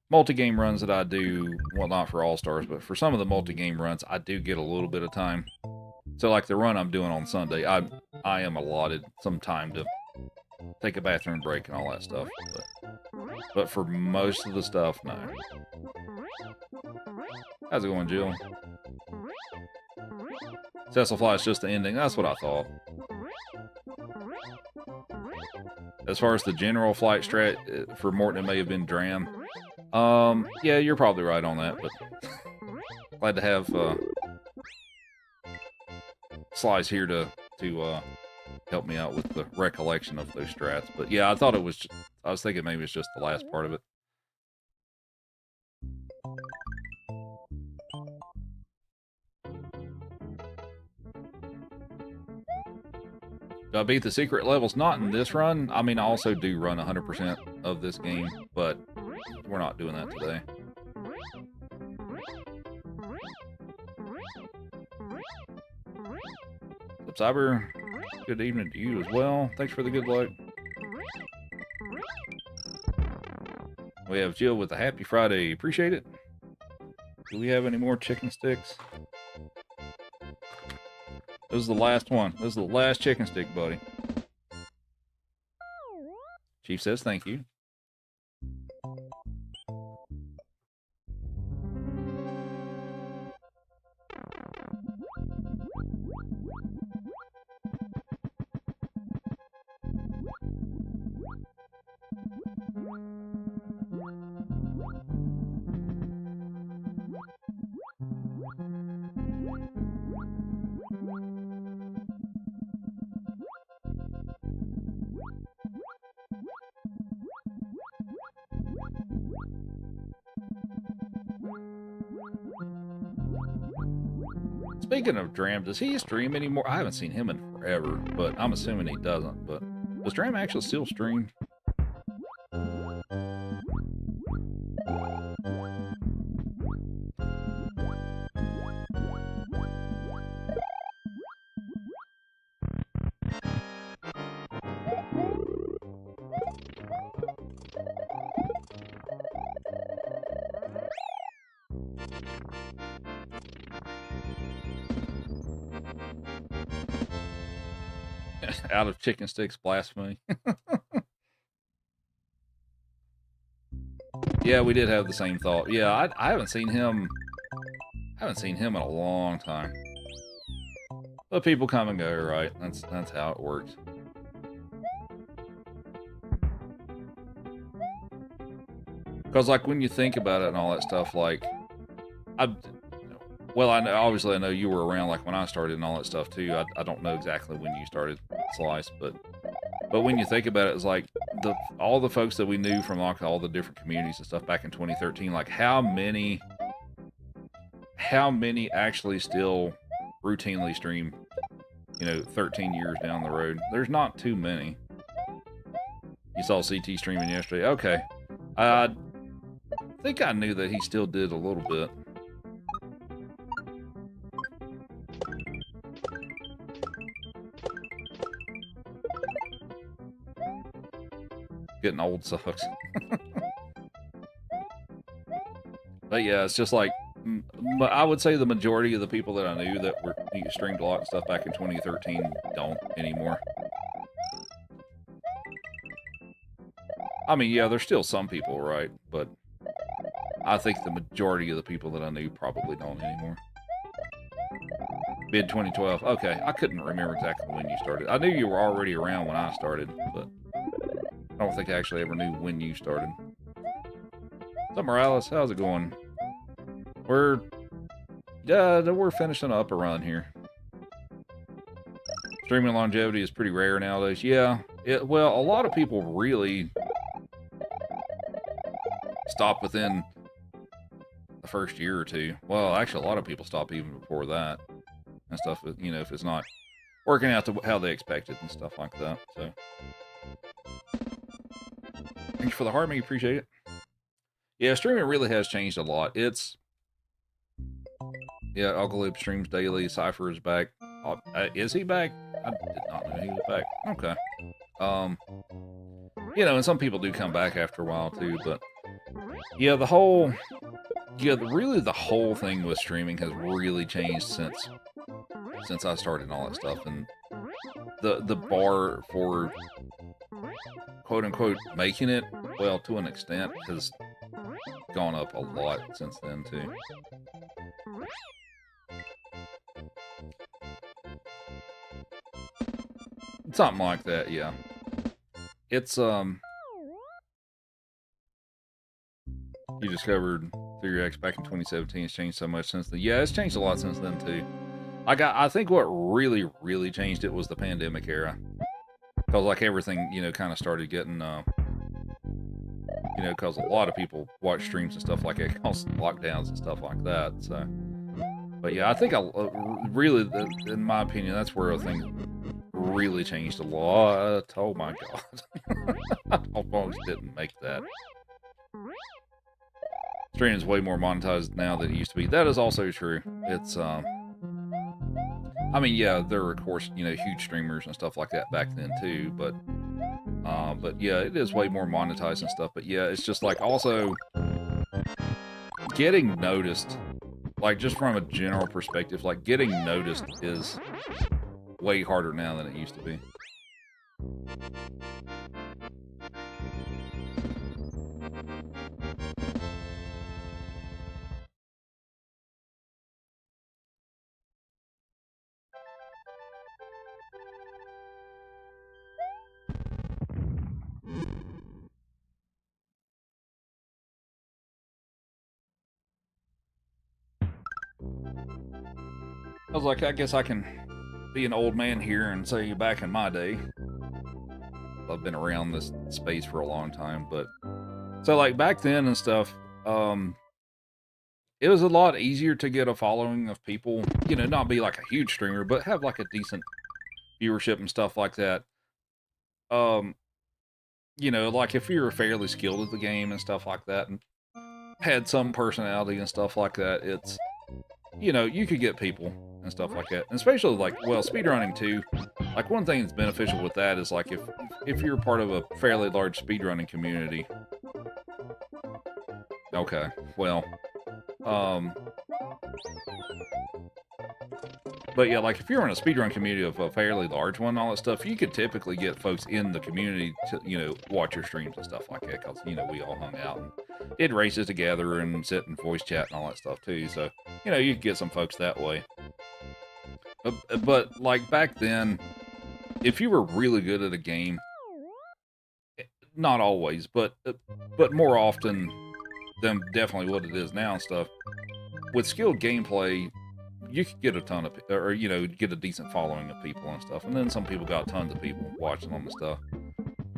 multi-game runs that I do, well, not for All-Stars, but for some of the multi-game runs, I do get a little bit of time. So, like the run I'm doing on Sunday, I am allotted some time to take a bathroom break and all that stuff. But for most of the stuff, no. How's it going, Jill? Cecil Fly is just the ending. That's what I thought. As far as the general flight strat, for Morton, it may have been Dram. Yeah, you're probably right on that, but glad to have Slice here to help me out with the recollection of those strats. But yeah, I was thinking maybe it's just the last part of it. Do I beat the secret levels? Not in this run. I mean, I also do run 100% of this game, but we're not doing that today. Cyber, good evening to you as well. Thanks for the good luck. We have Jill with a happy Friday. Appreciate it. Do we have any more chicken sticks? This is the last one. This is the last chicken stick, buddy. Chief says thank you. Speaking of Dram, does he stream anymore? I haven't seen him in forever, but I'm assuming he doesn't. But does Dram actually still stream? Out of chicken sticks, blasphemy. Yeah, we did have the same thought. Yeah, I haven't seen him. I haven't seen him in a long time. But people come and go, right? That's how it works. Because like when you think about it and all that stuff, like well, obviously I know you were around like when I started and all that stuff too. I don't know exactly when you started Slice, but when you think about it, it's like all the folks that we knew from like all the different communities and stuff back in 2013, like how many actually still routinely stream, 13 years down the road? There's not too many. You saw CT streaming yesterday. Okay. I think I knew that he still did a little bit. Getting old sucks. But yeah, it's just like, I would say the majority of the people that I knew that were streamed a lot of stuff back in 2013 don't anymore. I mean, yeah, there's still some people, right? But I think the majority of the people that I knew probably don't anymore. Mid 2012. Okay, I couldn't remember exactly when you started. I knew you were already around when I started, but I don't think I actually ever knew when you started. What's up, Morales? How's it going? We're finishing up a run here. Streaming longevity is pretty rare nowadays. Yeah, well, a lot of people really stop within the first year or two. Well, actually, a lot of people stop even before that and stuff. If it's not working out to how they expected and stuff like that. So, thanks for the heart, mate. Appreciate it. Yeah, streaming really has changed a lot. Yeah, Uncle Loop streams daily. Cypher is back. Is he back? I did not know he was back. Okay. And some people do come back after a while too, but yeah, the whole thing with streaming has really changed since I started and all that stuff, and the bar for quote unquote making it, well, to an extent, has gone up a lot since then too. Something like that, yeah. It's you discovered through your ex back in 2017. It's changed so much since then. Yeah, it's changed a lot since then too. I think what really, really changed it was the pandemic era. Because like everything, kind of started getting because a lot of people watch streams and stuff like that, cause lockdowns and stuff like that. So, but yeah, I think really, in my opinion, that's where I think really changed a lot. Oh my god, I almost didn't make that. Streaming is way more monetized now than it used to be. That is also true. It's I mean, yeah, there were of course huge streamers and stuff like that back then too, but yeah, it is way more monetized and stuff. But yeah, it's just like also getting noticed, like just from a general perspective, like getting noticed is way harder now than it used to be. I was like, I guess I can be an old man here and say back in my day. I've been around this space for a long time, but so like back then and stuff, it was a lot easier to get a following of people, not be like a huge streamer, but have like a decent viewership and stuff like that. Like if you were fairly skilled at the game and stuff like that and had some personality and stuff like that, it's, you could get people and stuff like that. And especially like, well, speedrunning too. Like one thing that's beneficial with that is like if you're part of a fairly large speedrunning community. Okay, well, Um, but yeah, like if you're in a speedrun community of a fairly large one, and all that stuff, you could typically get folks in the community to, watch your streams and stuff like that, because, we all hung out and did races together and sit and voice chat and all that stuff too. So, you could get some folks that way. But like back then, if you were really good at a game, not always, but more often than definitely what it is now and stuff, with skilled gameplay, you could get a ton of, or get a decent following of people and stuff, and then some people got tons of people watching them and stuff.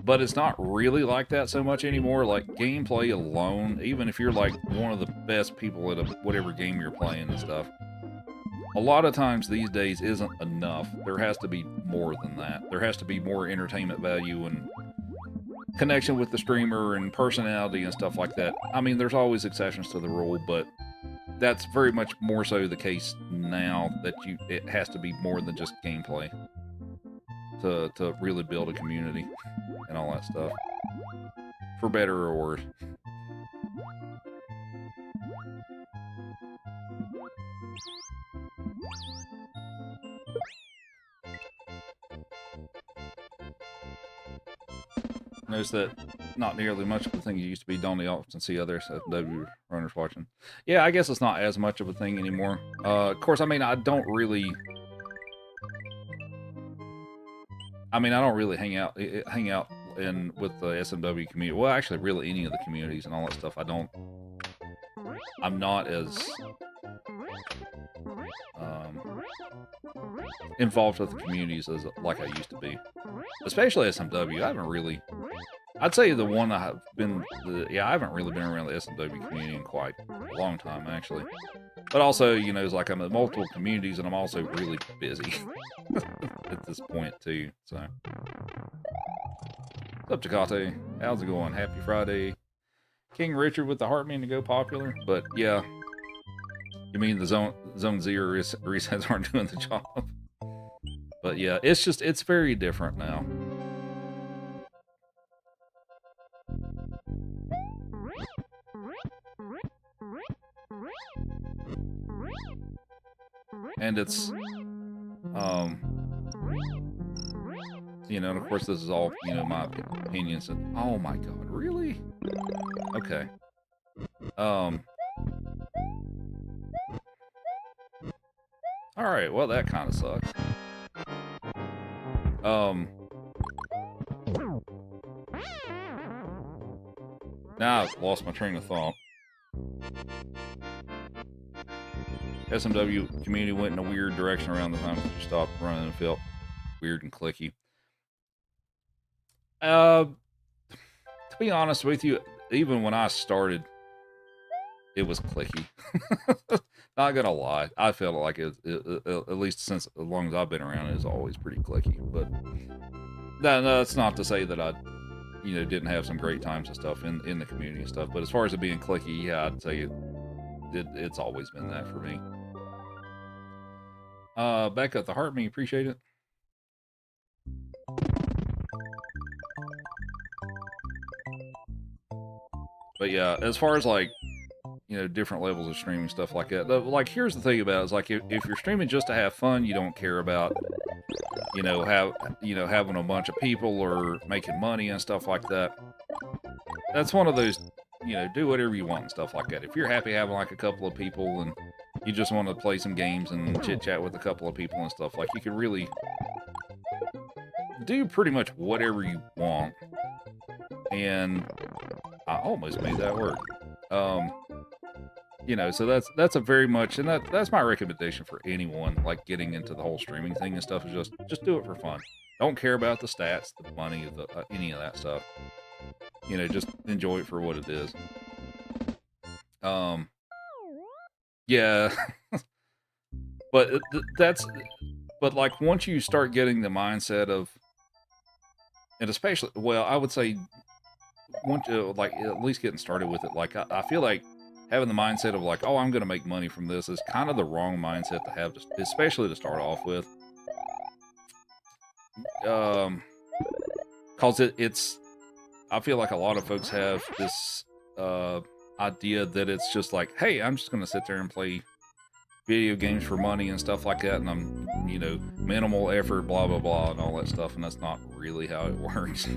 But it's not really like that so much anymore. Like gameplay alone, even if you're like one of the best people at whatever game you're playing and stuff, a lot of times these days isn't enough. There has to be more than that. There has to be more entertainment value and connection with the streamer and personality and stuff like that. I mean, there's always exceptions to the rule, but that's very much more so the case now, that it has to be more than just gameplay to really build a community and all that stuff, for better or worse. Notice that not nearly much of a thing it used to be. Don't often see other SFW runners watching. Yeah, I guess it's not as much of a thing anymore. Of course, I don't really hang out with the SMW community. Well, actually, really any of the communities and all that stuff. I'm not as involved with the communities as like I used to be. Especially SMW. I haven't really. I'd say the one I haven't really been around the SMW community in quite a long time, actually. But also, it's like I'm at multiple communities, and I'm also really busy at this point, too. So, what's up, Takate? How's it going? Happy Friday. King Richard with the Heartbeat to go popular. But, yeah. You mean the Zone Zero resets aren't doing the job? But, yeah, it's very different now. And it's, and of course this is all, my opinions. And, oh my god, really? Okay. Alright, well that kind of sucks. Now I've lost my train of thought. SMW community went in a weird direction around the time you stopped running and felt weird and clicky. To be honest with you, even when I started, it was clicky. Not gonna lie, I felt like it at least since as long as I've been around, it is always pretty clicky. But that's not to say that I, didn't have some great times and stuff in the community and stuff. But as far as it being clicky, yeah, I'd say it's always been that for me. Back up the Heartbeat, appreciate it. But yeah, as far as like, different levels of streaming, stuff like that. Like, here's the thing about it, is like if you're streaming just to have fun, you don't care about, having a bunch of people or making money and stuff like that. That's one of those, do whatever you want and stuff like that. If you're happy having like a couple of people and you just want to play some games and chit chat with a couple of people and stuff, like, you can really do pretty much whatever you want. And I almost made that work. So that's a very much, and that's my recommendation for anyone like getting into the whole streaming thing and stuff, is just do it for fun. Don't care about the stats, the money, any of that stuff. Just enjoy it for what it is. Yeah. But but like once you start getting the mindset of, and especially, well, I would say once like at least getting started with it, like I feel like having the mindset of like, oh, I'm going to make money from this is kind of the wrong mindset to have, especially to start off with. Cause it's, I feel like a lot of folks have this, idea that it's just like, hey, I'm just going to sit there and play video games for money and stuff like that, and I'm, you know, minimal effort, blah, blah, blah, and all that stuff, and that's not really how it works.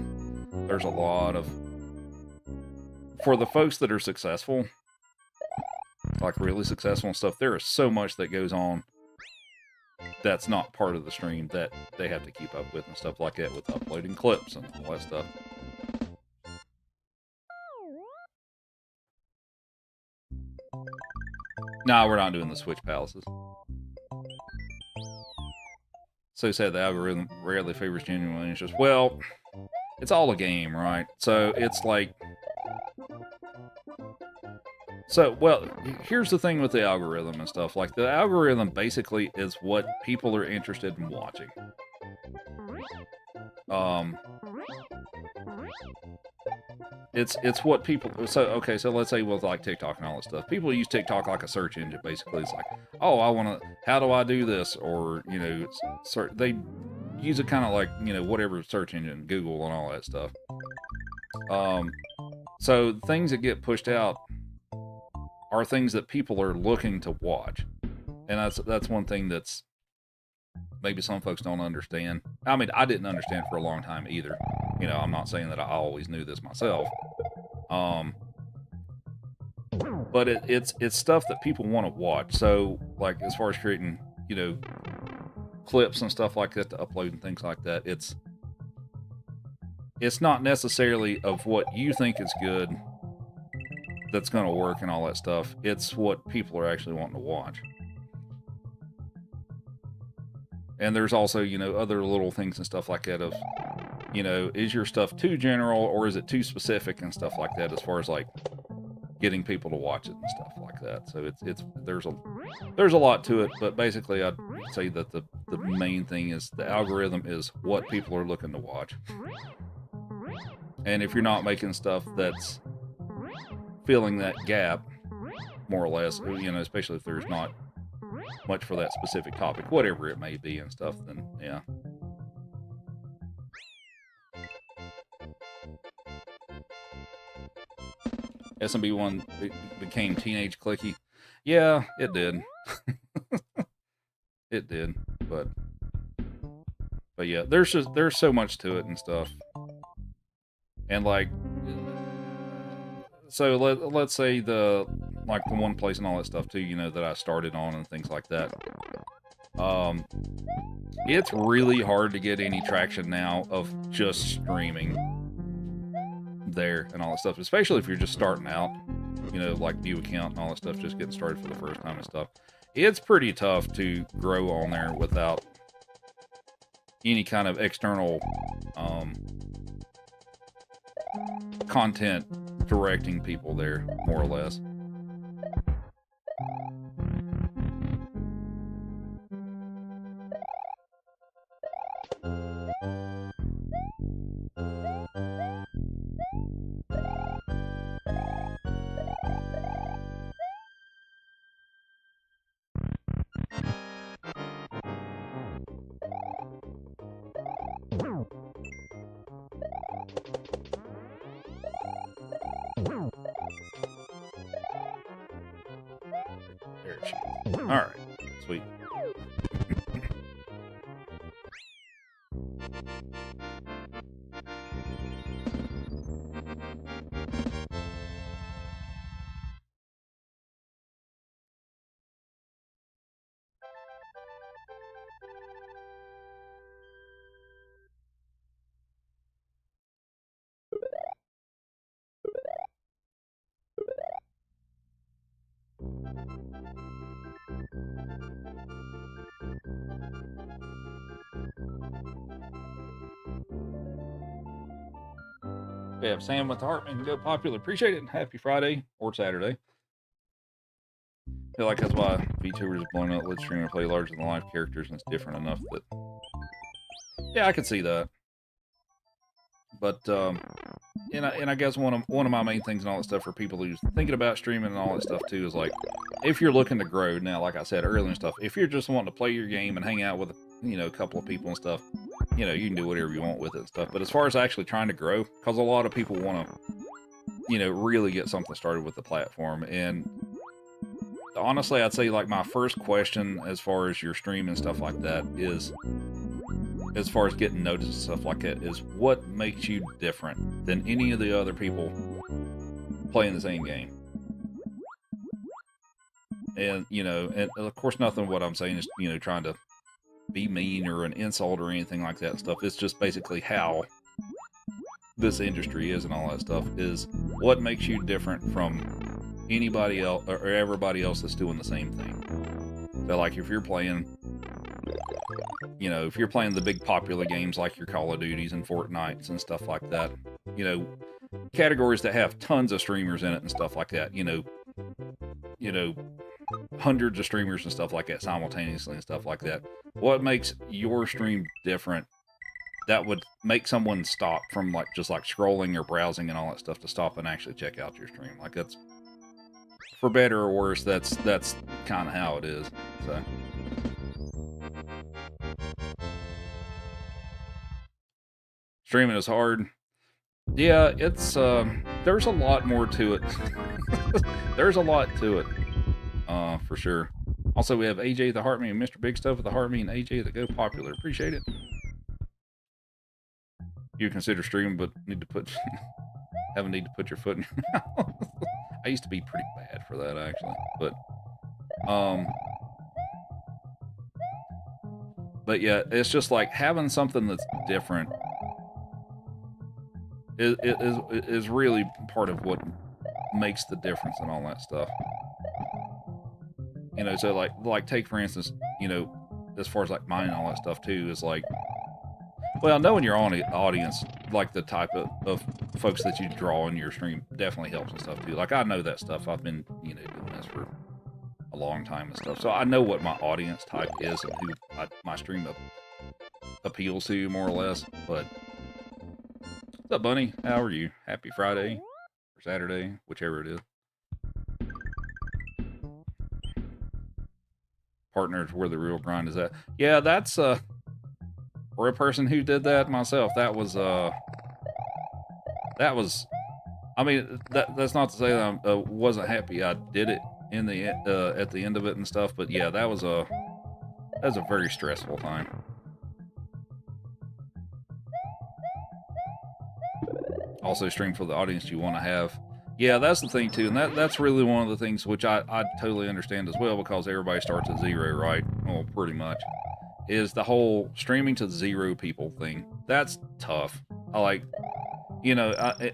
There's a lot of... For the folks that are successful, like really successful and stuff, there is so much that goes on that's not part of the stream that they have to keep up with and stuff like that, with uploading clips and all that stuff. No, we're not doing the Switch Palaces. So said the algorithm rarely favors genuine interest. Well, it's all a game, right? So it's like... So, well, here's the thing with the algorithm and stuff. Like, the algorithm basically is what people are interested in watching. It's what people... So, okay, so let's say with, like, TikTok and all that stuff. People use TikTok like a search engine, basically. It's like, oh, I want to... How do I do this? Or, you know, they use it kind of like, you know, whatever search engine, Google and all that stuff. So, things that get pushed out are things that people are looking to watch. And that's one thing that's maybe some folks don't understand. I mean, I didn't understand for a long time either. You know, I'm not saying that I always knew this myself. But it's stuff that people want to watch. So, like, as far as creating, you know, clips and stuff like that to upload and things like that, it's not necessarily of what you think is good that's going to work and all that stuff. It's what people are actually wanting to watch. And there's also, you know, other little things and stuff like that of, you know, is your stuff too general or is it too specific and stuff like that, as far as like getting people to watch it and stuff like that. So there's a lot to it, but basically I'd say that the main thing is the algorithm is what people are looking to watch. And if you're not making stuff that's filling that gap, more or less, you know, especially if there's not much for that specific topic, whatever it may be and stuff, then yeah. SMB1 became teenage clicky. Yeah, it did. It did, but yeah, there's so much to it and stuff. And like, so let's say the one place and all that stuff too, you know, that I started on and things like that. It's really hard to get any traction now of just streaming there and all that stuff, especially if you're just starting out, you know, like view account and all that stuff, just getting started for the first time and stuff. It's pretty tough to grow on there without any kind of external content directing people there, more or less. There she is. All right, sweet. Yeah, Sam with the Heartman, go popular. Appreciate it. Happy Friday or Saturday. I feel like that's why VTubers is blowing up. Let's stream and play larger than life characters, and it's different enough that, yeah, I could see that. But and I guess one of my main things and all that stuff for people who's thinking about streaming and all that stuff too is like, if you're looking to grow now, like I said earlier and stuff, if you're just wanting to play your game and hang out with, you know, a couple of people and stuff, you know, you can do whatever you want with it and stuff. But as far as actually trying to grow, because a lot of people want to you know, really get something started with the platform. And honestly, I'd say like my first question as far as your stream and stuff like that is, as far as getting noticed and stuff like that, is what makes you different than any of the other people playing the same game. And, you know, and of course, nothing what I'm saying is, you know, trying to be mean or an insult or anything like that stuff. It's just basically how this industry is and all that stuff is what makes you different from anybody else or everybody else that's doing the same thing. So, like, if you're playing, you know, if you're playing the big popular games like your Call of Duties and Fortnites and stuff like that, you know, categories that have tons of streamers in it and stuff like that, you know, hundreds of streamers and stuff like that simultaneously and stuff like that. What makes your stream different that would make someone stop from like just like scrolling or browsing and all that stuff to stop and actually check out your stream? Like, that's, for better or worse, that's kind of how it is. So streaming is hard. Yeah, it's there's a lot more to it. There's a lot to it, for sure. Also, we have AJ the Heartme and Mr. Big Stuff with the Heartme and AJ the Go Popular. Appreciate it. You consider streaming, but need to put have a need to put your foot in your mouth. I used to be pretty bad for that, actually, but yeah, it's just like having something that's different is really part of what makes the difference and all that stuff. You know, so like take for instance, you know, as far as like mine and all that stuff too, is like, well, knowing your own audience, like the type of folks that you draw in your stream definitely helps and stuff too. Like, I know that stuff. I've been, you know, doing this for a long time and stuff. So I know what my audience type is and who my stream appeals to, more or less. But what's up, Bunny? How are you? Happy Friday or Saturday, whichever it is. Partners where the real grind is at. Yeah, that's for a person who did that myself. That was I mean, that's not to say that I wasn't happy I did it in the at the end of it and stuff, but yeah, that was a very stressful time. Also, stream for the audience you want to have. Yeah, that's the thing too, and that's really one of the things which I totally understand as well, because everybody starts at zero, right? Well, pretty much. Is the whole streaming to zero people thing. That's tough. I like, you know,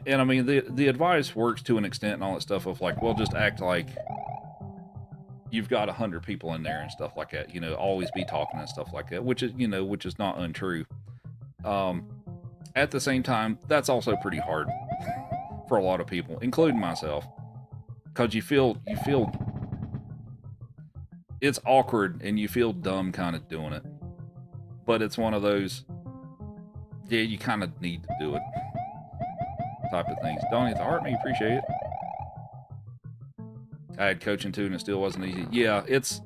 and I mean, the advice works to an extent and all that stuff of like, well, just act like you've got 100 people in there and stuff like that, you know, always be talking and stuff like that, which is, you know, which is not untrue. At the same time, that's also pretty hard for a lot of people, including myself, because you feel it's awkward and you feel dumb kind of doing it. But it's one of those, yeah, you kind of need to do it type of things. Donnie, the Heartme, appreciate it. I had coaching too, and it still wasn't easy. Yeah, it's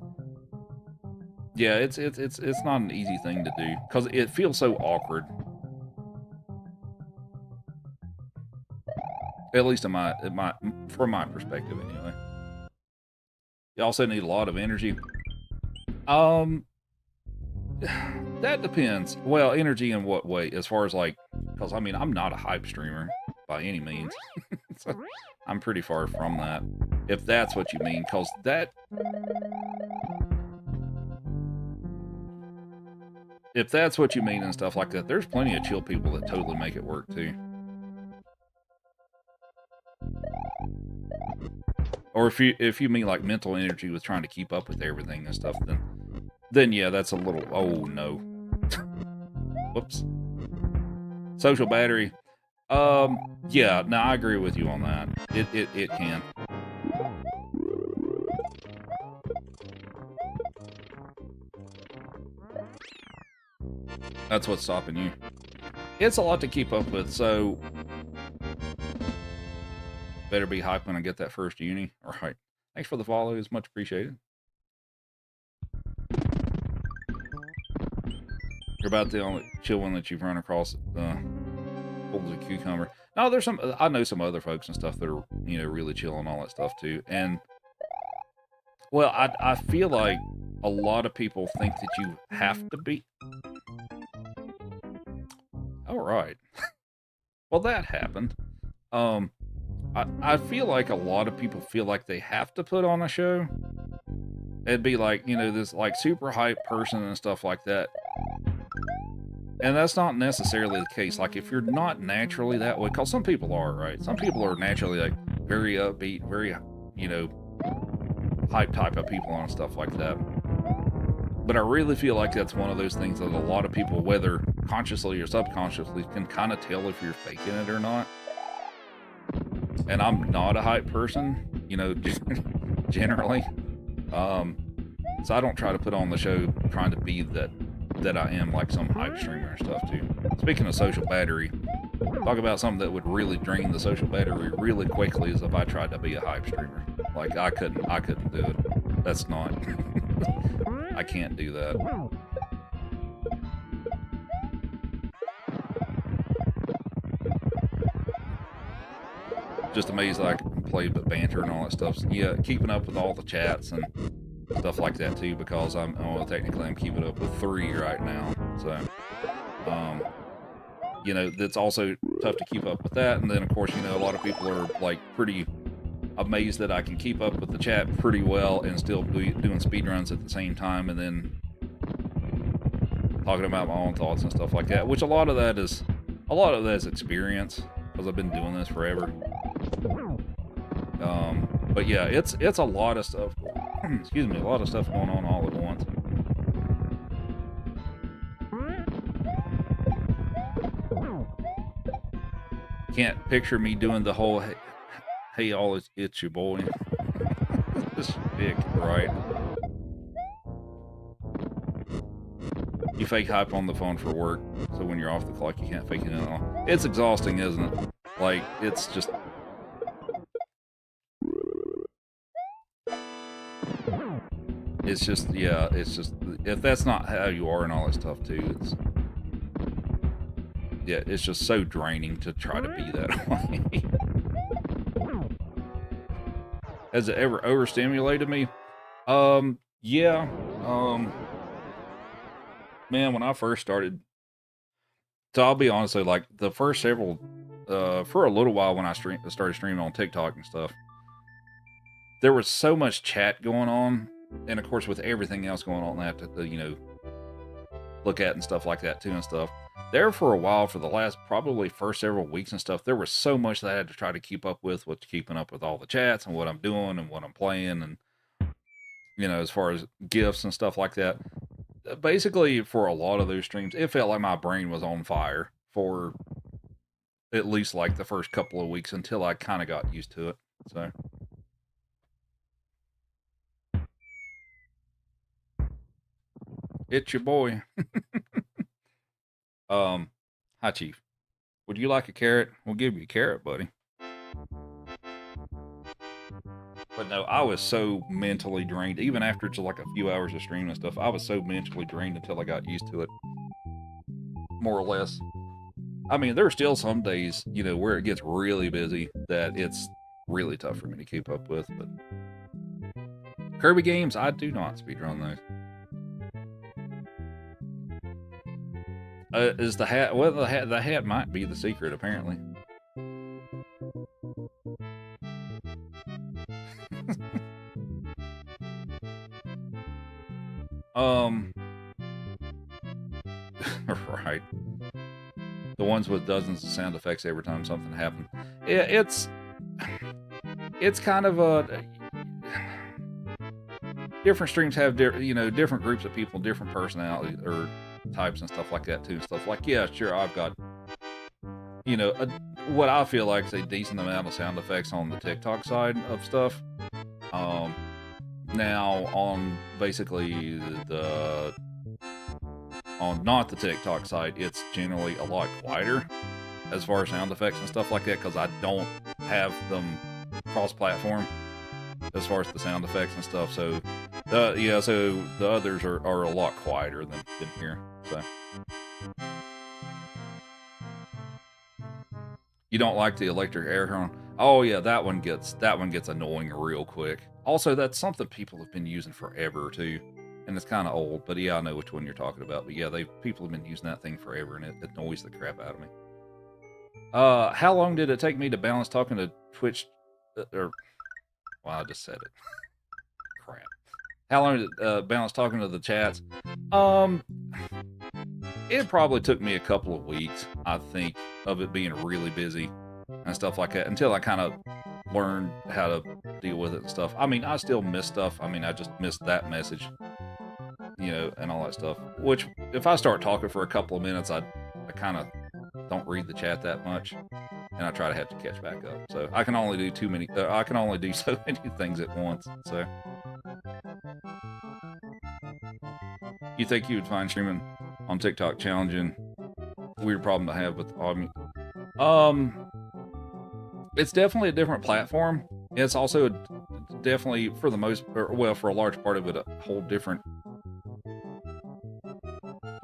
not an easy thing to do because it feels so awkward. At least from my perspective, anyway. You also need a lot of energy. That depends. Well, energy in what way? As far as like, because I mean, I'm not a hype streamer by any means. So I'm pretty far from that, if that's what you mean. Because if that's what you mean and stuff like that, there's plenty of chill people that totally make it work too. Or if you mean like mental energy with trying to keep up with everything and stuff, then yeah, that's a little, oh no. Whoops. Social battery. Yeah, no, I agree with you on that. It can. That's what's stopping you. It's a lot to keep up with, so better be hyped when I get that first uni. All right. Thanks for the follow. It's much appreciated. You're about the only chill one that you've run across. Old as a cucumber. No, there's some. I know some other folks and stuff that are, you know, really chill and all that stuff too. And well, I feel like a lot of people think that you have to be. All right. Well, that happened. I feel like a lot of people feel like they have to put on a show. It'd be like, you know, this like super hype person and stuff like that. And that's not necessarily the case. Like, if you're not naturally that way, because some people are, right? Some people are naturally, like, very upbeat, very, you know, hype type of people and stuff like that. But I really feel like that's one of those things that a lot of people, whether consciously or subconsciously, can kind of tell if you're faking it or not. And I'm not a hype person, you know, generally. So I don't try to put on the show trying to be that I am like some hype streamer and stuff too. Speaking of social battery, talk about something that would really drain the social battery really quickly is if I tried to be a hype streamer. Like I couldn't do it. That's not, I can't do that. Just amazed that I can play but banter and all that stuff. So yeah, keeping up with all the chats and stuff like that too, because technically I'm keeping up with 3 right now. So, you know, that's also tough to keep up with that. And then of course, you know, a lot of people are like pretty amazed that I can keep up with the chat pretty well and still be doing speed runs at the same time, and then talking about my own thoughts and stuff like that, which a lot of that is experience, because I've been doing this forever. But yeah, it's a lot of stuff. Excuse me, a lot of stuff going on all at once. Can't picture me doing the whole hey all, it's your boy. This dick, right? You fake hype on the phone for work, so when you're off the clock you can't fake it at all. It's exhausting, isn't it? Like, it's just... yeah, it's just, if that's not how you are and all that stuff too, it's just so draining to try to be that way. Has it ever overstimulated me? Yeah. Man, when I first started, so I'll be honest, like the first several, for a little while when I started streaming on TikTok and stuff, there was so much chat going on. And of course, with everything else going on, I have to, you know, look at and stuff like that too and stuff. There for a while, for the last probably first several weeks and stuff, there was so much that I had to try to keep up with keeping up with all the chats and what I'm doing and what I'm playing, and, you know, as far as gifts and stuff like that. Basically, for a lot of those streams, it felt like my brain was on fire for at least like the first couple of weeks until I kind of got used to it. So. It's your boy. Hi, Chief. Would you like a carrot? We'll give you a carrot, buddy. But no, I was so mentally drained. Even after just like a few hours of streaming and stuff, I was so mentally drained until I got used to it. More or less. I mean, there are still some days, you know, where it gets really busy that it's really tough for me to keep up with. But Kirby games, I do not speedrun those. Is the hat? Well, the hat might be the secret, apparently. Right. The ones with dozens of sound effects every time something happens. It's kind of a... Different streams have, you know, different groups of people, different personalities or types and stuff like that too. Stuff like, yeah, sure, I've got, you know, what I feel like is a decent amount of sound effects on the TikTok side of stuff. Now on basically on not the TikTok side, it's generally a lot quieter as far as sound effects and stuff like that, because I don't have them cross-platform as far as the sound effects and stuff. So yeah, so the others are a lot quieter than here. So You don't like the electric air horn? Oh yeah, that one gets annoying real quick. Also, that's something people have been using forever too, and it's kind of old. But yeah, I know which one you're talking about. But yeah, people have been using that thing forever, and it annoys the crap out of me. How long did it take me to balance talking to Twitch? Or, well, I just said it. Crap. How long did it balance talking to the chats? It probably took me a couple of weeks, I think, of it being really busy and stuff like that until I kind of learned how to deal with it and stuff. I mean, I still miss stuff. I mean, I just missed that message, and all that stuff. Which, if I start talking for a couple of minutes, I kind of don't read the chat that much, and I try to have to catch back up. So I can only do I can only do so many things at once. So, you think you would find streaming on TikTok challenging? Weird problem to have with it's definitely a different platform. It's also definitely, for a large part of it, a whole different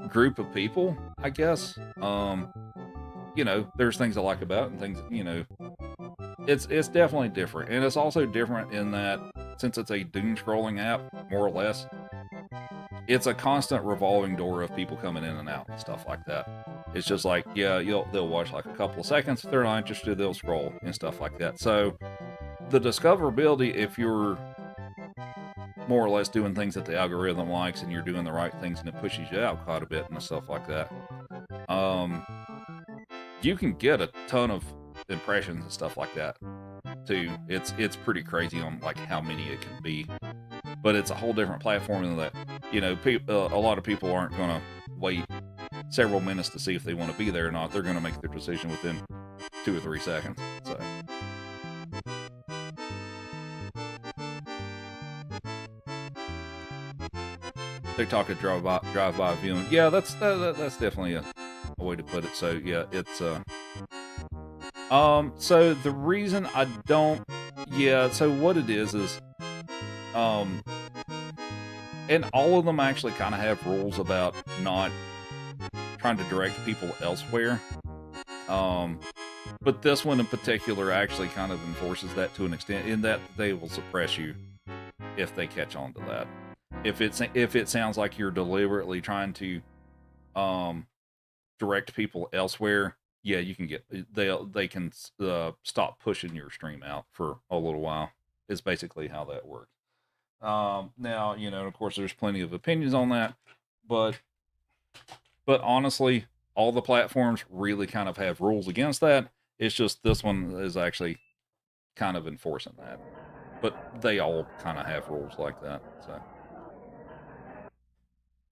group of people, I guess. There's things I like about it and things, it's definitely different. And it's also different in that, since it's a doom scrolling app, more or less, it's a constant revolving door of people coming in and out and stuff like that. It's just like, yeah, they'll watch like a couple of seconds. If they're not interested, they'll scroll and stuff like that. So the discoverability, if you're more or less doing things that the algorithm likes and you're doing the right things and it pushes you out quite a bit and stuff like that, you can get a ton of impressions and stuff like that too. It's pretty crazy on like how many it can be, but it's a whole different platform in that, a lot of people aren't going to wait several minutes to see if they want to be there or not. They're going to make their decision within 2 or 3 seconds. So TikTok at drive-by viewing. Yeah, that's definitely a way to put it. So yeah, it's so the reason I don't, so what it is and all of them actually kind of have rules about not trying to direct people elsewhere. But this one in particular actually kind of enforces that to an extent, in that they will suppress you if they catch on to that. If it sounds like you're deliberately trying to direct people elsewhere, yeah, you can they can stop pushing your stream out for a little while. Is basically how that works. Now, of course, there's plenty of opinions on that, but honestly, all the platforms really kind of have rules against that. It's just this one is actually kind of enforcing that, but they all kind of have rules like that.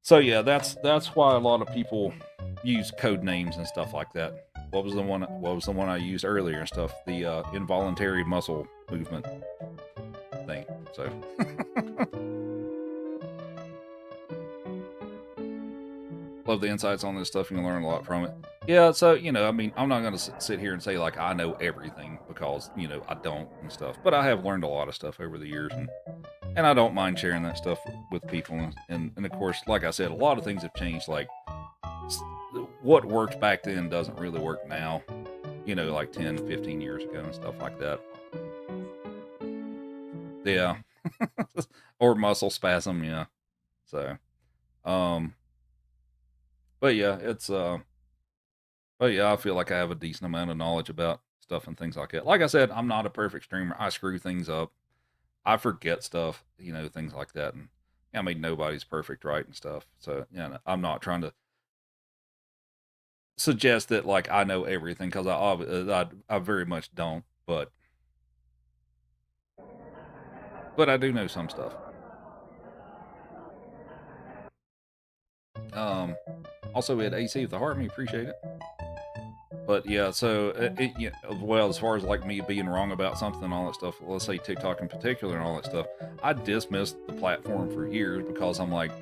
So yeah, that's why a lot of people use code names and stuff like that. What was the one I used earlier and stuff? The involuntary muscle movement thing. So love the insights on this stuff. You can learn a lot from it. Yeah, so I mean, I'm not going to sit here and say like I know everything, because I don't and stuff. But I have learned a lot of stuff over the years, and I don't mind sharing that stuff with people. And of course, like I said, a lot of things have changed. Like what worked back then doesn't really work now. Like 10, 15 years ago and stuff like that. Yeah. Or muscle spasm, yeah. So, but yeah, but yeah, I feel like I have a decent amount of knowledge about stuff and things like that. Like I said, I'm not a perfect streamer. I screw things up. I forget stuff, things like that. And I mean, nobody's perfect, right? And stuff. So, I'm not trying to suggest that like I know everything, because I very much don't, but I do know some stuff. Also, we had AC with the heart. Me appreciate it. But yeah, so well, as far as like me being wrong about something and all that stuff, let's say TikTok in particular and all that stuff, I dismissed the platform for years because I'm like,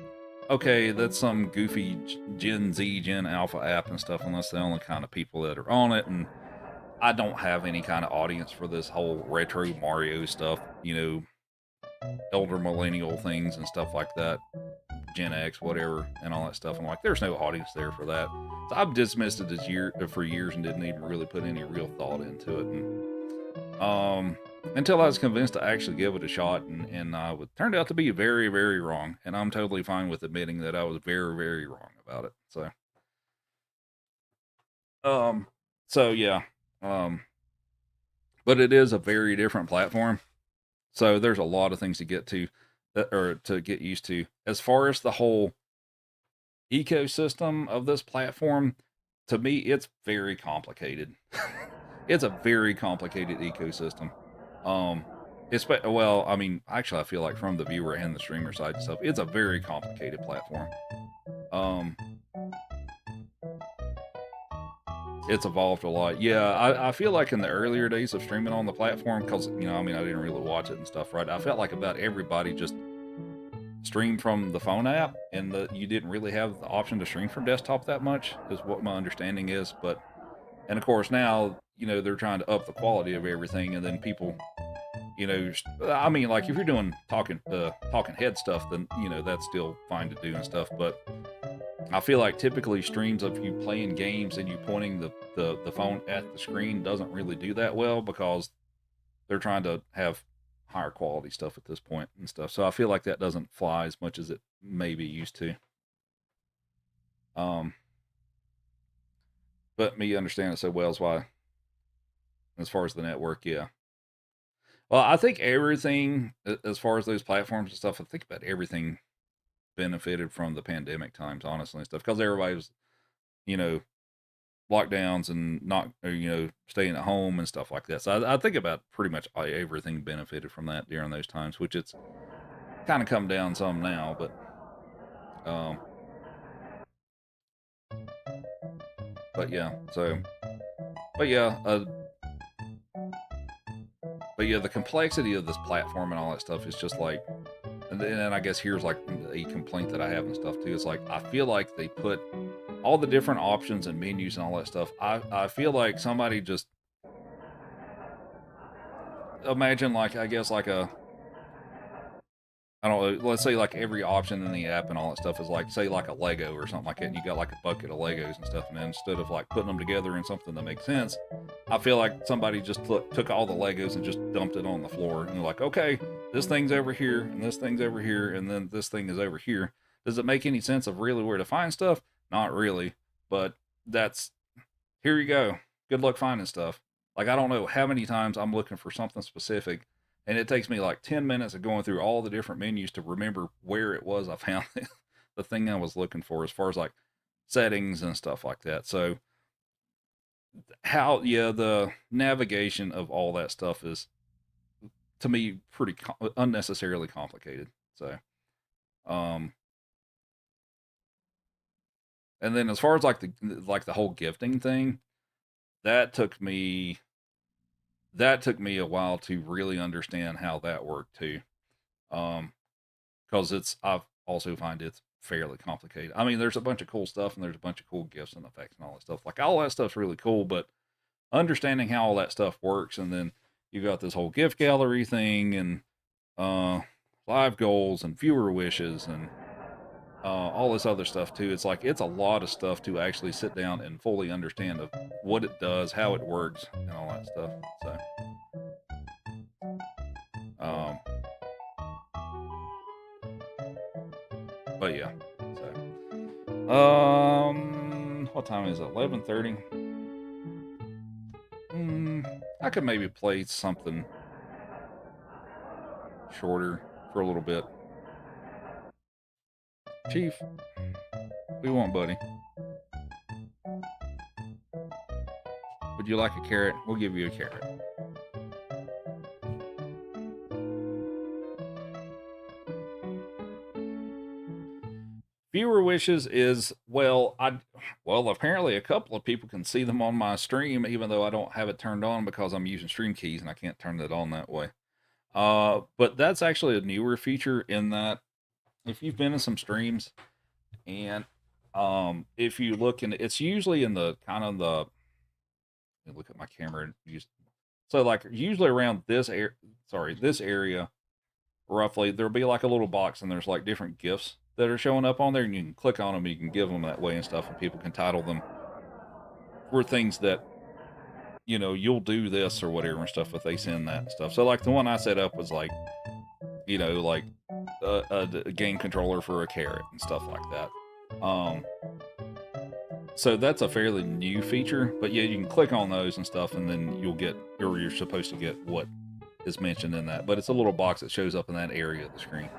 okay, that's some goofy Gen Alpha app and stuff, and that's the only kind of people that are on it, and I don't have any kind of audience for this whole retro Mario stuff, elder millennial things and stuff like that. Gen X, whatever, and all that stuff. I'm like, there's no audience there for that. So I've dismissed it for years and didn't even really put any real thought into it. And until I was convinced to actually give it a shot, and it turned out to be very, very wrong. And I'm totally fine with admitting that I was very, very wrong about it. Um, so yeah, um, but it is a very different platform. So there's a lot of things to get to, or to get used to. As far as the whole ecosystem of this platform, to me, it's very complicated. It's a very complicated ecosystem. Well, I mean, actually, I feel like from the viewer and the streamer side and stuff, it's a very complicated platform. Um, it's evolved a lot. Yeah, I feel like in the earlier days of streaming on the platform, because I mean, I didn't really watch it and stuff, right? I felt like about everybody just streamed from the phone app, and you didn't really have the option to stream from desktop that much, is what my understanding is. And of course now, they're trying to up the quality of everything, and then people, I mean, like if you're doing talking head stuff, then that's still fine to do and stuff, but I feel like typically streams of you playing games and you pointing the phone at the screen doesn't really do that well, because they're trying to have higher quality stuff at this point and stuff. So I feel like that doesn't fly as much as it maybe used to. But me understanding it so well is why, as far as the network, yeah. Well, I think everything, as far as those platforms and stuff, I think about everything benefited from the pandemic times, honestly, and stuff, because everybody was, you know, lockdowns and not, staying at home and stuff like that. So I think about pretty much everything benefited from that during those times, which it's kind of come down some now, um, but yeah, but yeah, uh, but yeah, the complexity of this platform and all that stuff is just like, and then I guess here's like a complaint that I have and stuff too. It's like, I feel like they put all the different options and menus and all that stuff. I feel like somebody just imagine, like, I guess like I don't know, let's say like every option in the app and all that stuff is like, say like a Lego or something like that, and you got like a bucket of Legos and stuff, and then instead of like putting them together in something that makes sense, I feel like somebody just took all the Legos and just dumped it on the floor, and you're like, okay, this thing's over here, and this thing's over here, and then this thing is over here. Does it make any sense of really where to find stuff? Not really, but that's, here you go. Good luck finding stuff. Like, I don't know how many times I'm looking for something specific, and it takes me like 10 minutes of going through all the different menus to remember where it was I found the thing I was looking for, as far as like settings and stuff like that. So, yeah, the navigation of all that stuff is, to me, pretty unnecessarily complicated. So, um, and then as far as like the whole gifting thing, that took me a while to really understand how that worked too. Um, because I've also find it's fairly complicated. I mean, there's a bunch of cool stuff and there's a bunch of cool gifts and effects and all that stuff. Like, all that stuff's really cool, but understanding how all that stuff works, and then you got this whole gift gallery thing, and uh, live goals and viewer wishes, and all this other stuff too. It's like, it's a lot of stuff to actually sit down and fully understand of what it does, how it works, and all that stuff. So, um, but yeah. So, what time is it? 11:30. I could maybe play something shorter for a little bit. Chief, we want, buddy. Would you like a carrot? We'll give you a carrot. Viewer wishes is, well, apparently a couple of people can see them on my stream, even though I don't have it turned on because I'm using Stream Keys and I can't turn it on that way. But that's actually a newer feature, in that if you've been in some streams, and if you look in, it's usually in the kind of the, let me look at my camera and use, so like usually around this area roughly, there'll be like a little box, and there's like different gifts that are showing up on there, and you can click on them, you can give them that way and stuff, and people can title them for things that, you'll do this or whatever and stuff if they send that and stuff. So like the one I set up was like, like a game controller for a carrot and stuff like that. So that's a fairly new feature, but yeah, you can click on those and stuff, and then you're supposed to get what is mentioned in that. But it's a little box that shows up in that area of the screen.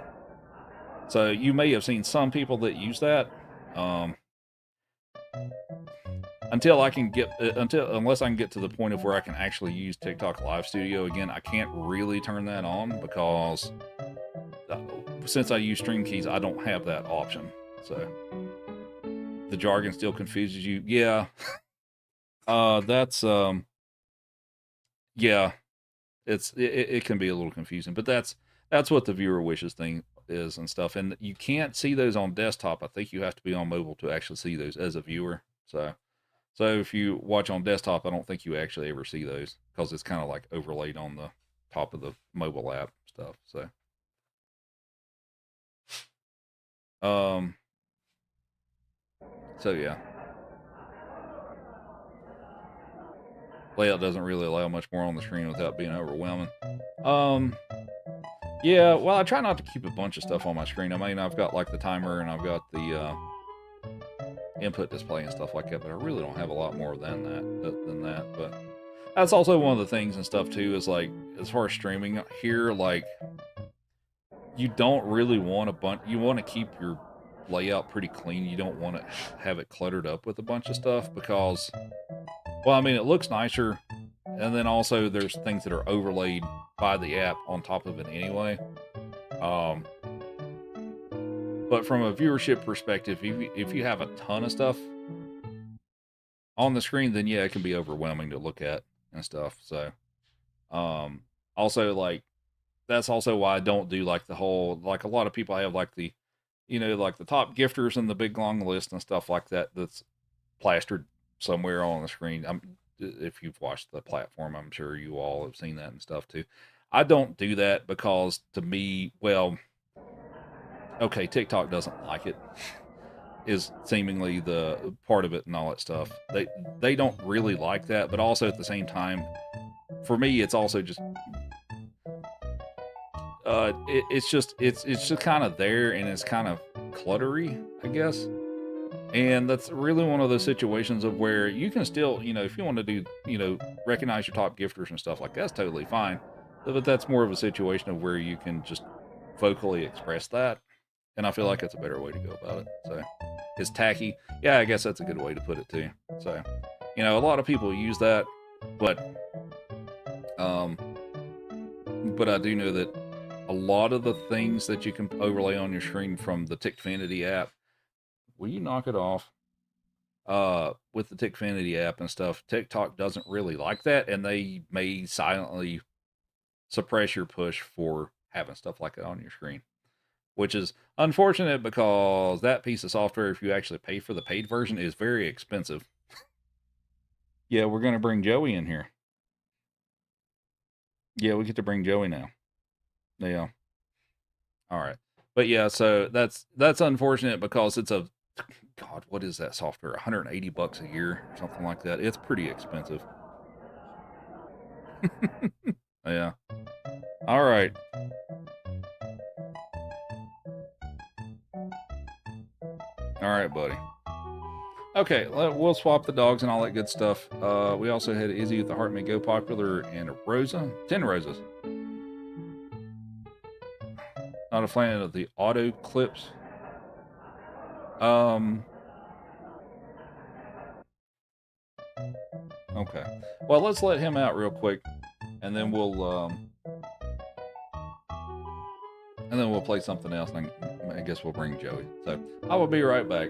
So you may have seen some people that use that. Unless I can get to the point of where I can actually use TikTok Live Studio again, I can't really turn that on because since I use Stream Keys, I don't have that option. So the jargon still confuses you. Yeah. Yeah, it can be a little confusing, but that's what the viewer wishes thing is and stuff. And you can't see those on desktop. I think you have to be on mobile to actually see those as a viewer. So if you watch on desktop, I don't think you actually ever see those because it's kind of like overlaid on the top of the mobile app stuff. So yeah. Layout doesn't really allow much more on the screen without being overwhelming. Yeah, well, I try not to keep a bunch of stuff on my screen. I mean, I've got like the timer and I've got the input display and stuff like that, but I really don't have a lot more than that. But that's also one of the things and stuff too, is like, as far as streaming here, like, you don't really want you want to keep your layout pretty clean. You don't want to have it cluttered up with a bunch of stuff because, well, I mean, it looks nicer, and then also there's things that are overlaid by the app on top of it anyway. But from a viewership perspective, if you have a ton of stuff on the screen, then yeah, it can be overwhelming to look at and stuff. So, also, like, that's also why I don't do like the whole, like, a lot of people have like the, like the top gifters and the big long list and stuff like that that's plastered somewhere on the screen. If you've watched the platform, I'm sure you all have seen that and stuff too. I don't do that because, to me, well, okay, TikTok doesn't like it, is seemingly the part of it and all that stuff. They don't really like that, but also at the same time, for me, it's also just it's just kind of there, and it's kind of cluttery, I guess. And that's really one of those situations of where you can still, if you want to do, recognize your top gifters and stuff like that's totally fine. But that's more of a situation of where you can just vocally express that. And I feel like it's a better way to go about it. So it's tacky. Yeah, I guess that's a good way to put it too. So, a lot of people use that, but I do know that a lot of the things that you can overlay on your screen from the Tickfinity app, will you knock it off? With the Tickfinity app and stuff, TikTok doesn't really like that, and they may silently suppress your push for having stuff like that on your screen, which is unfortunate because that piece of software, if you actually pay for the paid version, is very expensive. Yeah, we're going to bring Joey in here. Yeah, we get to bring Joey now. Yeah. All right. But yeah, so that's unfortunate because it's a, God, what is that software? $180 a year or something like that. It's pretty expensive. Yeah. All right. All right, buddy. Okay, we'll swap the dogs and all that good stuff. We also had Izzy with the Heart May Go Popular and Rosa. 10 roses. Not a fan of the auto clips. Okay. Well, let's let him out real quick, and then we'll play something else, and I guess we'll bring Joey. So I will be right back.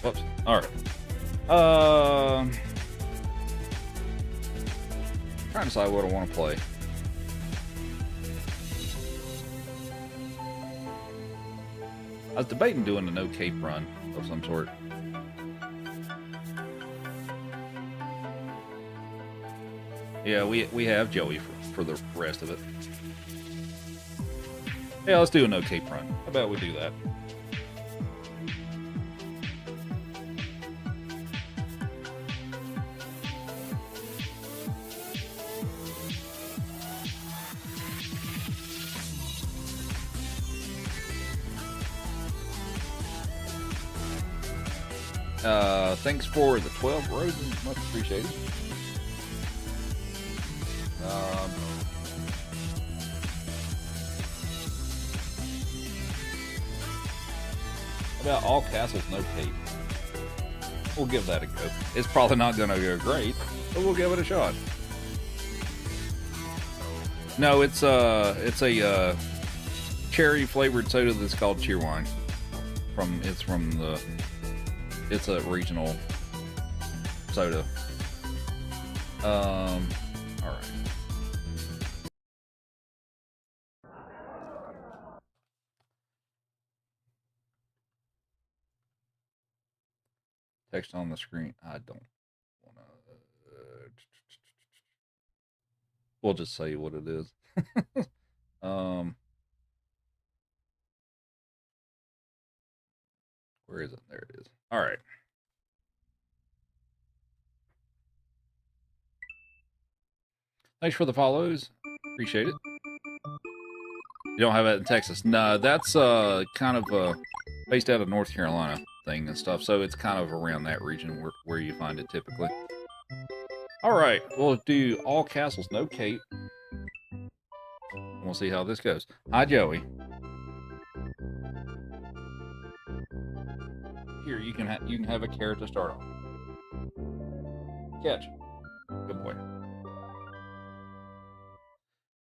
Whoops. All right. Trying to decide what I want to play. I was debating doing a no cape run of some sort. Yeah, we have Joey for the rest of it. Yeah, let's do a no cape run. How about we do that? Thanks for the 12 roses. Much appreciated. About all castles, no cape. We'll give that a go. It's probably not going to go great, but we'll give it a shot. No, it's a cherry flavored soda that's called Cheerwine. It's a regional soda. All right. Text on the screen. I don't want to. We'll just say what it is. Where is it? There it is. All right. Thanks for the follows. Appreciate it. You don't have that in Texas? No, that's kind of based out of North Carolina thing and stuff. So it's kind of around that region where you find it typically. All right, we'll do all castles, no cape. We'll see how this goes. Hi, Joey. Here, you can have a carrot to start off. Catch. Good boy.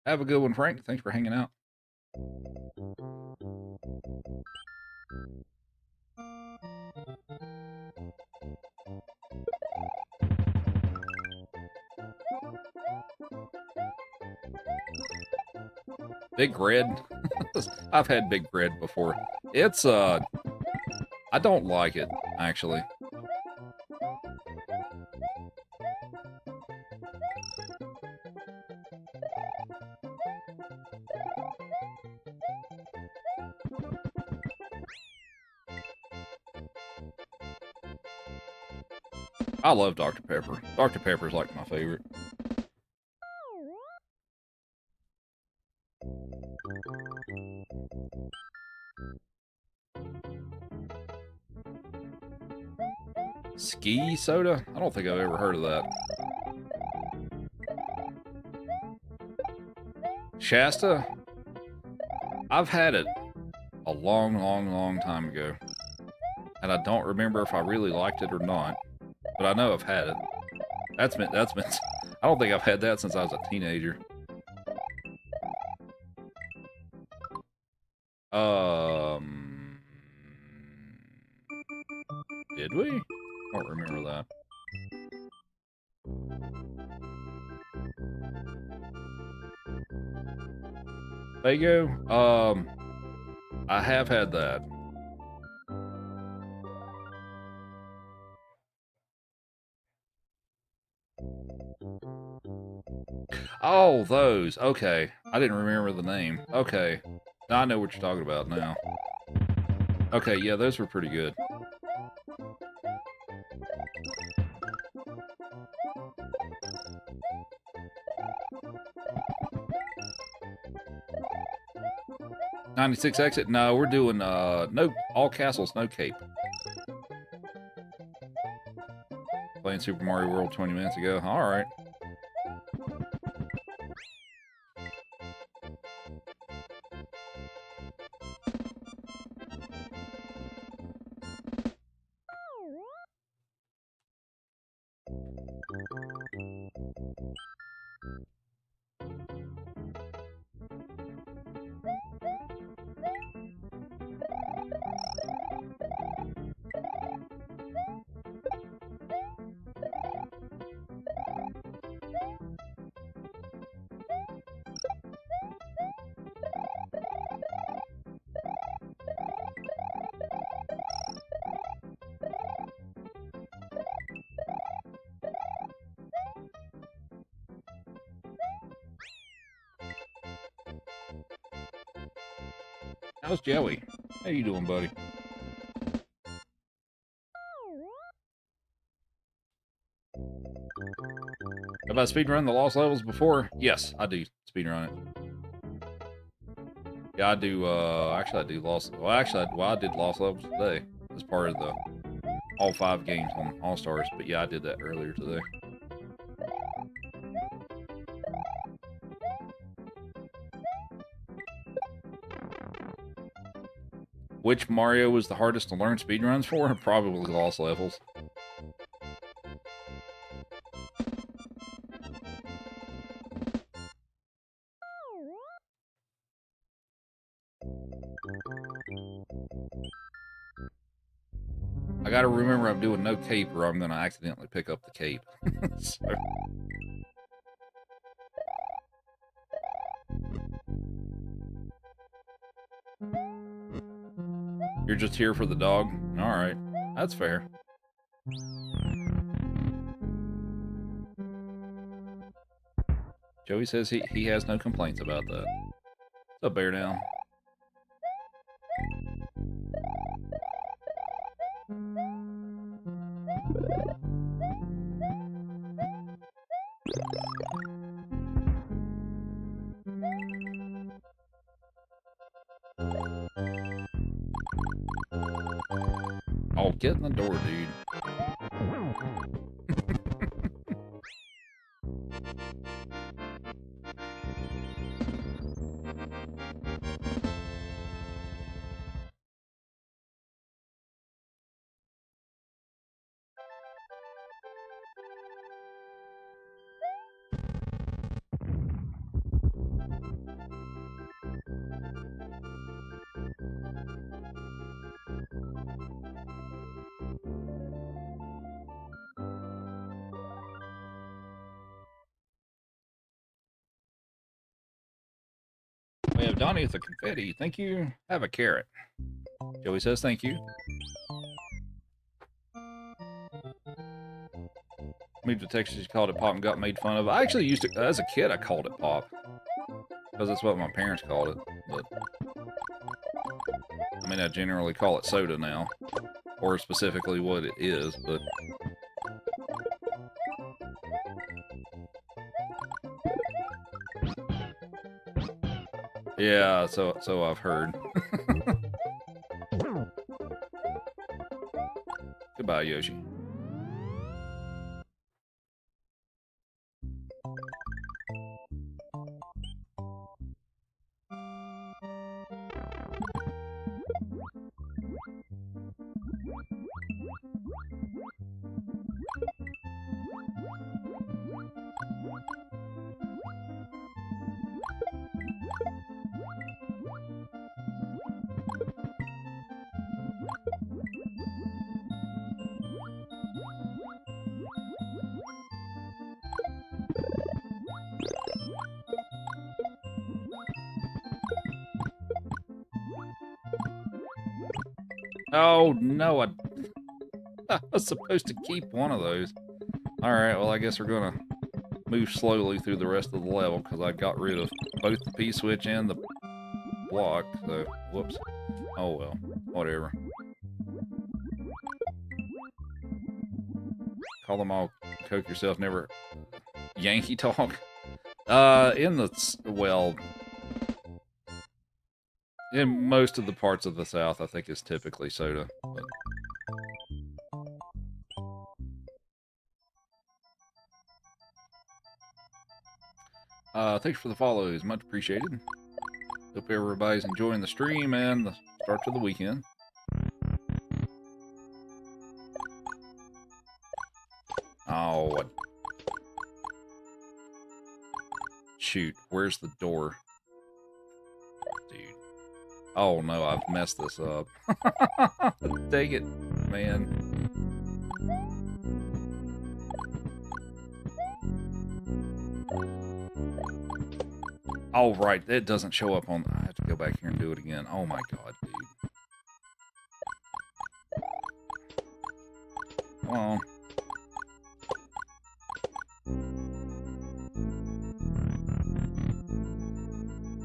Have a good one, Frank. Thanks for hanging out. Big Red. I've had Big Red before. It's I don't like it, actually. I love Dr. Pepper. Dr. Pepper's like my favorite. Ski soda? I don't think I've ever heard of that. Shasta? I've had it a long, long, long time ago. And I don't remember if I really liked it or not. But I know I've had it. That's been I don't think I've had that since I was a teenager. Did we? I don't remember that. Fago? I have had that. Oh, those. Okay. I didn't remember the name. Okay. Now I know what you're talking about now. Okay, yeah, those were pretty good. '96 exit? No, we're doing no all castles, no cape. Playing Super Mario World 20 minutes ago. All right. How's Joey? How you doing, buddy? Have I speedrun the Lost Levels before? Yes, I do speedrun it. Yeah, I do, actually I do Lost, well actually, I did Lost Levels today as part of the all 5 games on All-Stars, but yeah, I did that earlier today. Which Mario was the hardest to learn speedruns for? Probably Lost Levels. I gotta remember I'm doing no cape or I'm gonna accidentally pick up the cape. So. You're just here for the dog? Alright, that's fair. Joey says he has no complaints about that. What's up, Bear Down? Oh, get in the door, dude. We have Donnie with the confetti. Thank you. Have a carrot. Joey says thank you. Moved to Texas, you called it pop and got made fun of. I actually used to, as a kid, I called it pop. Because that's what my parents called it. But I mean, I generally call it soda now. Or specifically what it is, but... Yeah, so I've heard. Goodbye, Yoshi. Oh, no, I was supposed to keep one of those. Alright, well, I guess we're gonna move slowly through the rest of the level, because I got rid of both the P-switch and the block, so, whoops. Oh, well, whatever. Call them all, coke yourself, never... Yankee talk? Well... In most of the parts of the South, I think it's typically soda. But... thanks for the follows, much appreciated. Hope everybody's enjoying the stream and the start to the weekend. Oh, what? Shoot, where's the door? Dude. Oh no, I've messed this up. Dang it, man. Oh, right, that doesn't show up on... I have to go back here and do it again. Oh my god, dude. Come on.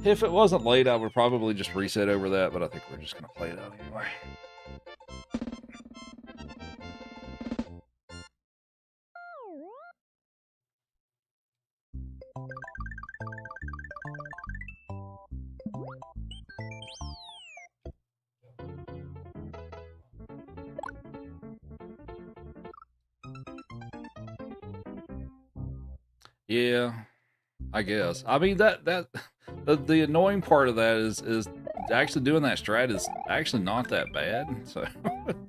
If it wasn't late, I would probably just reset over that, but I think we're just going to play it out anyway. Yeah, I guess. I mean, the annoying part of that is actually doing that strat is actually not that bad. So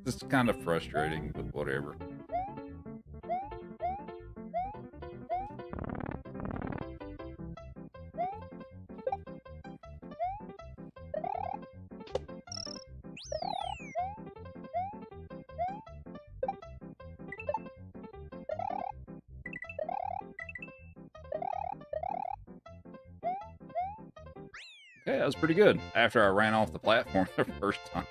it's kind of frustrating, but whatever. Okay, that was pretty good after I ran off the platform the first time.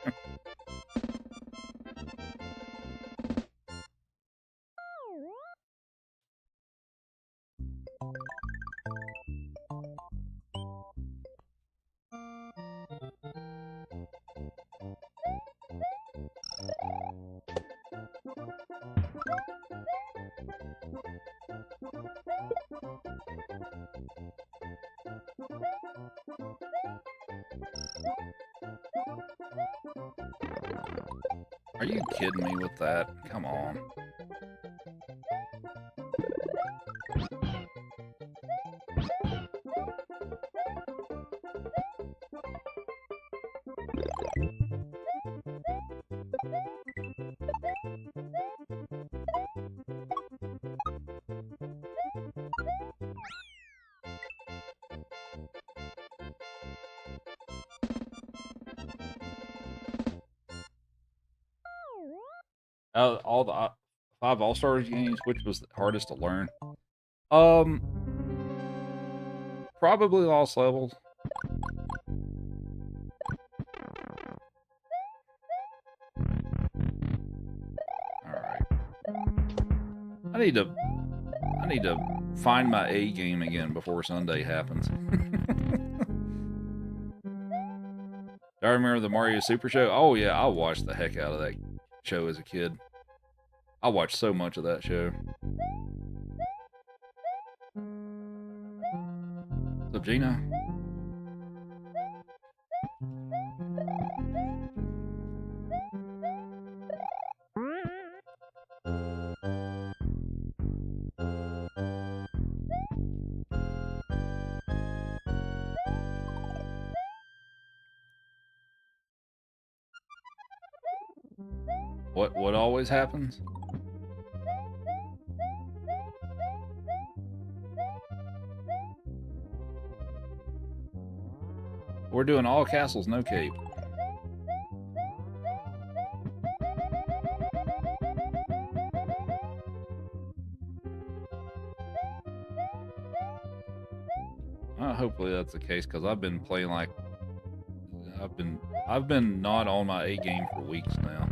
Are you kidding me with that? Come on. All the 5 All-Stars games, which was the hardest to learn? Probably Lost Levels. Alright. I need to find my A game again before Sunday happens. I remember the Mario Super Show. Oh yeah, I watched the heck out of that show as a kid. I watched so much of that show. What's up, Gina? What always happens? We're doing all castles, no cape. Hopefully that's the case, because I've been playing like I've been not on my A game for weeks now.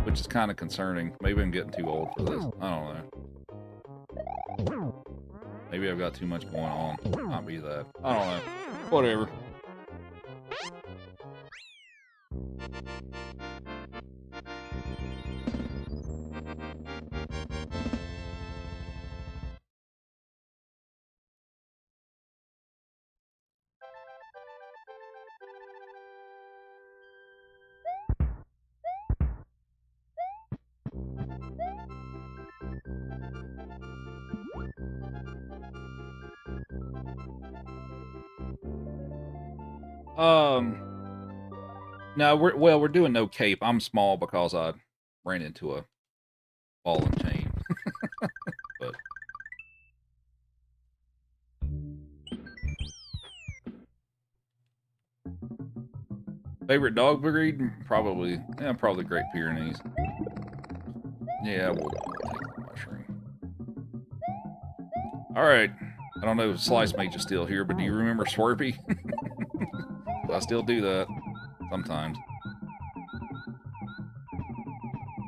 Which is kind of concerning. Maybe I'm getting too old for this. I don't know. Maybe I've got too much going on. Might be that. I don't know. Whatever. No, we're doing no cape. I'm small because I ran into a ball and chain. But favorite dog breed? Probably Great Pyrenees. Yeah, we'll take the mushroom. All right. I don't know if Slice Mage is still here, but do you remember Swirpy? I still do that sometimes.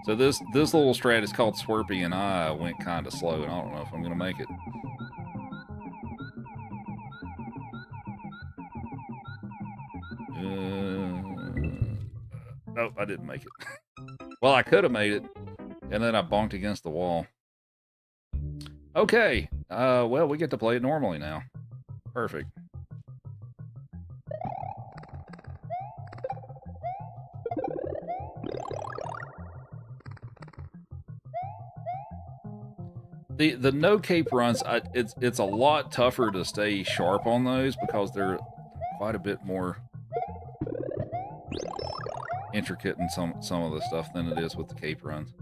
So this little strat is called Swirpy, and I went kind of slow, and I don't know if I'm gonna make it. Nope, I didn't make it. Well, I could have made it, and then I bonked against the wall. Okay, well, we get to play it normally now. Perfect. The no cape runs, it's a lot tougher to stay sharp on those because they're quite a bit more intricate in some of the stuff than it is with the cape runs.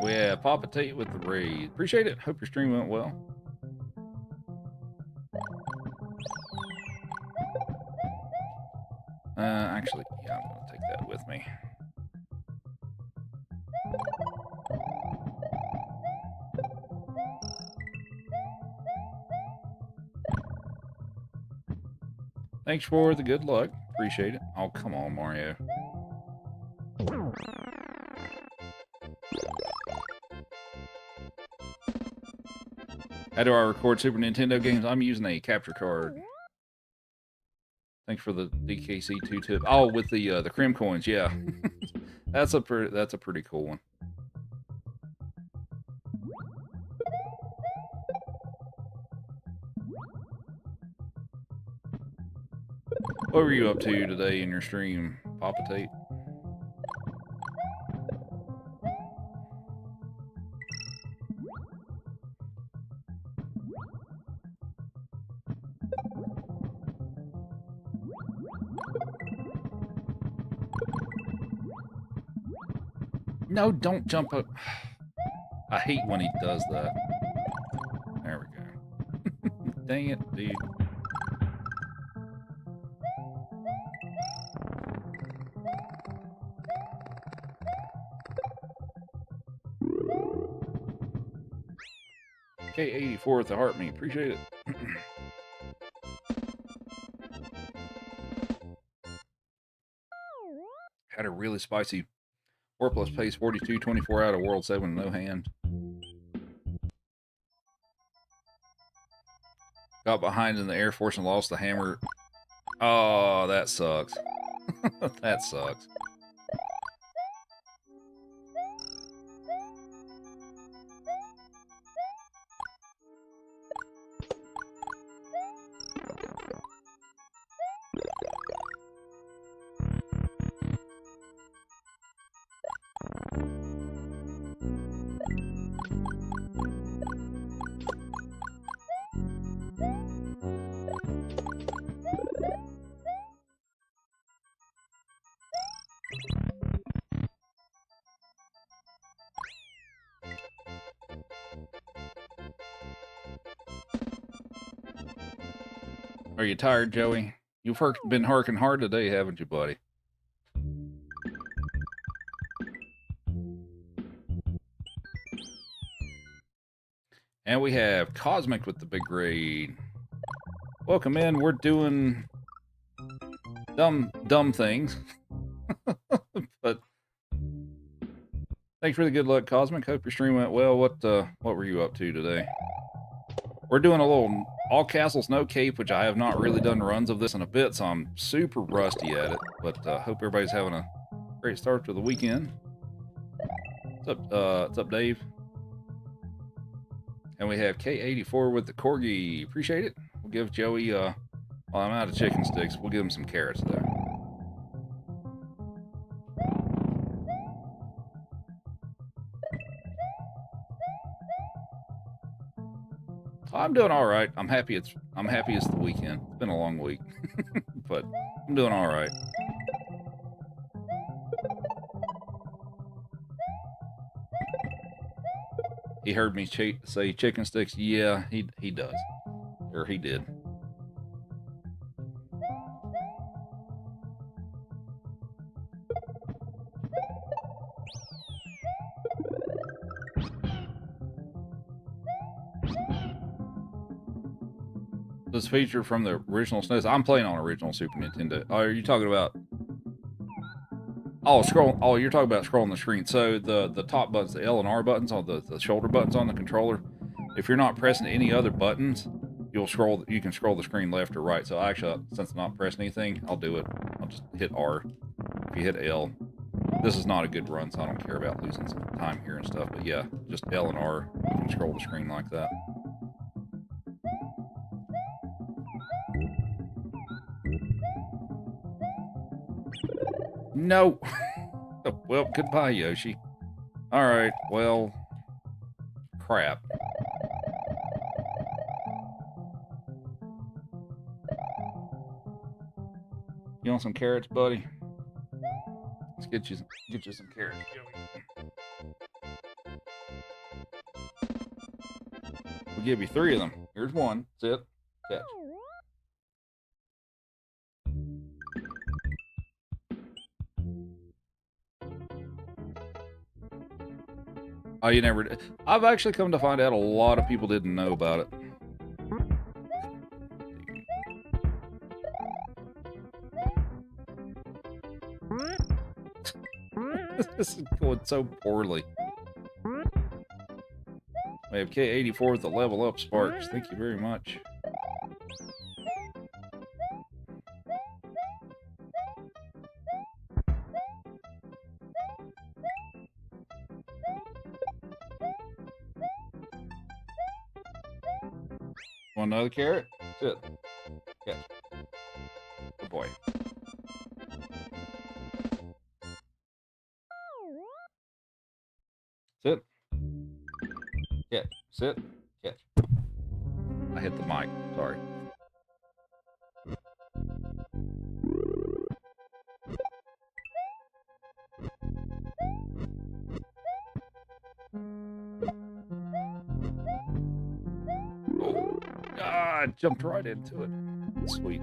Well, yeah, Papa Tate with the raid. Appreciate it. Hope your stream went well. Actually, yeah, I'm going to take that with me. Thanks for the good luck. Appreciate it. Oh, come on, Mario. How do I record Super Nintendo games? I'm using a capture card. Thanks for the DKC2 tip. Oh, with the Crim coins, yeah. that's a pretty cool one. What were you up to today in your stream, Papa Tate? No, don't jump up. I hate when he does that. There we go. Dang it, dude. K84 with the heart me. Appreciate it. Had a really spicy 4 plus pace 42, 24 out of World 7, no hand. Got behind in the Air Force and lost the hammer. Oh, that sucks. That sucks. Are you tired, Joey? You've been working hard today, haven't you, buddy? And we have Cosmic with the big raid. Welcome in. We're doing dumb things. But thanks for the good luck, Cosmic. Hope your stream went well. What were you up to today? We're doing a little all castles, no cape, which I have not really done runs of this in a bit, so I'm super rusty at it. But hope everybody's having a great start to the weekend. What's up, Dave? And we have K84 with the corgi. Appreciate it. We'll give Joey, well, I'm out of chicken sticks. We'll give him some carrots, though. I'm doing all right. I'm happy it's the weekend. It's been a long week, but I'm doing all right. He heard me say chicken sticks. Yeah, he does, or he did. This feature from the original SNES. I'm playing on original Super Nintendo. Oh, are you talking about? Oh, scroll. Oh, you're talking about scrolling the screen. So the top buttons, the L and R buttons on the shoulder buttons on the controller. If you're not pressing any other buttons, you'll scroll. You can scroll the screen left or right. So actually, since I'm not pressing anything, I'll do it. I'll just hit R. If you hit L, this is not a good run, so I don't care about losing some time here and stuff. But yeah, just L and R. You can scroll the screen like that. No. Well, goodbye, Yoshi. Alright, well, crap. You want some carrots, buddy? Let's get you some carrots. We'll give you 3 of them. Here's one. Sit. Catch. Oh, you never did. I've actually come to find out a lot of people didn't know about it. This is going so poorly. We have K84 with the level up sparks. Thank you very much. Want another carrot? Sit. Catch. Good boy. Sit. Catch. Sit. Catch. I hit the mic. Sorry. Oh. Ah, I jumped right into it. Sweet.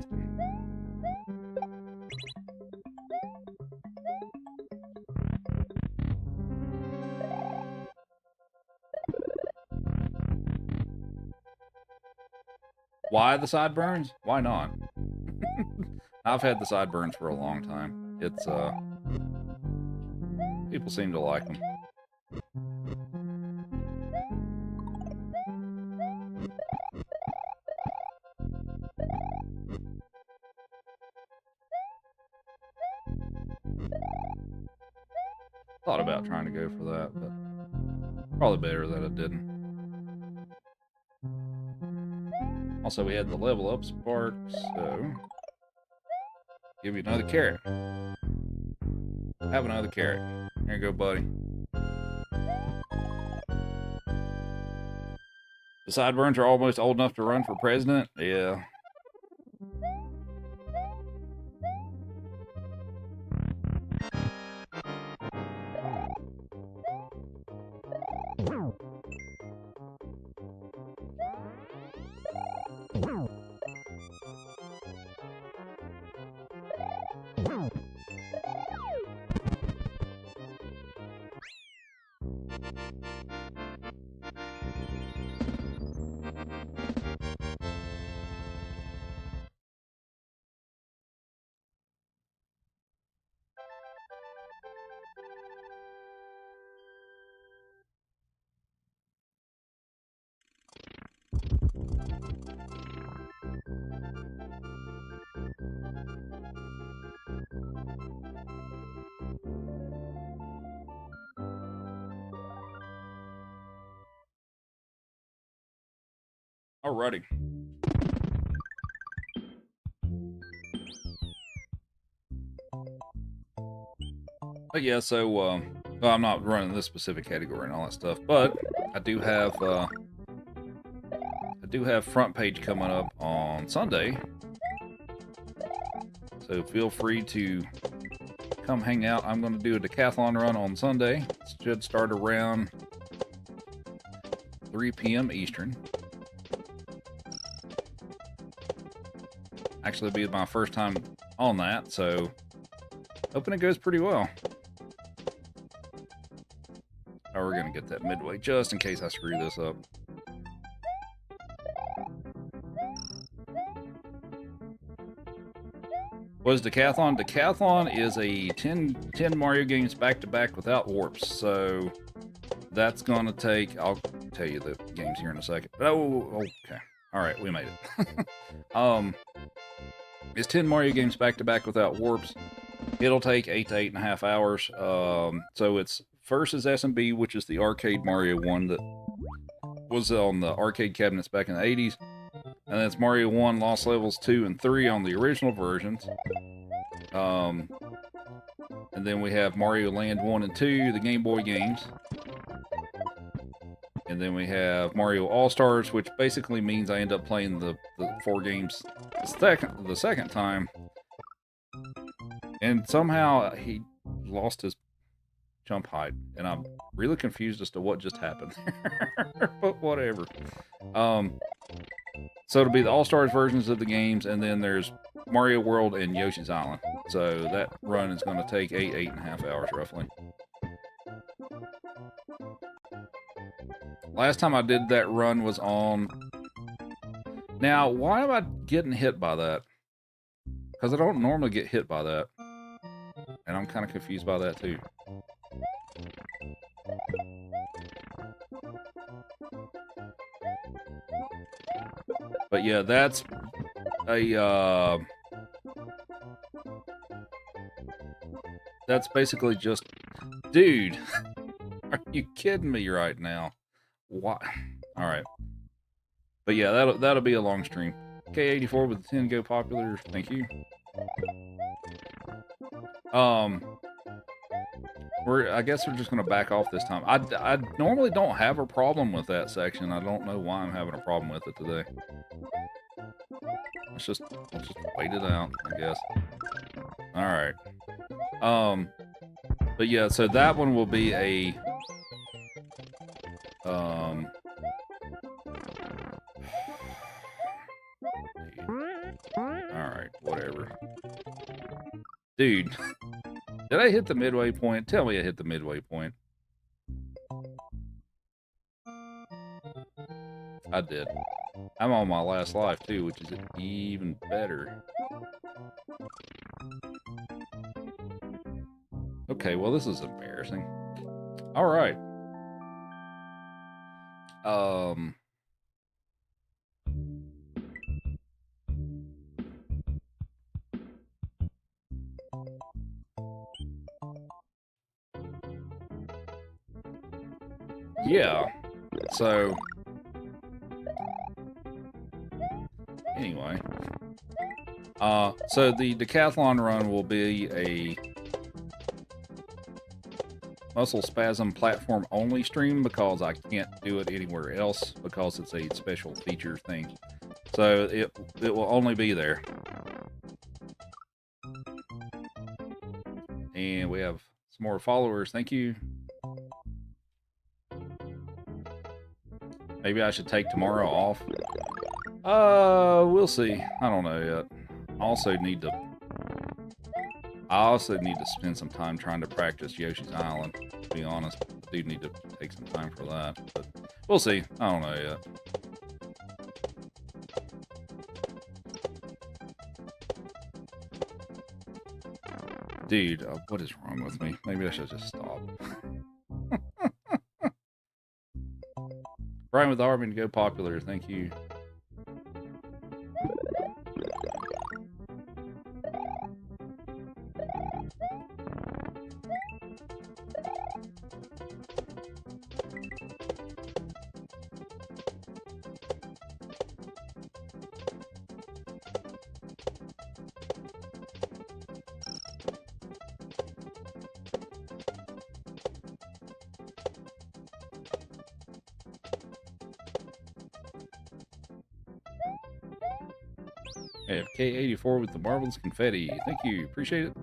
Why the sideburns? Why not? I've had the sideburns for a long time. It's, people seem to like them. Thought about trying to go for that, but probably better that I didn't. Also, we had the level up sparks, so give you another carrot. Have another carrot. Here you go, buddy. The sideburns are almost old enough to run for president? Yeah. Alrighty. But yeah, so well, I'm not running this specific category and all that stuff, but I do have front page coming up on Sunday, so feel free to come hang out. I'm going to do a decathlon run on Sunday. It should start around 3 p.m. Eastern. Actually, it'll be my first time on that, so hoping it goes pretty well. Oh, we're going to get that midway just in case I screw this up. What is Decathlon? Decathlon is a 10 Mario games back-to-back without warps. So that's going to take... I'll tell you the games here in a second. Oh, okay. All right, we made it. It's 10 Mario games back-to-back without warps. It'll take 8 to 8.5 hours. So it's first is SMB, which is the arcade Mario one that was on the arcade cabinets back in the 80s. And that's Mario 1, Lost Levels 2, and 3 on the original versions. And then we have Mario Land 1 and 2, the Game Boy games. And then we have Mario All-Stars, which basically means I end up playing the 4 games the second time. And somehow he lost his jump height. And I'm really confused as to what just happened. But whatever. So it'll be the All-Stars versions of the games, and then there's Mario World and Yoshi's Island. So that run is going to take 8.5 hours roughly. Last time I did that run was on... Now, why am I getting hit by that? Because I don't normally get hit by that. And I'm kind of confused by that too. But yeah, that's a... that's basically just... Dude! Are you kidding me right now? Why? Alright. But yeah, that'll be a long stream. K84 with the 10 go popular. Thank you. I guess we're just gonna back off this time. I normally don't have a problem with that section. I don't know why I'm having a problem with it today. Let's just wait it out, I guess. Alright. But yeah, so that one will be a alright, whatever. Dude. Did I hit the midway point? Tell me I hit the midway point. I did. I'm on my last life too, which is even better. Okay, well this is embarrassing. Alright. Yeah. So anyway. So the decathlon run will be a muscle spasm platform only stream because I can't do it anywhere else because it's a special feature thing. So it will only be there. And we have some more followers. Thank you. Maybe I should take tomorrow off. We'll see. I don't know yet. I also need to spend some time trying to practice Yoshi's Island, to be honest. I do need to take some time for that, but we'll see. I don't know yet. Dude, what is wrong with me? Maybe I should just stop. Brian with the Army to go popular, thank you. K84 with the marvelous confetti. Thank you. Appreciate it.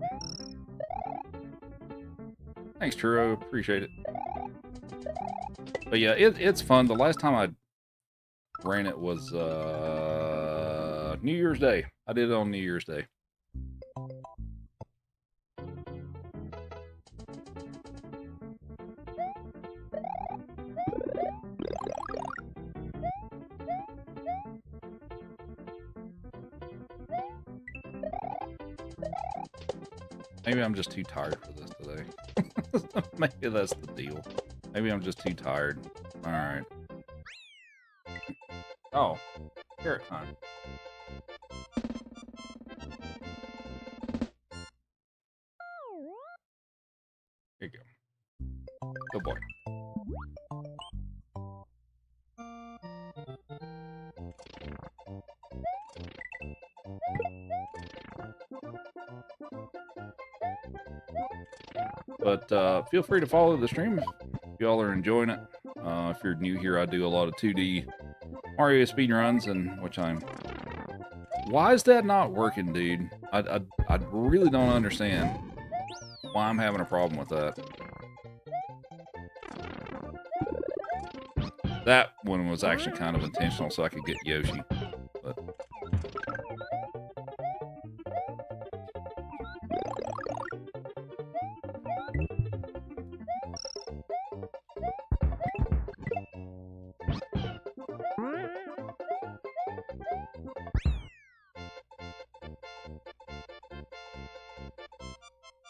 Thanks, Truro. Appreciate it. But yeah, it's fun. The last time I ran it was New Year's Day. I did it on New Year's Day. Maybe I'm just too tired for this today. Maybe that's the deal. Maybe I'm just too tired. All right. Oh, carrot time. Here you go. Good boy. But feel free to follow the stream if y'all are enjoying it. If you're new here, I do a lot of 2D Mario speedruns, and which I'm... Why is that not working, dude? I really don't understand why I'm having a problem with that. That one was actually kind of intentional so I could get Yoshi. But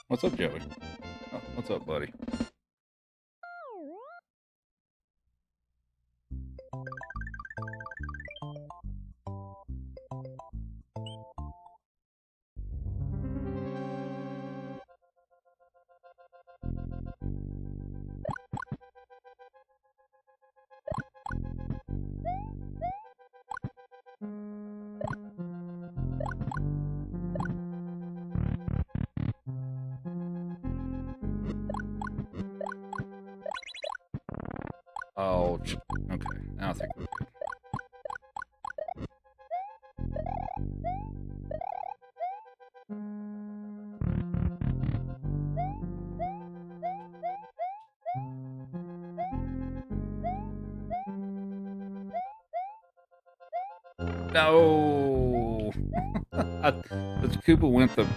what's up, Joey? Oh, what's up, buddy? Oh, okay. Now I think we're good. No! The Koopa went the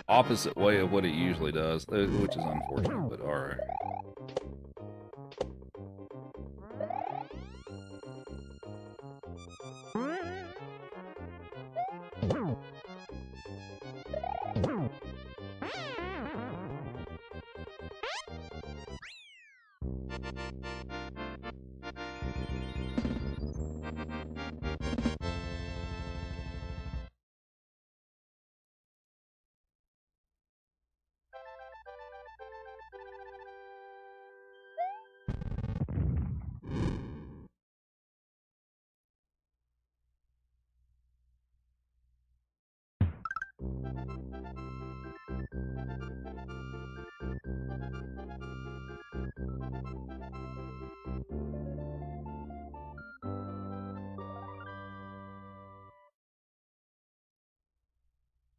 opposite way of what it usually does, which is unfortunate, but alright.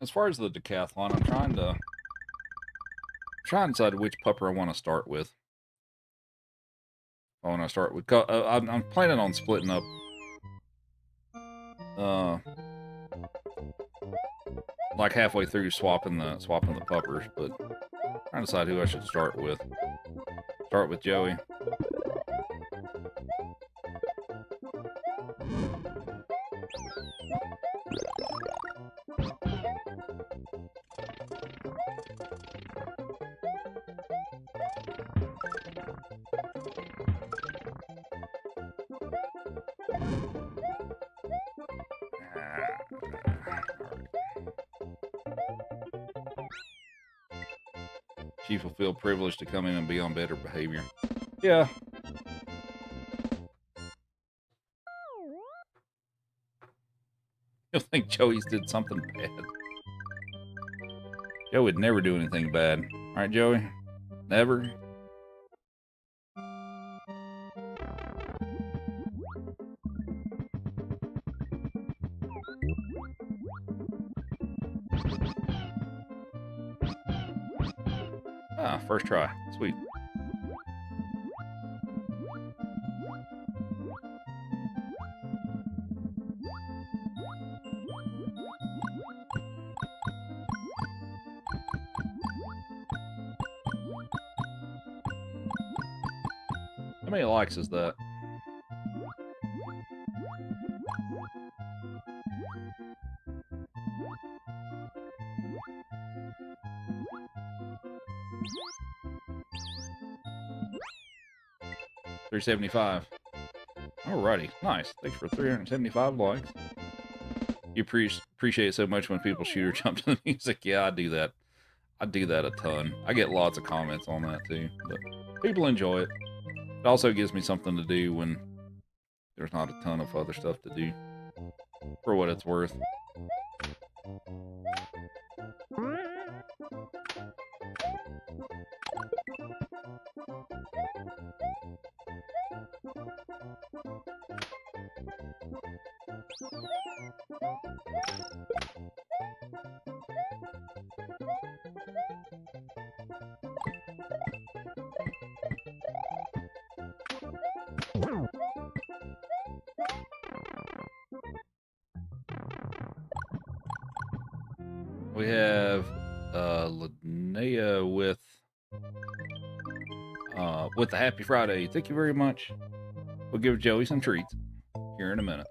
As far as the decathlon, I'm trying to decide which pupper I want to start with. I want to start with... I'm planning on splitting up... like halfway through swapping the puppers, but trying to decide who I should start with. Start with Joey. Chief will feel privileged to come in and be on better behavior. Yeah. You'll think Joey's did something bad. Joey would never do anything bad. Alright, Joey? Never? Ah, first try. Sweet. How many likes is that? 375. Alrighty, nice. Thanks for 375 likes. You appreciate it so much when people shoot or jump to the music. Yeah, I do that. I do that a ton. I get lots of comments on that too, but people enjoy it. It also gives me something to do when there's not a ton of other stuff to do, for what it's worth. We have Linnea with the Happy Friday. Thank you very much. We'll give Joey some treats here in a minute.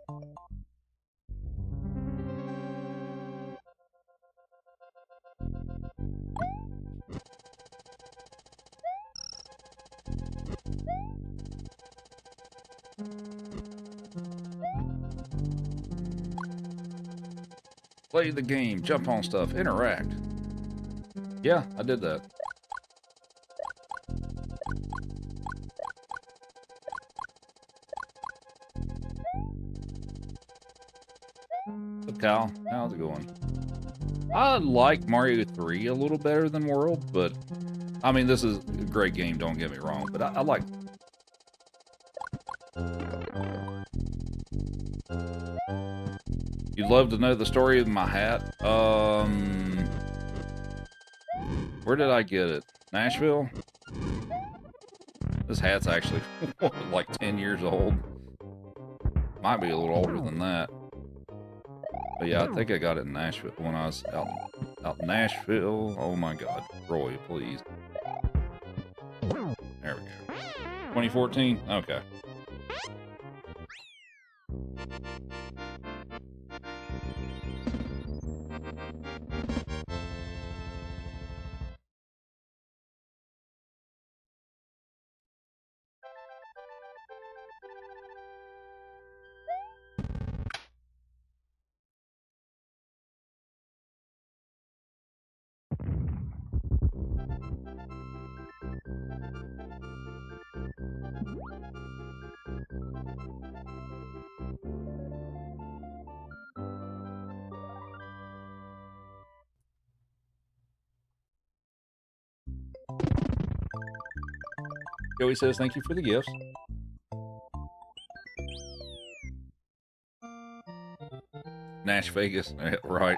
Play the game, jump on stuff, interact. Yeah, I did that. What's up, Kyle? How's it going? I like Mario 3 a little better than World, but I mean, this is a great game, don't get me wrong, but I like. You'd love to know the story of my hat? Where did I get it? Nashville? This hat's actually like 10 years old. Might be a little older than that. But yeah, I think I got it in Nashville when I was out in Nashville. Oh my God, Roy, please. There we go. 2014? Okay. Joey says thank you for the gifts. Nash Vegas, right.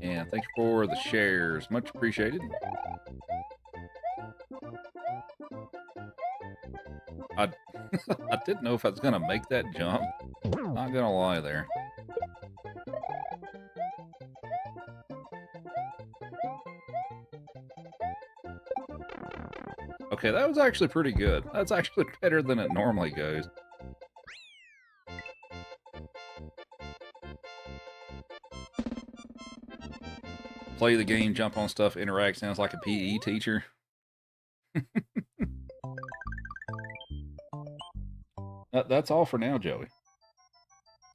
And thanks for the shares. Much appreciated. I I didn't know if I was going to make that jump. Not going to lie there. Okay, that was actually pretty good. That's actually better than it normally goes. Play the game, jump on stuff, interact. Sounds like a PE teacher. That's all for now, Joey.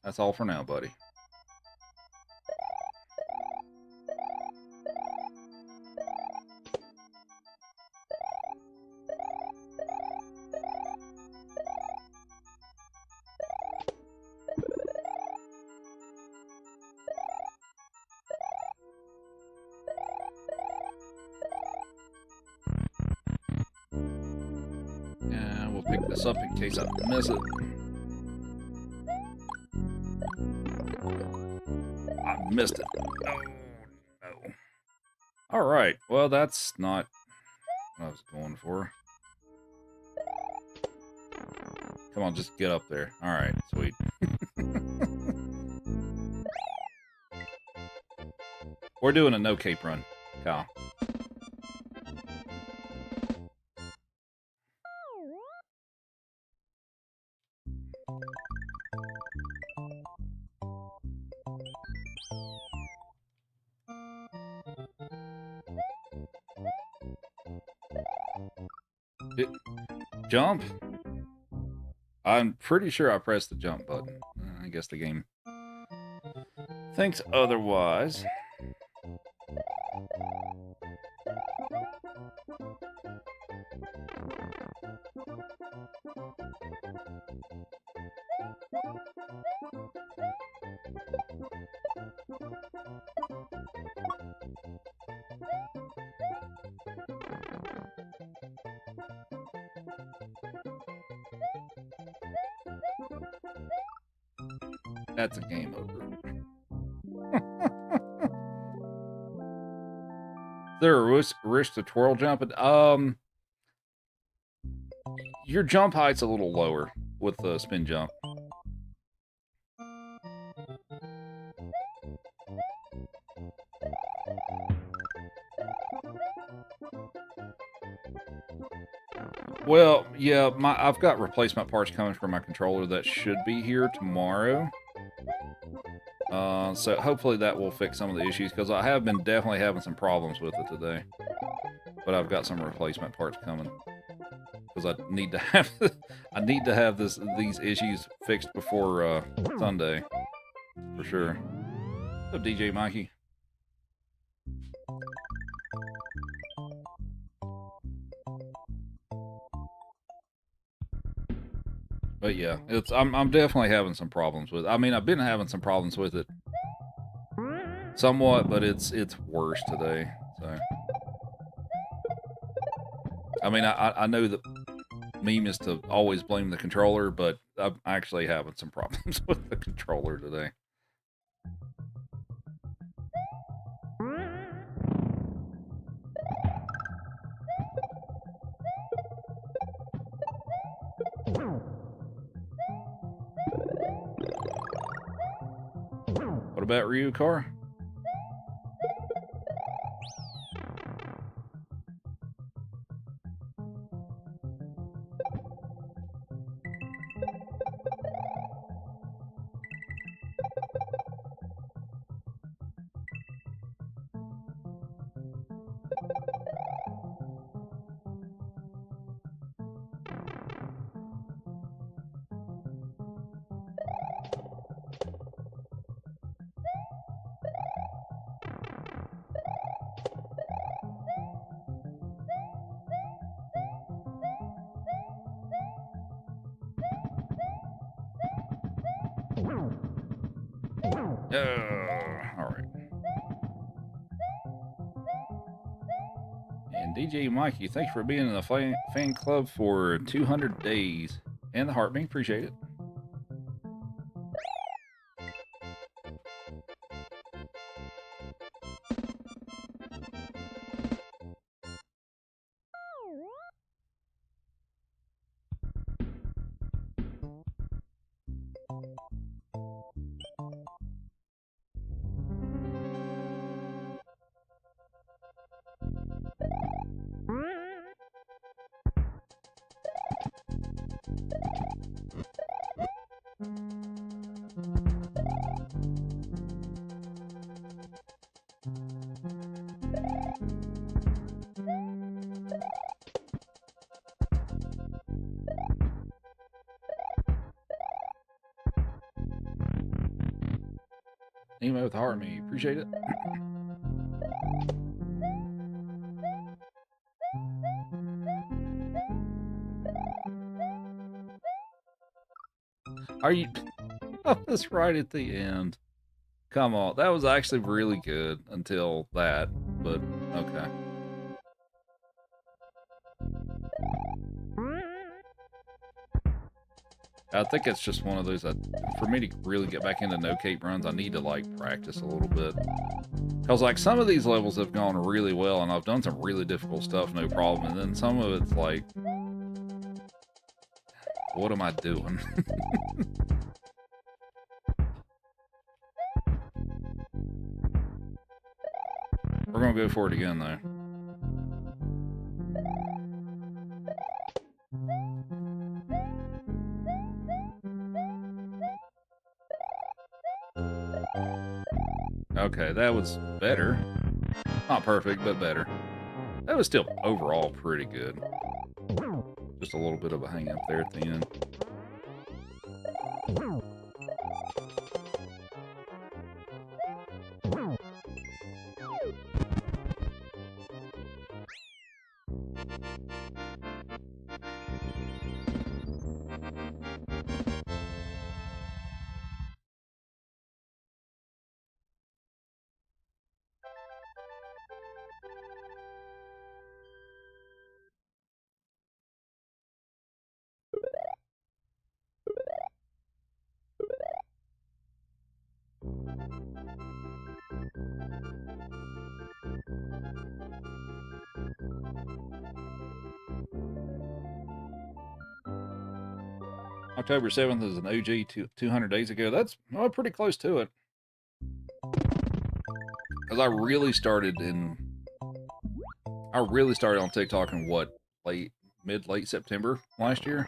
That's all for now, buddy. Pick this up in case I miss it. I missed it. Oh, no. All right. Well, that's not what I was going for. Come on, just get up there. All right, sweet. We're doing a no cape run, Kyle. Jump? I'm pretty sure I pressed the jump button. I guess the game thinks otherwise. That's a game over. Is there a risk to twirl jumping? Your jump height's a little lower with the spin jump. Well, yeah, I've got replacement parts coming for my controller that should be here tomorrow. So hopefully that will fix some of the issues, because I have been definitely having some problems with it today. But I've got some replacement parts coming, because I need to have these issues fixed before Sunday, for sure. What's up, DJ Mikey? But yeah, I'm definitely having some problems with it. I mean, I've been having some problems with it somewhat, but it's worse today. So I mean, I know the meme is to always blame the controller, but I'm actually having some problems with the controller today. What about Ryu Car? Alright. And DJ Mikey, thanks for being in the fan club for 200 days. And the Heartbeat, appreciate it. Email with Heartbeat, appreciate it. Are you... Oh, that's right at the end. Come on. That was actually really good until that, but okay. I think it's just one of those that, for me to really get back into no-cape runs, I need to, like, practice a little bit. Because, like, some of these levels have gone really well, and I've done some really difficult stuff, no problem. And then some of it's like, what am I doing? We're gonna go for it again, though. Okay, that was better. Not perfect, but better. That was still overall pretty good. Just a little bit of a hang up there at the end. October 7th is an OG 200 days ago. That's pretty close to it. Because I really started on TikTok in what, mid-late September last year.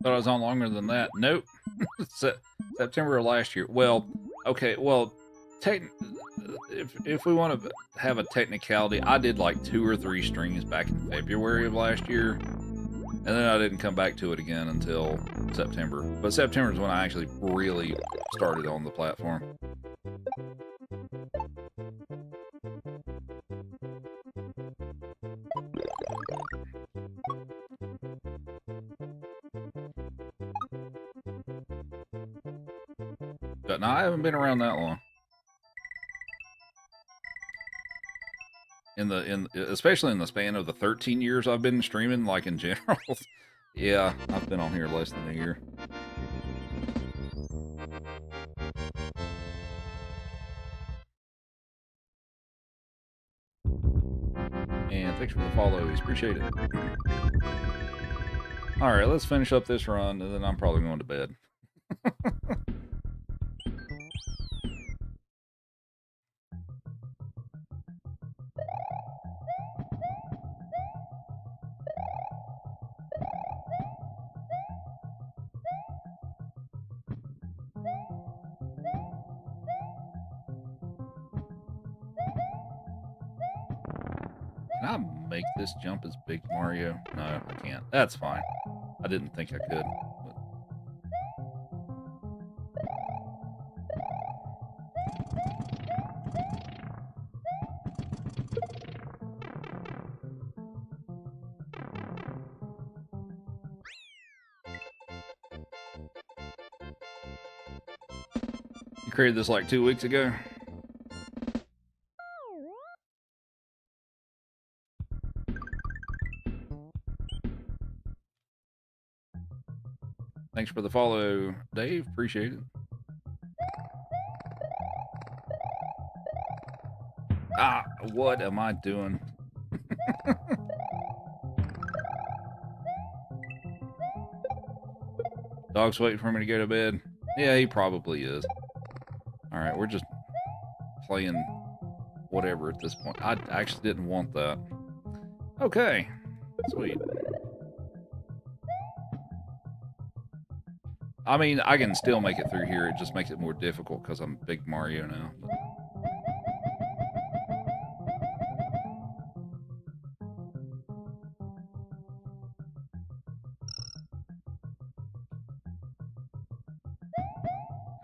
Thought I was on longer than that. Nope. September of last year. Well, okay. Well, if we want to have a technicality, I did like 2 or 3 streams back in February of last year, and then I didn't come back to it again until September. But September is when I actually really started on the platform. But no, I haven't been around that long. Especially in the span of the 13 years I've been streaming, like in general. Yeah, I've been on here less than a year. And thanks for the follows. Appreciate it. Alright, let's finish up this run, and then I'm probably going to bed. Can I make this jump as Big Mario? No, I can't. That's fine. I didn't think I could. But... You created this like 2 weeks ago? Thanks for the follow, Dave. Appreciate it. Ah, what am I doing? Dog's waiting for me to go to bed. Yeah, he probably is. Alright, we're just playing whatever at this point. I actually didn't want that. Okay. Sweet. I mean, I can still make it through here. It just makes it more difficult because I'm Big Mario now. But...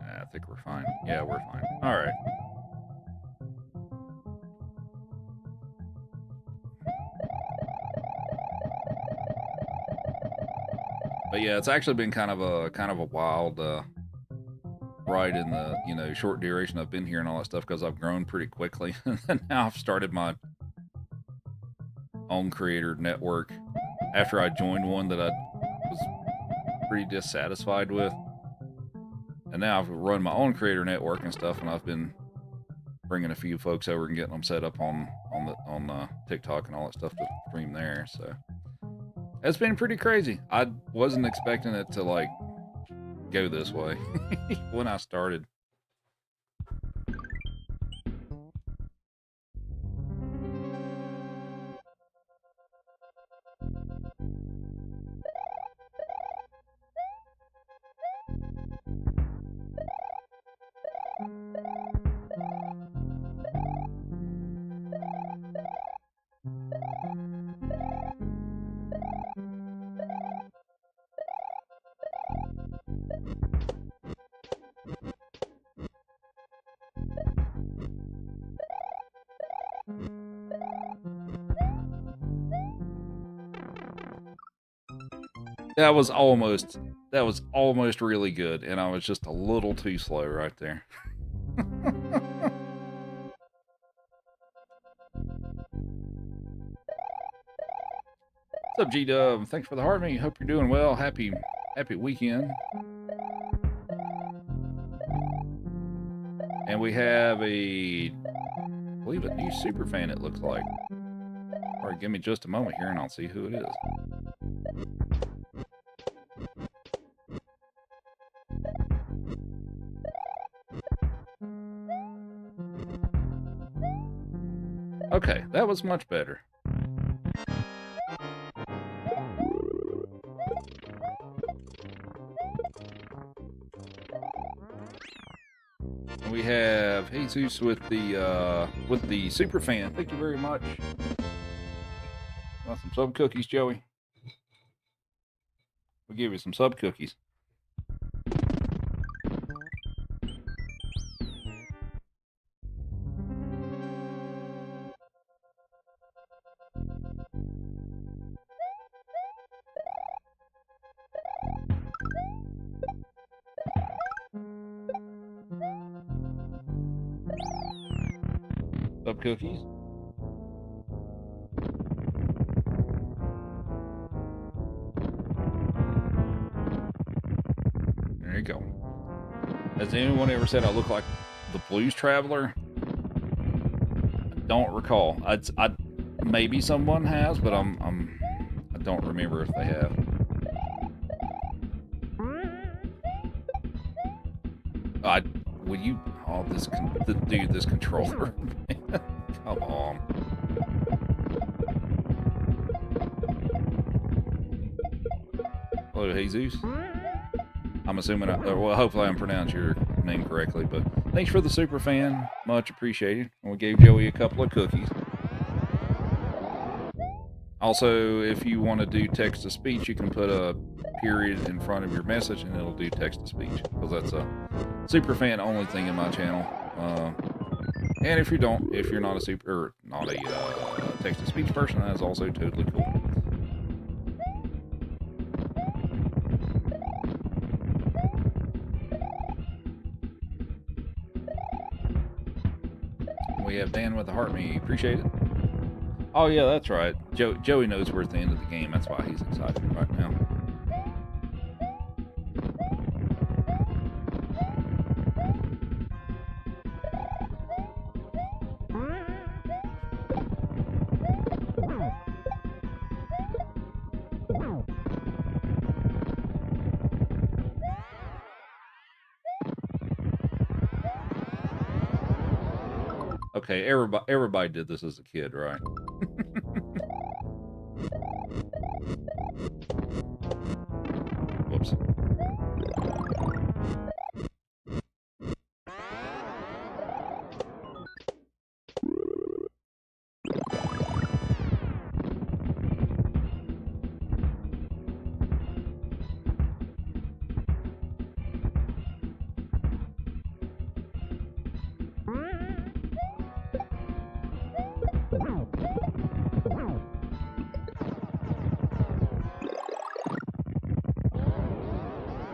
I think we're fine. Yeah, we're fine. All right. But yeah, it's actually been kind of a wild ride in the short duration I've been here and all that stuff, because I've grown pretty quickly. And now I've started my own creator network after I joined one that I was pretty dissatisfied with, and now I've run my own creator network and stuff, and I've been bringing a few folks over and getting them set up on on TikTok and all that stuff to stream there. So it's been pretty crazy. I wasn't expecting it to like go this way when I started. That was almost really good, and I was just a little too slow right there. What's up, G-Dub? Thanks for the heart, mate. Hope you're doing well. Happy weekend. And we have I believe a new super fan, it looks like. All right, give me just a moment here and I'll see who it is. Okay, that was much better. And we have Jesus with the super fan. Thank you very much. Want some sub cookies, Joey? We'll give you some sub cookies. Sub cookies. There you go. Has anyone ever said I look like the Blues Traveler? I don't recall. I maybe someone has, but I don't remember if they have. Will you? Oh, this controller. Come on. Hello, Jesus. I'm assuming, well, hopefully I'm pronouncing your name correctly, but thanks for the super fan. Much appreciated. And we gave Joey a couple of cookies. Also, if you want to do text-to-speech, you can put a period in front of your message and it'll do text-to-speech, because that's a super fan only thing in my channel. And if you're not a text-to-speech person, that is also totally cool. We have Dan with the heart me. Appreciate it. Oh yeah, that's right. Joey knows we're at the end of the game. That's why he's excited right now. Okay, everybody did this as a kid, right? Whoops.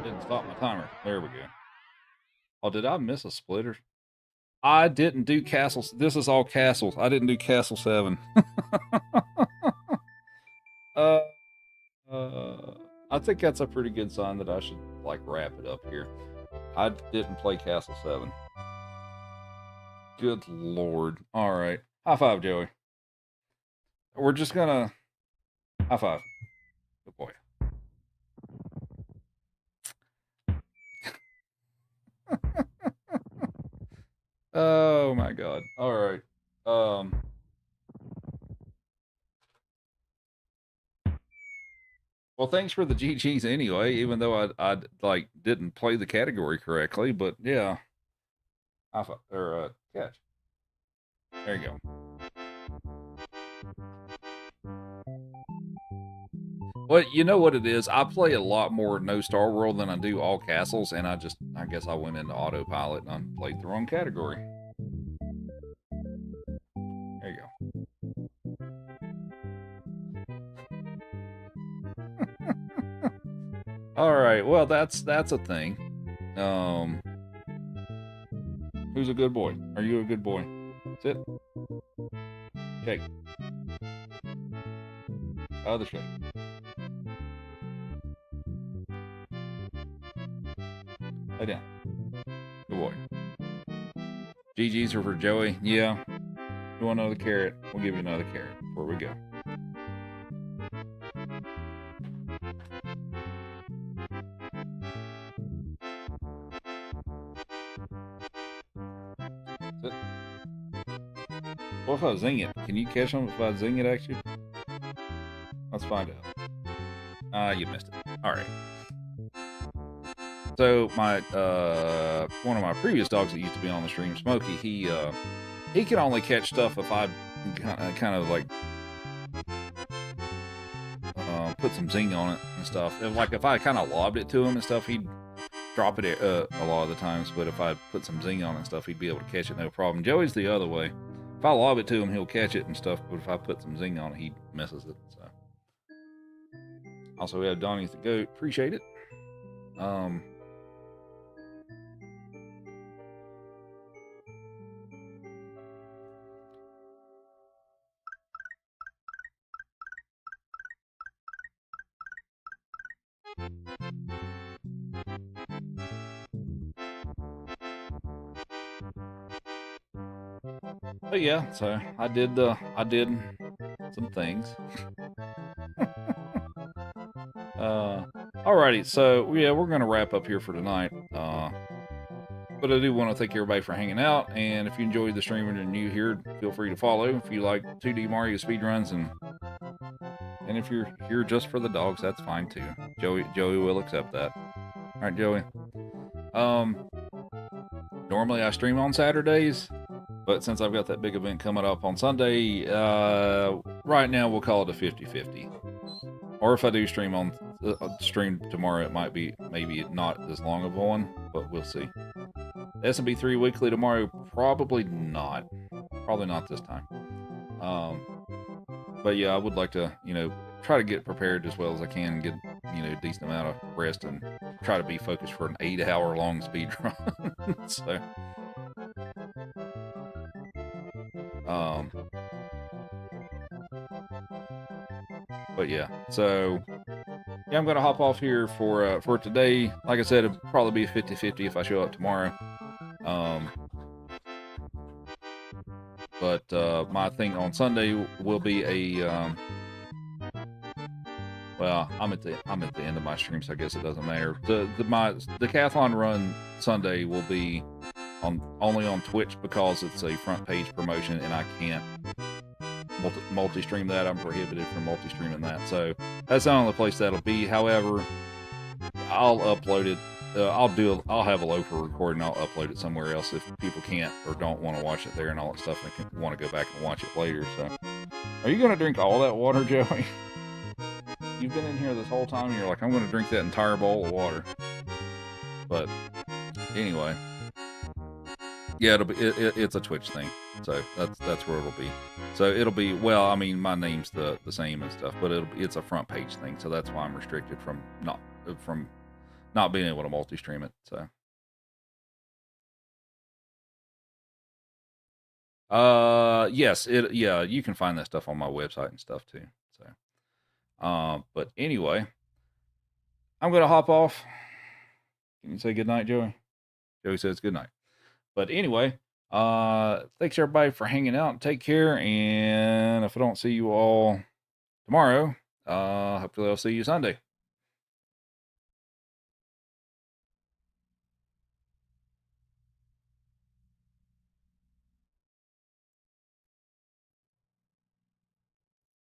Didn't stop my timer. There we go. Oh, did I miss a splitter? I didn't do castles. This is all castles. I didn't do castle 7. I think that's a pretty good sign that I should like wrap it up here. I didn't play castle 7. Good Lord. All right. High five, Joey. we're just gonna high five. Good boy. Oh my god. All right. Well, thanks for the GGs anyway, even though I like didn't play the category correctly, but yeah. Alpha or catch. There you go. Well, you know what it is? I play a lot more No Star World than I do All Castles, and I guess I went into autopilot and I played the wrong category. There you go. All right. Well, that's a thing. Who's a good boy? Are you a good boy? Sit. Shake. Other shake. Lay down. Good boy. GG's are for Joey. Yeah. You want another carrot? We'll give you another carrot before we go. Sit. What if I zing it? Can you catch them if I zing it at you? Let's find out. You missed it. All right. So my one of my previous dogs that used to be on the stream, Smokey, he can only catch stuff if I kind of like put some zing on it and stuff. If I kind of lobbed it to him and stuff, he'd drop it a lot of the times. But if I put some zing on it and stuff, he'd be able to catch it no problem. Joey's the other way. If I lob it to him, he'll catch it and stuff. But if I put some zing on it, he misses it. So. Also, we have Donnie's the goat. Appreciate it. But yeah, so I did some things. Alrighty, so yeah, we're gonna wrap up here for tonight. But I do want to thank everybody for hanging out, and if you enjoyed the stream and you're new here, feel free to follow. If you like 2D Mario speedruns, and if you're here just for the dogs, that's fine too. Joey will accept that. All right, Joey. Normally I stream on Saturdays, but since I've got that big event coming up on Sunday, right now we'll call it a 50-50. Or if I do stream tomorrow, it might be maybe not as long of a one, but we'll see. S&B 3 weekly tomorrow, probably not. Probably not this time. But yeah, I would like to, try to get prepared as well as I can and get, a decent amount of rest and try to be focused for an 8-hour long speed run. So, but yeah, so yeah, I'm gonna hop off here for today. Like I said, it'll probably be a 50-50 if I show up tomorrow. But my thing on Sunday will be a well, I'm at the end of my stream, so I guess it doesn't matter. The decathlon run Sunday will be only on Twitch because it's a front page promotion, and I can't multi-stream that. I'm prohibited from multi-streaming that, so that's the only place that'll be. However, I'll upload it. I'll have a local recording. I'll upload it somewhere else if people can't or don't want to watch it there and all that stuff, and they want to go back and watch it later. So, are you going to drink all that water, Joey? You've been in here this whole time, and you're like, I'm going to drink that entire bowl of water. But anyway, yeah, it's a Twitch thing, so that's where it'll be. So it'll be, well, I mean, my name's the same and stuff, but it's a front page thing, so that's why I'm restricted from not being able to multi-stream it. So, yes, yeah, you can find that stuff on my website and stuff too. So. But anyway, I'm gonna hop off. Can you say good night, Joey? Joey says good night. But anyway, Thanks everybody for hanging out. Take care, and if I don't see you all tomorrow, hopefully I'll see you Sunday.